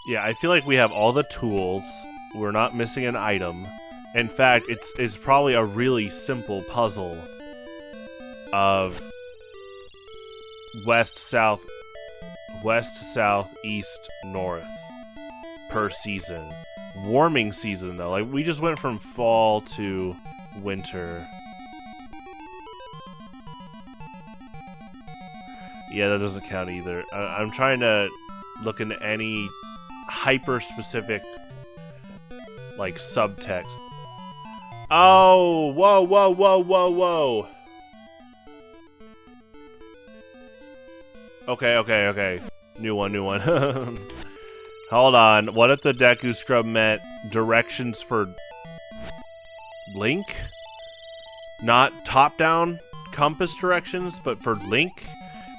Yeah, I feel like we have all the tools. We're not missing an item. In fact, it's probably a really simple puzzle of west, south, east, north per season. Warming season, though. Like, we just went from fall to winter. Yeah, that doesn't count either. I'm trying to look into any hyper specific like subtext. Oh, whoa, whoa, whoa, whoa, whoa. Okay. New one. Hold on. What if the Deku Scrub meant directions for Link? Not top-down compass directions, but for Link?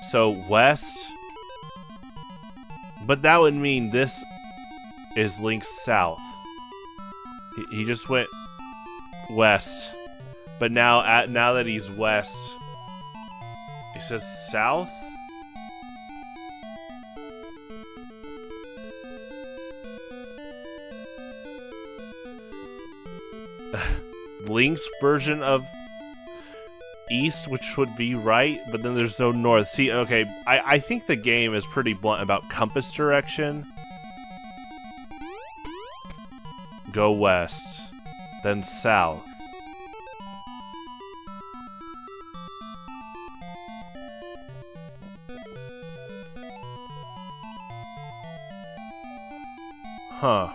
So west. But that would mean this is Link's south. He just went west. But now that he's west, he says south? Link's version of east, which would be right, but then there's no north. See, okay, I think the game is pretty blunt about compass direction. Go west, then south. Huh.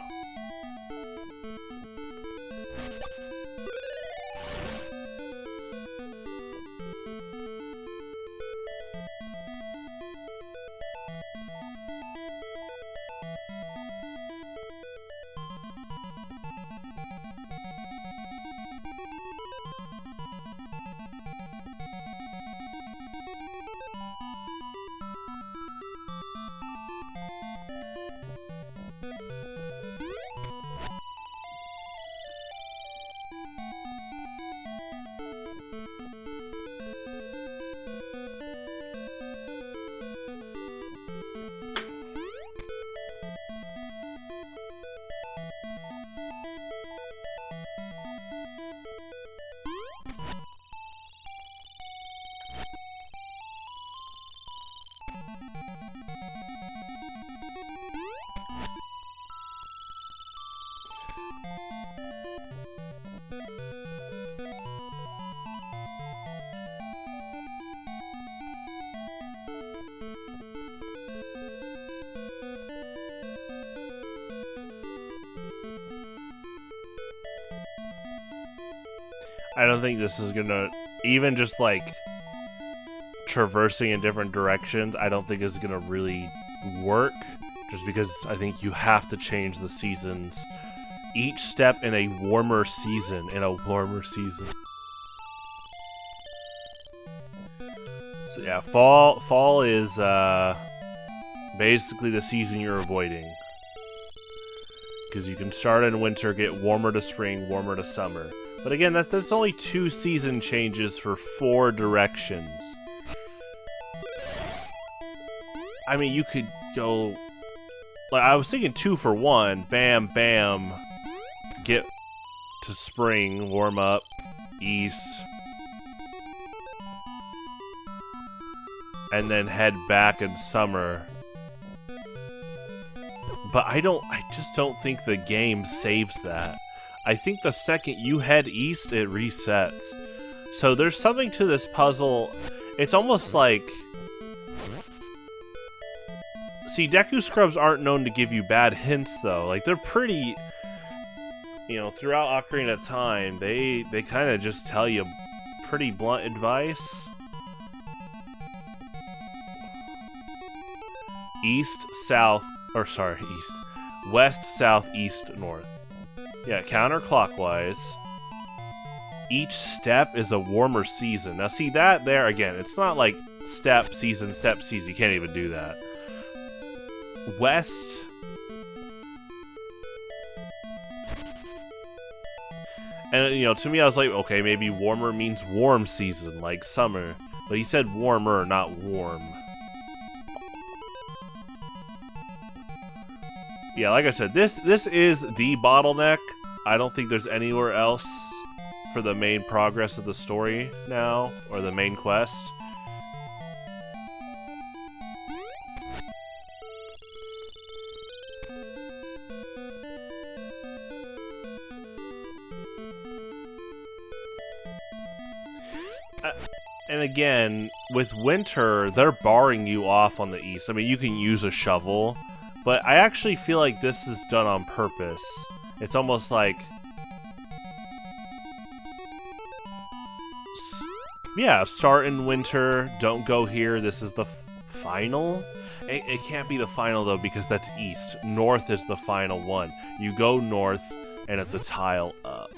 I don't think this is gonna, even just like traversing in different directions, I don't think is gonna really work, just because I think you have to change the seasons. Each step in a warmer season, So yeah, fall is basically the season you're avoiding. Because you can start in winter, get warmer to spring, warmer to summer. But again, that's only 2 season changes for 4 directions. I mean, you could go... Like, I was thinking 2 for 1. Bam, bam. Get to spring, warm up, east. And then head back in summer. But I just don't think the game saves that. I think the second you head east, it resets. So there's something to this puzzle. It's almost like... See, Deku Scrubs aren't known to give you bad hints, though. Like, they're pretty... You know, throughout Ocarina of Time, they kind of just tell you pretty blunt advice. East, south... Or, sorry, east. West, south, east, north. Yeah, counterclockwise. Each step is a warmer season. Now see that there, again, it's not like step, season. You can't even do that. West. And, you know, to me I was like, okay, maybe warmer means warm season, like summer. But he said warmer, not warm. Yeah, like I said, this is the bottleneck. I don't think there's anywhere else for the main progress of the story now, or the main quest. And again, with winter, they're barring you off on the east. I mean, you can use a shovel, But I actually feel like this is done on purpose. It's almost like... yeah, start in winter, don't go here, this is the final? It can't be the final though, because that's east. North is the final one. You go north, and it's a tile up.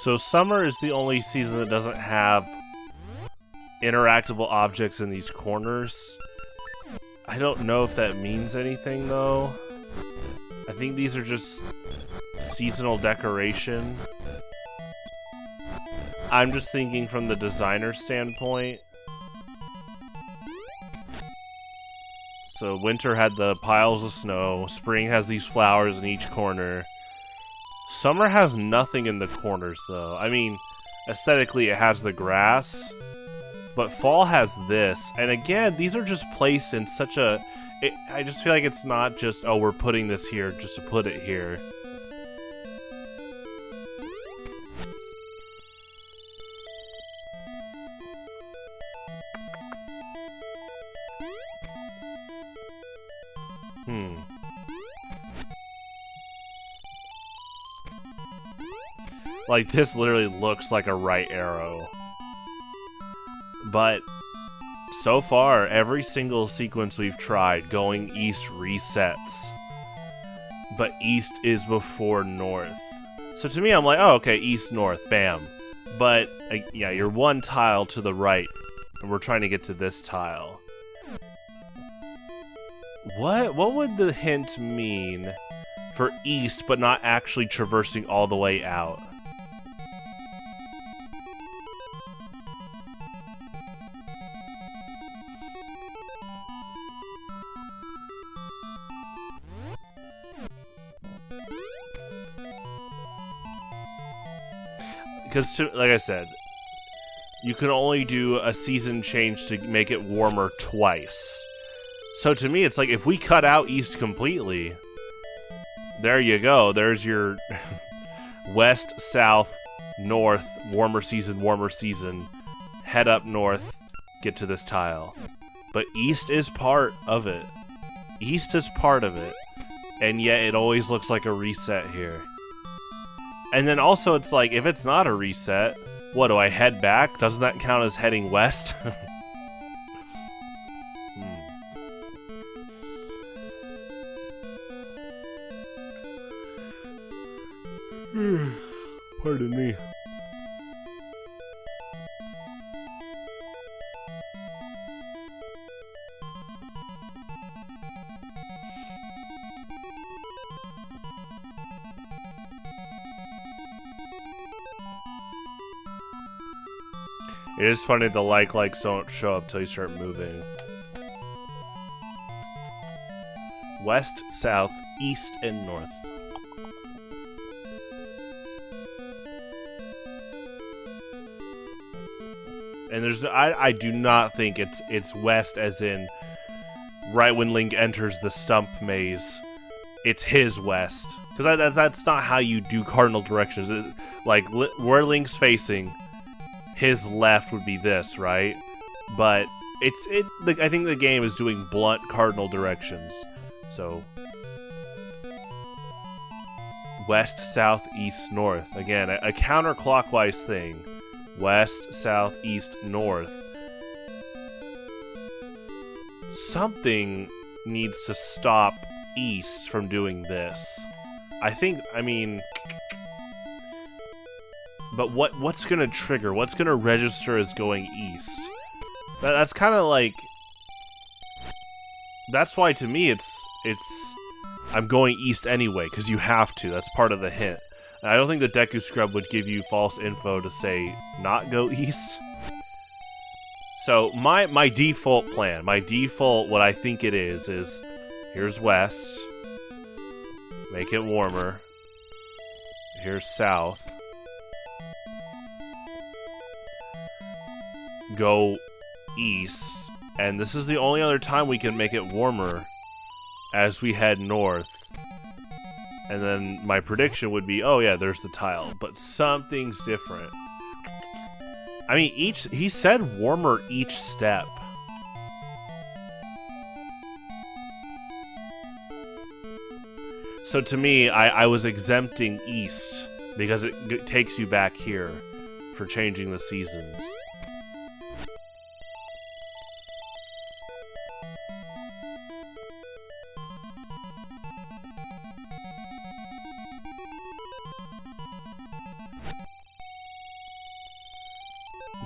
So summer is the only season that doesn't have interactable objects in these corners. I don't know if that means anything though. I think these are just seasonal decoration. I'm just thinking from the designer standpoint. So winter had the piles of snow, spring has these flowers in each corner. Summer has nothing in the corners, though. I mean, aesthetically it has the grass, but fall has this. And again, these are just placed in such a... I just feel like it's not just, oh, we're putting this here just to put it here. Like, this literally looks like a right arrow. But, so far, every single sequence we've tried, going east resets. But east is before north. So to me, I'm like, oh, okay, east, north, bam. But, yeah, you're one tile to the right, and we're trying to get to this tile. What would the hint mean for east, but not actually traversing all the way out? Because, like I said, you can only do a season change to make it warmer twice. So to me, it's like, if we cut out east completely, there you go. There's your west, south, north, warmer season, head up north, get to this tile. But east is part of it. East is part of it. And yet it always looks like a reset here. And then also, it's like, if it's not a reset, what, do I head back? Doesn't that count as heading west? Pardon me. It is funny the likes don't show up till you start moving. West, south, east, and north. and I do not think it's west as in right when Link enters the stump maze. It's his west, because that's not how you do cardinal directions. Like where Link's facing, his left would be this, right? But I think the game is doing blunt cardinal directions. So west, south, east, north. Again, a counterclockwise thing. West, south, east, north. Something needs to stop east from doing this. I mean... But what's gonna trigger? What's gonna register as going east? That's kind of like... That's why to me it's... I'm going east anyway, because you have to. That's part of the hint. And I don't think the Deku Scrub would give you false info to say not go east. So my default plan, what I think it is here's west. Make it warmer. Here's south. Go east. And this is the only other time we can make it warmer as we head north. And then my prediction would be, oh yeah, there's the tile. But something's different. I mean, he said warmer each step. So to me, I was exempting east because it takes you back here for changing the seasons.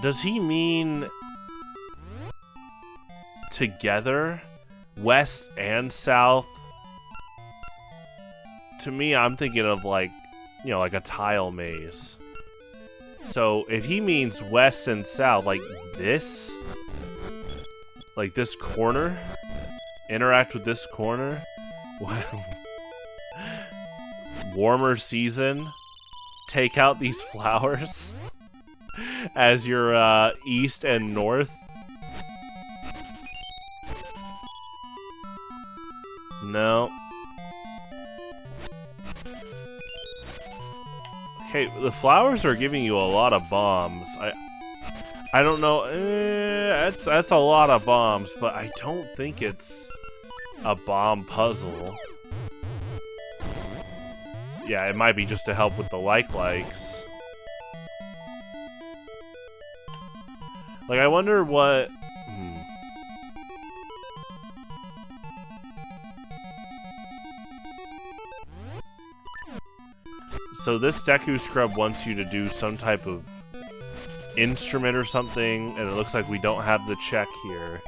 Does he mean together? West and south? To me, I'm thinking of like, you know, like a tile maze. So if he means west and south, like this corner, interact with this corner, warmer season, take out these flowers as your east and north. No. Okay, the flowers are giving you a lot of bombs. I don't know. That's a lot of bombs, but I don't think it's a bomb puzzle. Yeah, it might be just to help with the likes. Like, I wonder what... So this Deku Scrub wants you to do some type of instrument or something, and it looks like we don't have the check here.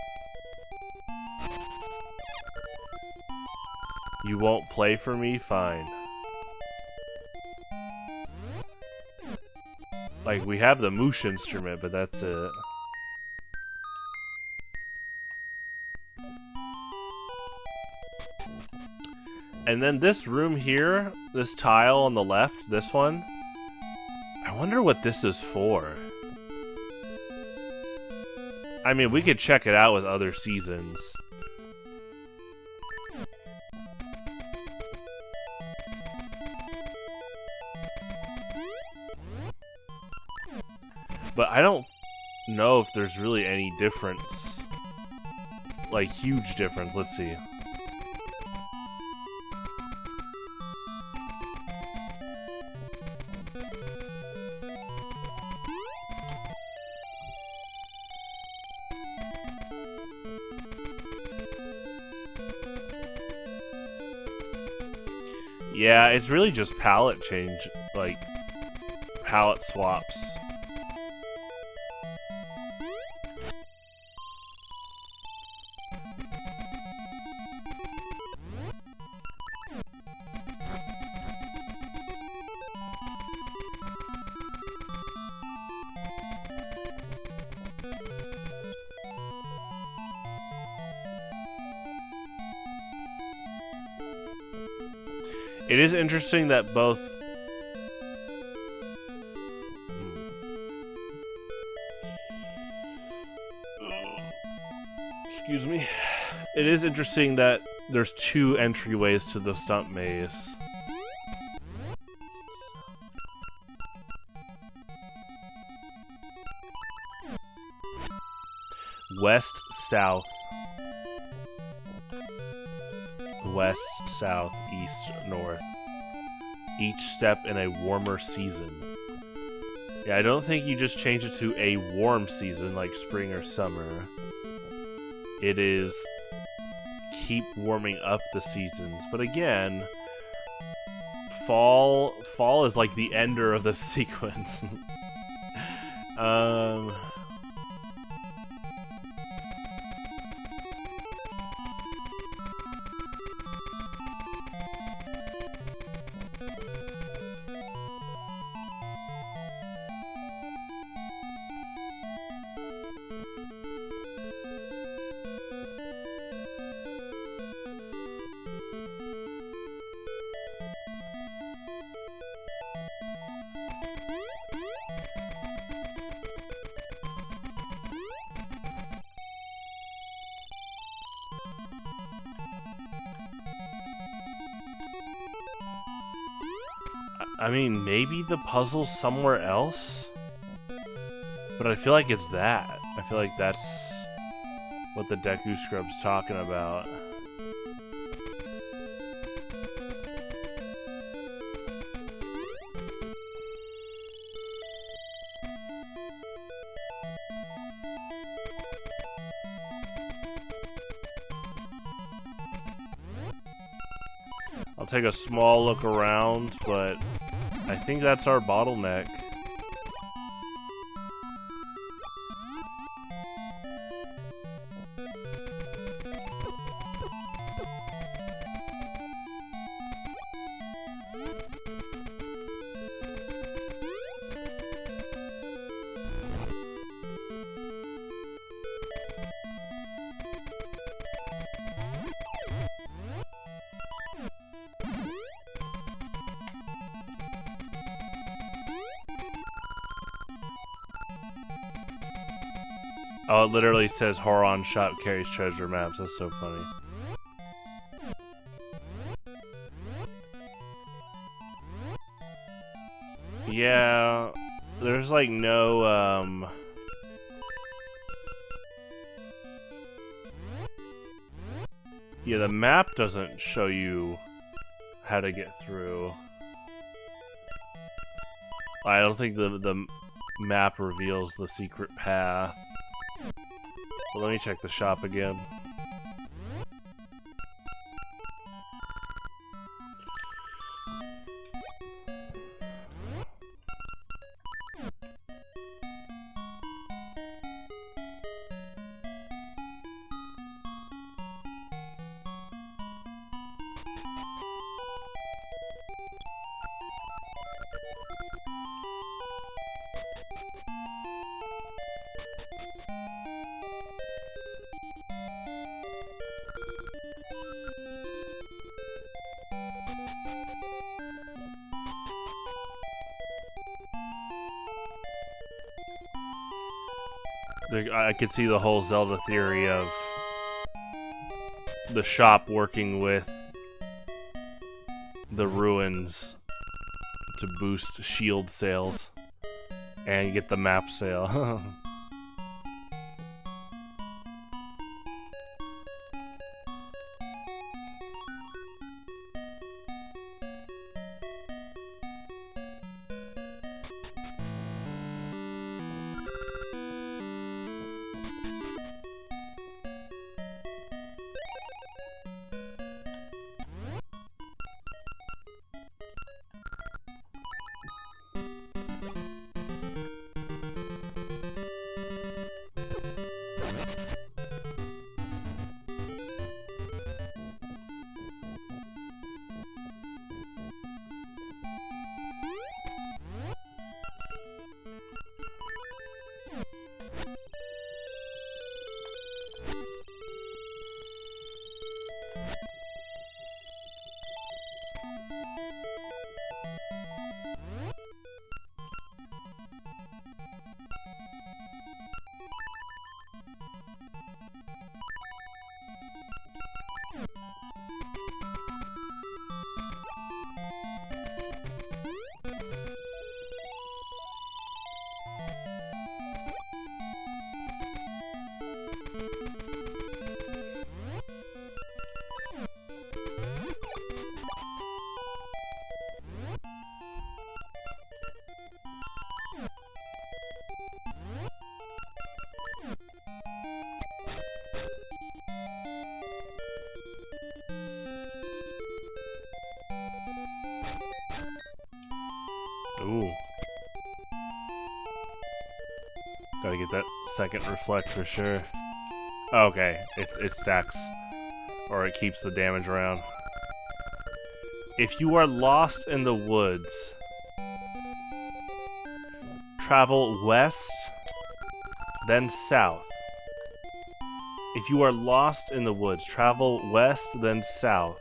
You won't play for me? Fine. Like, we have the moosh instrument, but that's it. And then this room here, this tile on the left, this one, I wonder what this is for. I mean, we could check it out with other seasons. But I don't know if there's really any difference. Like, huge difference. Let's see. Yeah, it's really just palette change, like, palette swaps. It is interesting that both... Excuse me. It is interesting that there's 2 entryways to the stump maze. West, south. West, south, east, north. Each step in a warmer season. Yeah, I don't think you just change it to a warm season like spring or summer. It is keep warming up the seasons. But again, fall is like the ender of the sequence. I mean, maybe the puzzle's somewhere else? But I feel like it's that. I feel like that's what the Deku Scrub's talking about. I'll take a small look around, but I think that's our bottleneck. Oh, it literally says Horon shop carries treasure maps. That's so funny. Yeah, there's like no, yeah, the map doesn't show you how to get through. I don't think the map reveals the secret path. But let me check the shop again. I could see the whole Zelda theory of the shop working with the ruins to boost shield sales and get the map sale. Ooh. Gotta get that second reflect for sure. Okay, it stacks. Or it keeps the damage around. If you are lost in the woods, travel west, then south. If you are lost in the woods, travel west, then south.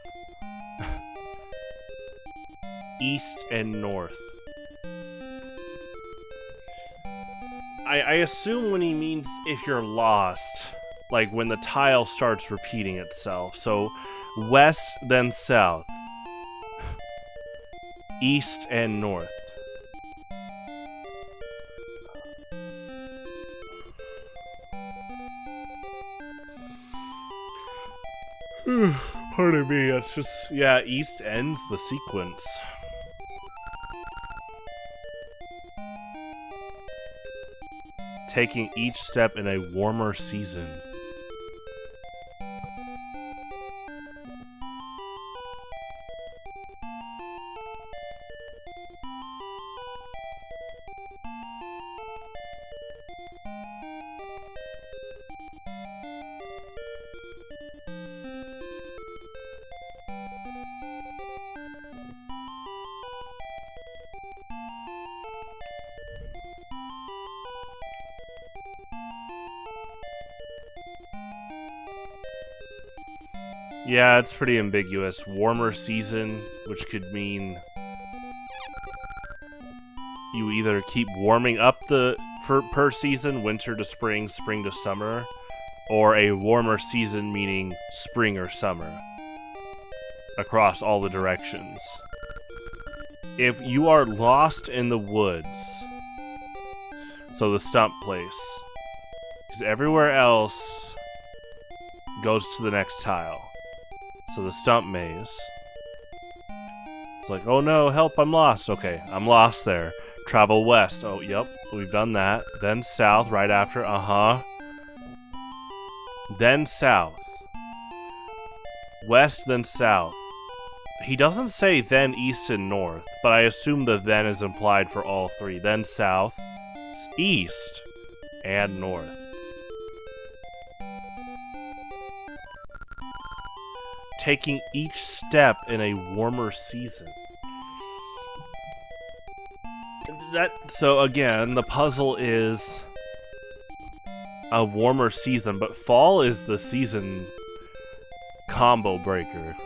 East and north. I assume when he means if you're lost, like when the tile starts repeating itself. So, west, then south. East and north. Pardon me, that's just... Yeah, east ends the sequence. Taking each step in a warmer season. Yeah, it's pretty ambiguous. Warmer season, which could mean you either keep warming up per season, winter to spring, spring to summer, or a warmer season meaning spring or summer across all the directions. If you are lost in the woods, so the stump place, because everywhere else goes to the next tile. So the stump maze. It's like, oh no, help, I'm lost. Okay, I'm lost there. Travel west. Oh, yep, we've done that. Then south right after. Then south. West, then south. He doesn't say then east and north, but I assume the then is implied for all three. Then south, east, and north. Taking each step in a warmer season. So again, the puzzle is a warmer season, but fall is the season combo breaker.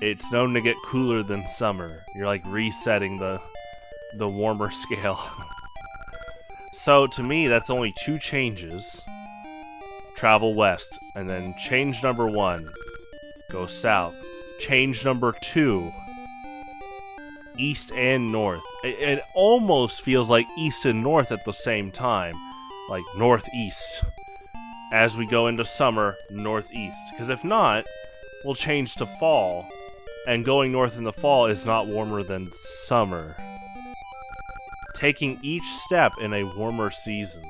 It's known to get cooler than summer. You're like resetting the warmer scale. So to me, that's only two changes. Travel west, and then change number 1. Go south. Change number 2. East and north. It almost feels like east and north at the same time. Like northeast. As we go into summer, northeast. Because if not, we'll change to fall. And going north in the fall is not warmer than summer. Taking each step in a warmer season.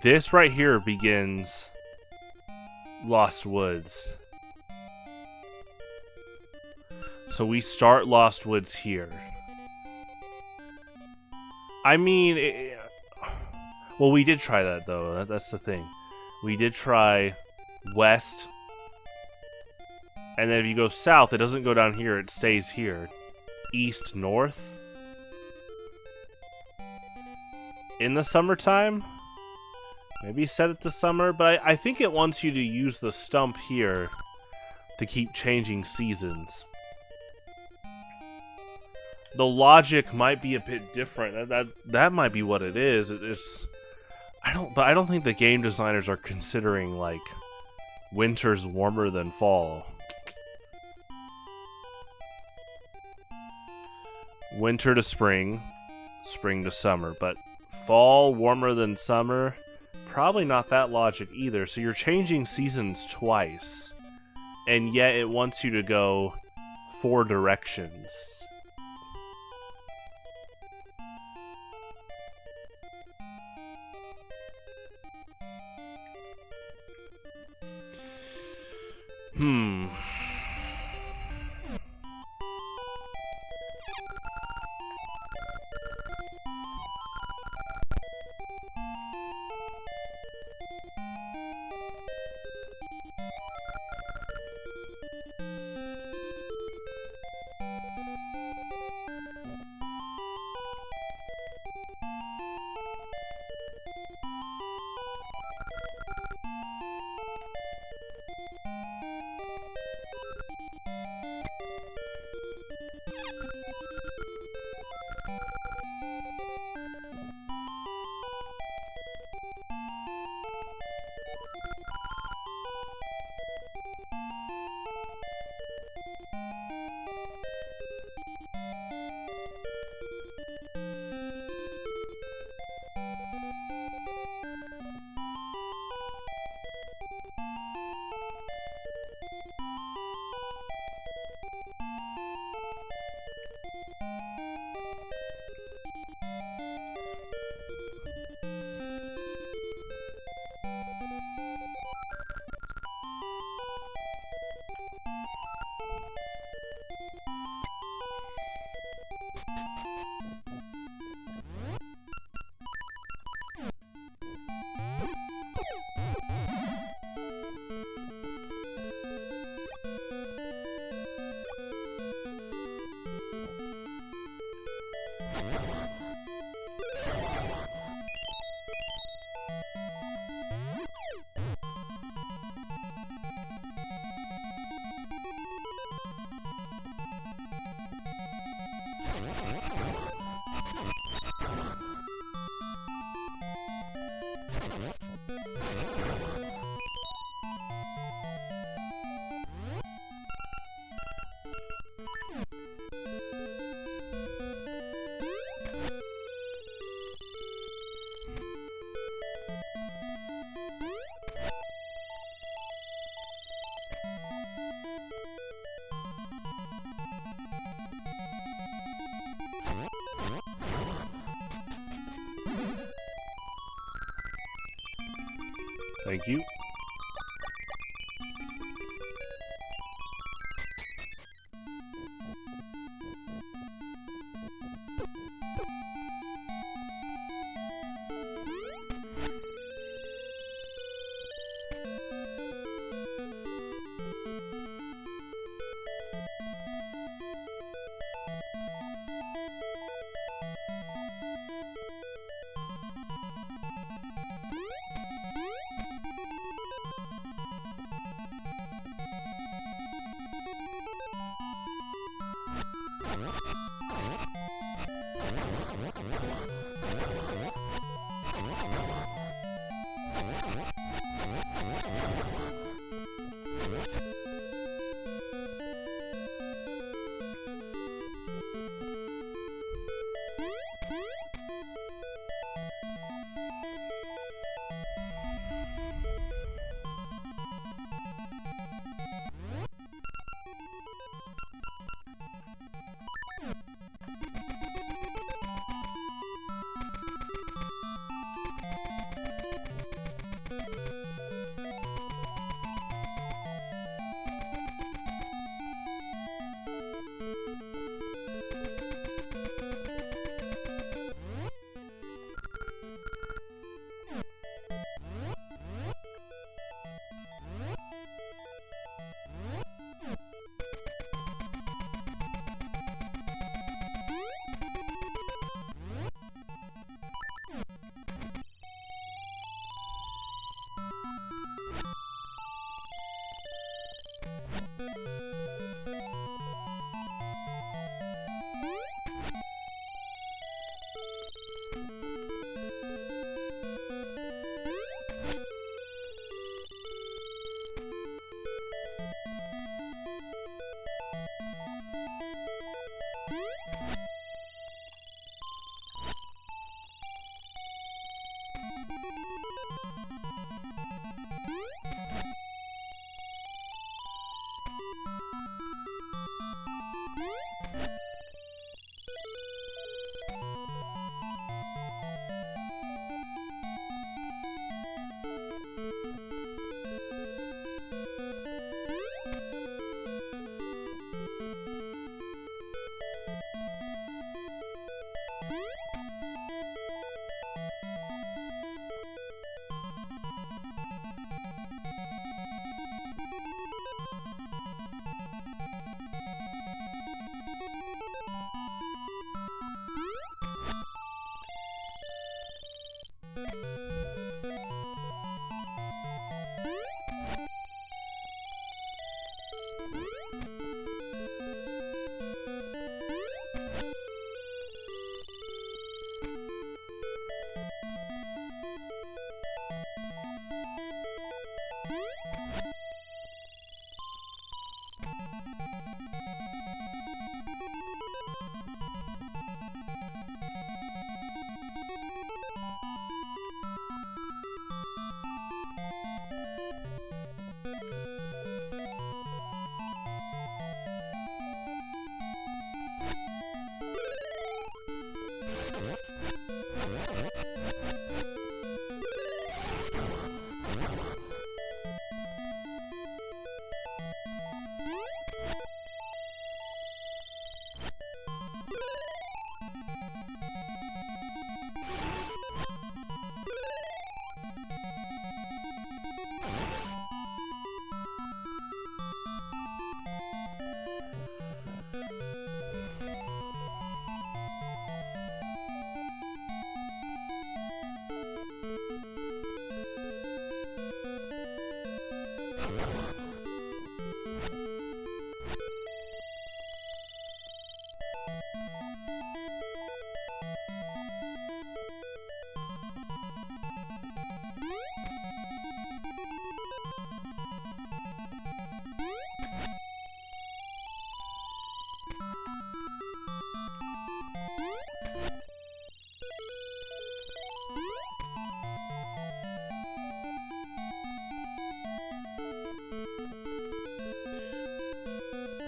This right here begins Lost Woods. So we start Lost Woods here. I mean, well, we did try that though. That's the thing. We did try west, and then if you go south, it doesn't go down here. It stays here. East, north. In the summertime? Maybe set it to summer, but I think it wants you to use the stump here to keep changing seasons. The logic might be a bit different. That might be what it is. I don't think the game designers are considering like winter's warmer than fall. Winter to spring, spring to summer, but fall warmer than summer, probably not that logic either. So you're changing seasons twice, and yet it wants you to go 4 directions. Thank you.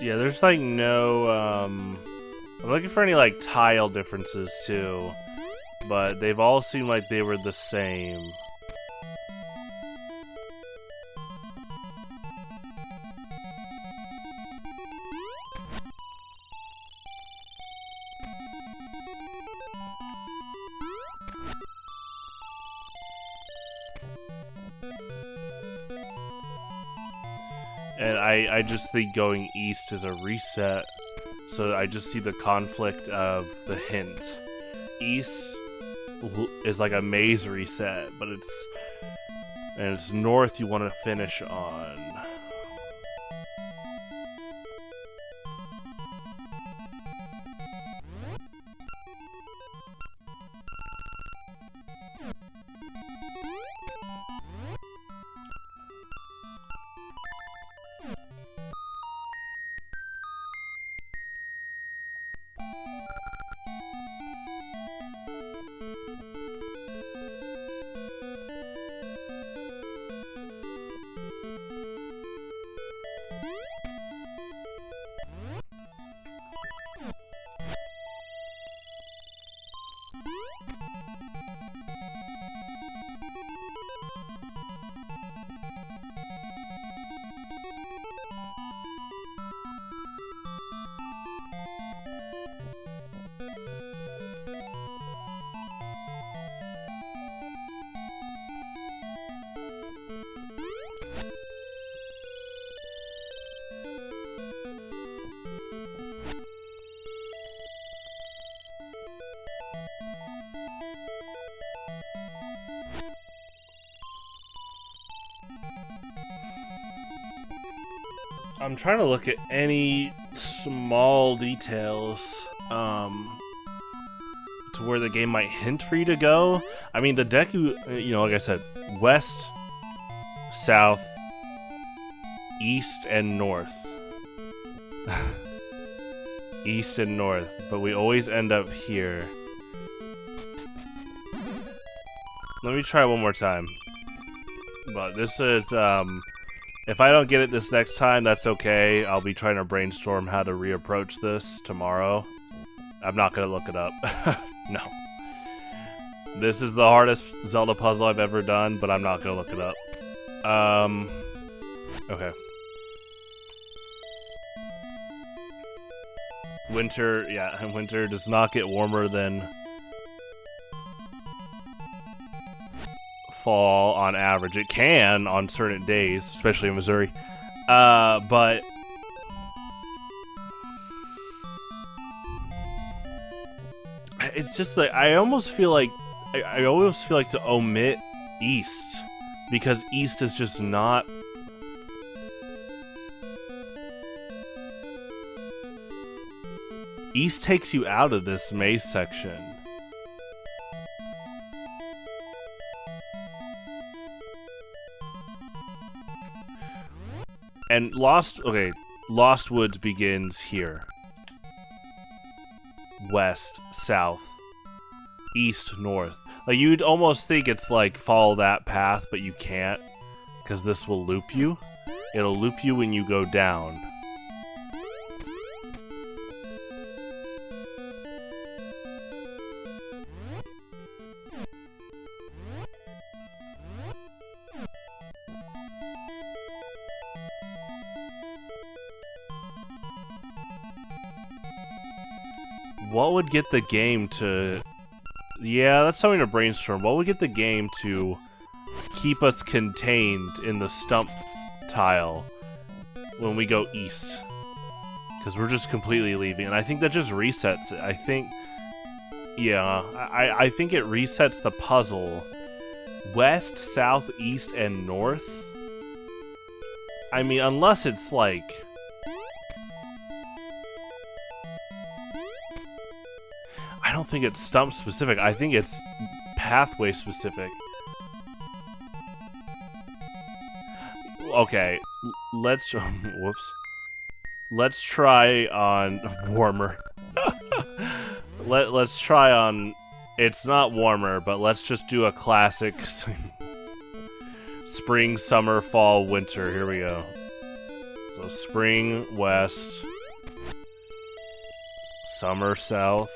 Yeah, there's like no, I'm looking for any like tile differences too, but they've all seemed like they were the same. And I just think going east is a reset, so I just see the conflict of the hint. East is like a maze reset, but it's north you want to finish on. I'm trying to look at any small details to where the game might hint for you to go. I mean, the Deku, like I said, west, south, east, and north. East and north, but we always end up here. Let me try one more time. But this is, if I don't get it this next time, that's okay. I'll be trying to brainstorm how to reapproach this tomorrow. I'm not going to look it up. No. This is the hardest Zelda puzzle I've ever done, but I'm not going to look it up. Okay. Winter does not get warmer than fall on average. It can on certain days, especially in Missouri. But it's just like I almost feel like to omit East, because East is just not. East takes you out of this maze section. And Lost Woods begins here. West, south, east, north. Like, you'd almost think it's like follow that path, but you can't, because this will loop you. It'll loop you when you go down. What would get the game to... Yeah, that's something to brainstorm. What would get the game to keep us contained in the stump tile when we go east? Because we're just completely leaving. And I think that just resets it. I think... Yeah, I think it resets the puzzle. West, south, east, and north? I mean, unless it's like... I don't think it's stump specific. I think it's pathway specific. Okay, let's whoops. Let's try on warmer. Let's try on. It's not warmer, but let's just do a classic spring, summer, fall, winter. Here we go. So spring west, summer south,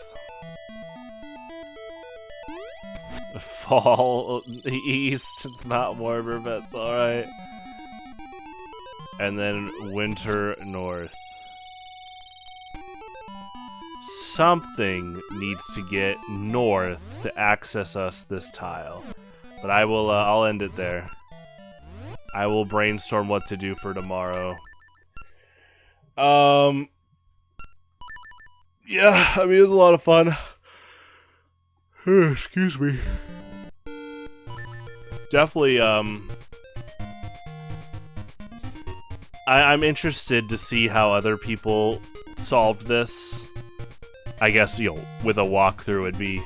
fall east. It's not warmer, but it's all right. And then winter north. Something needs to get north to access us this tile. But I will, I'll end it there. I will brainstorm what to do for tomorrow. Yeah, I mean, it was a lot of fun. Excuse me. Definitely, I'm interested to see how other people solved this. I guess, you know, with a walkthrough, it'd be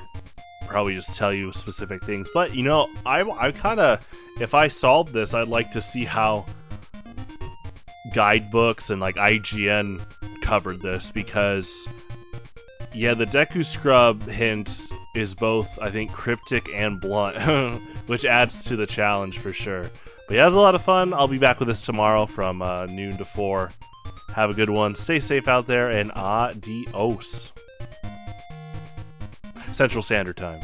probably just tell you specific things. But, you know, I kind of, if I solved this, I'd like to see how guidebooks and, like, IGN covered this. Because, yeah, the Deku Scrub hint is both, I think, cryptic and blunt, which adds to the challenge for sure. But yeah, it was a lot of fun. I'll be back with this tomorrow from noon to 4. Have a good one. Stay safe out there, and adios. Central Standard Time.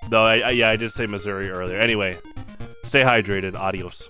Though, yeah, I did say Missouri earlier. Anyway, stay hydrated. Adios.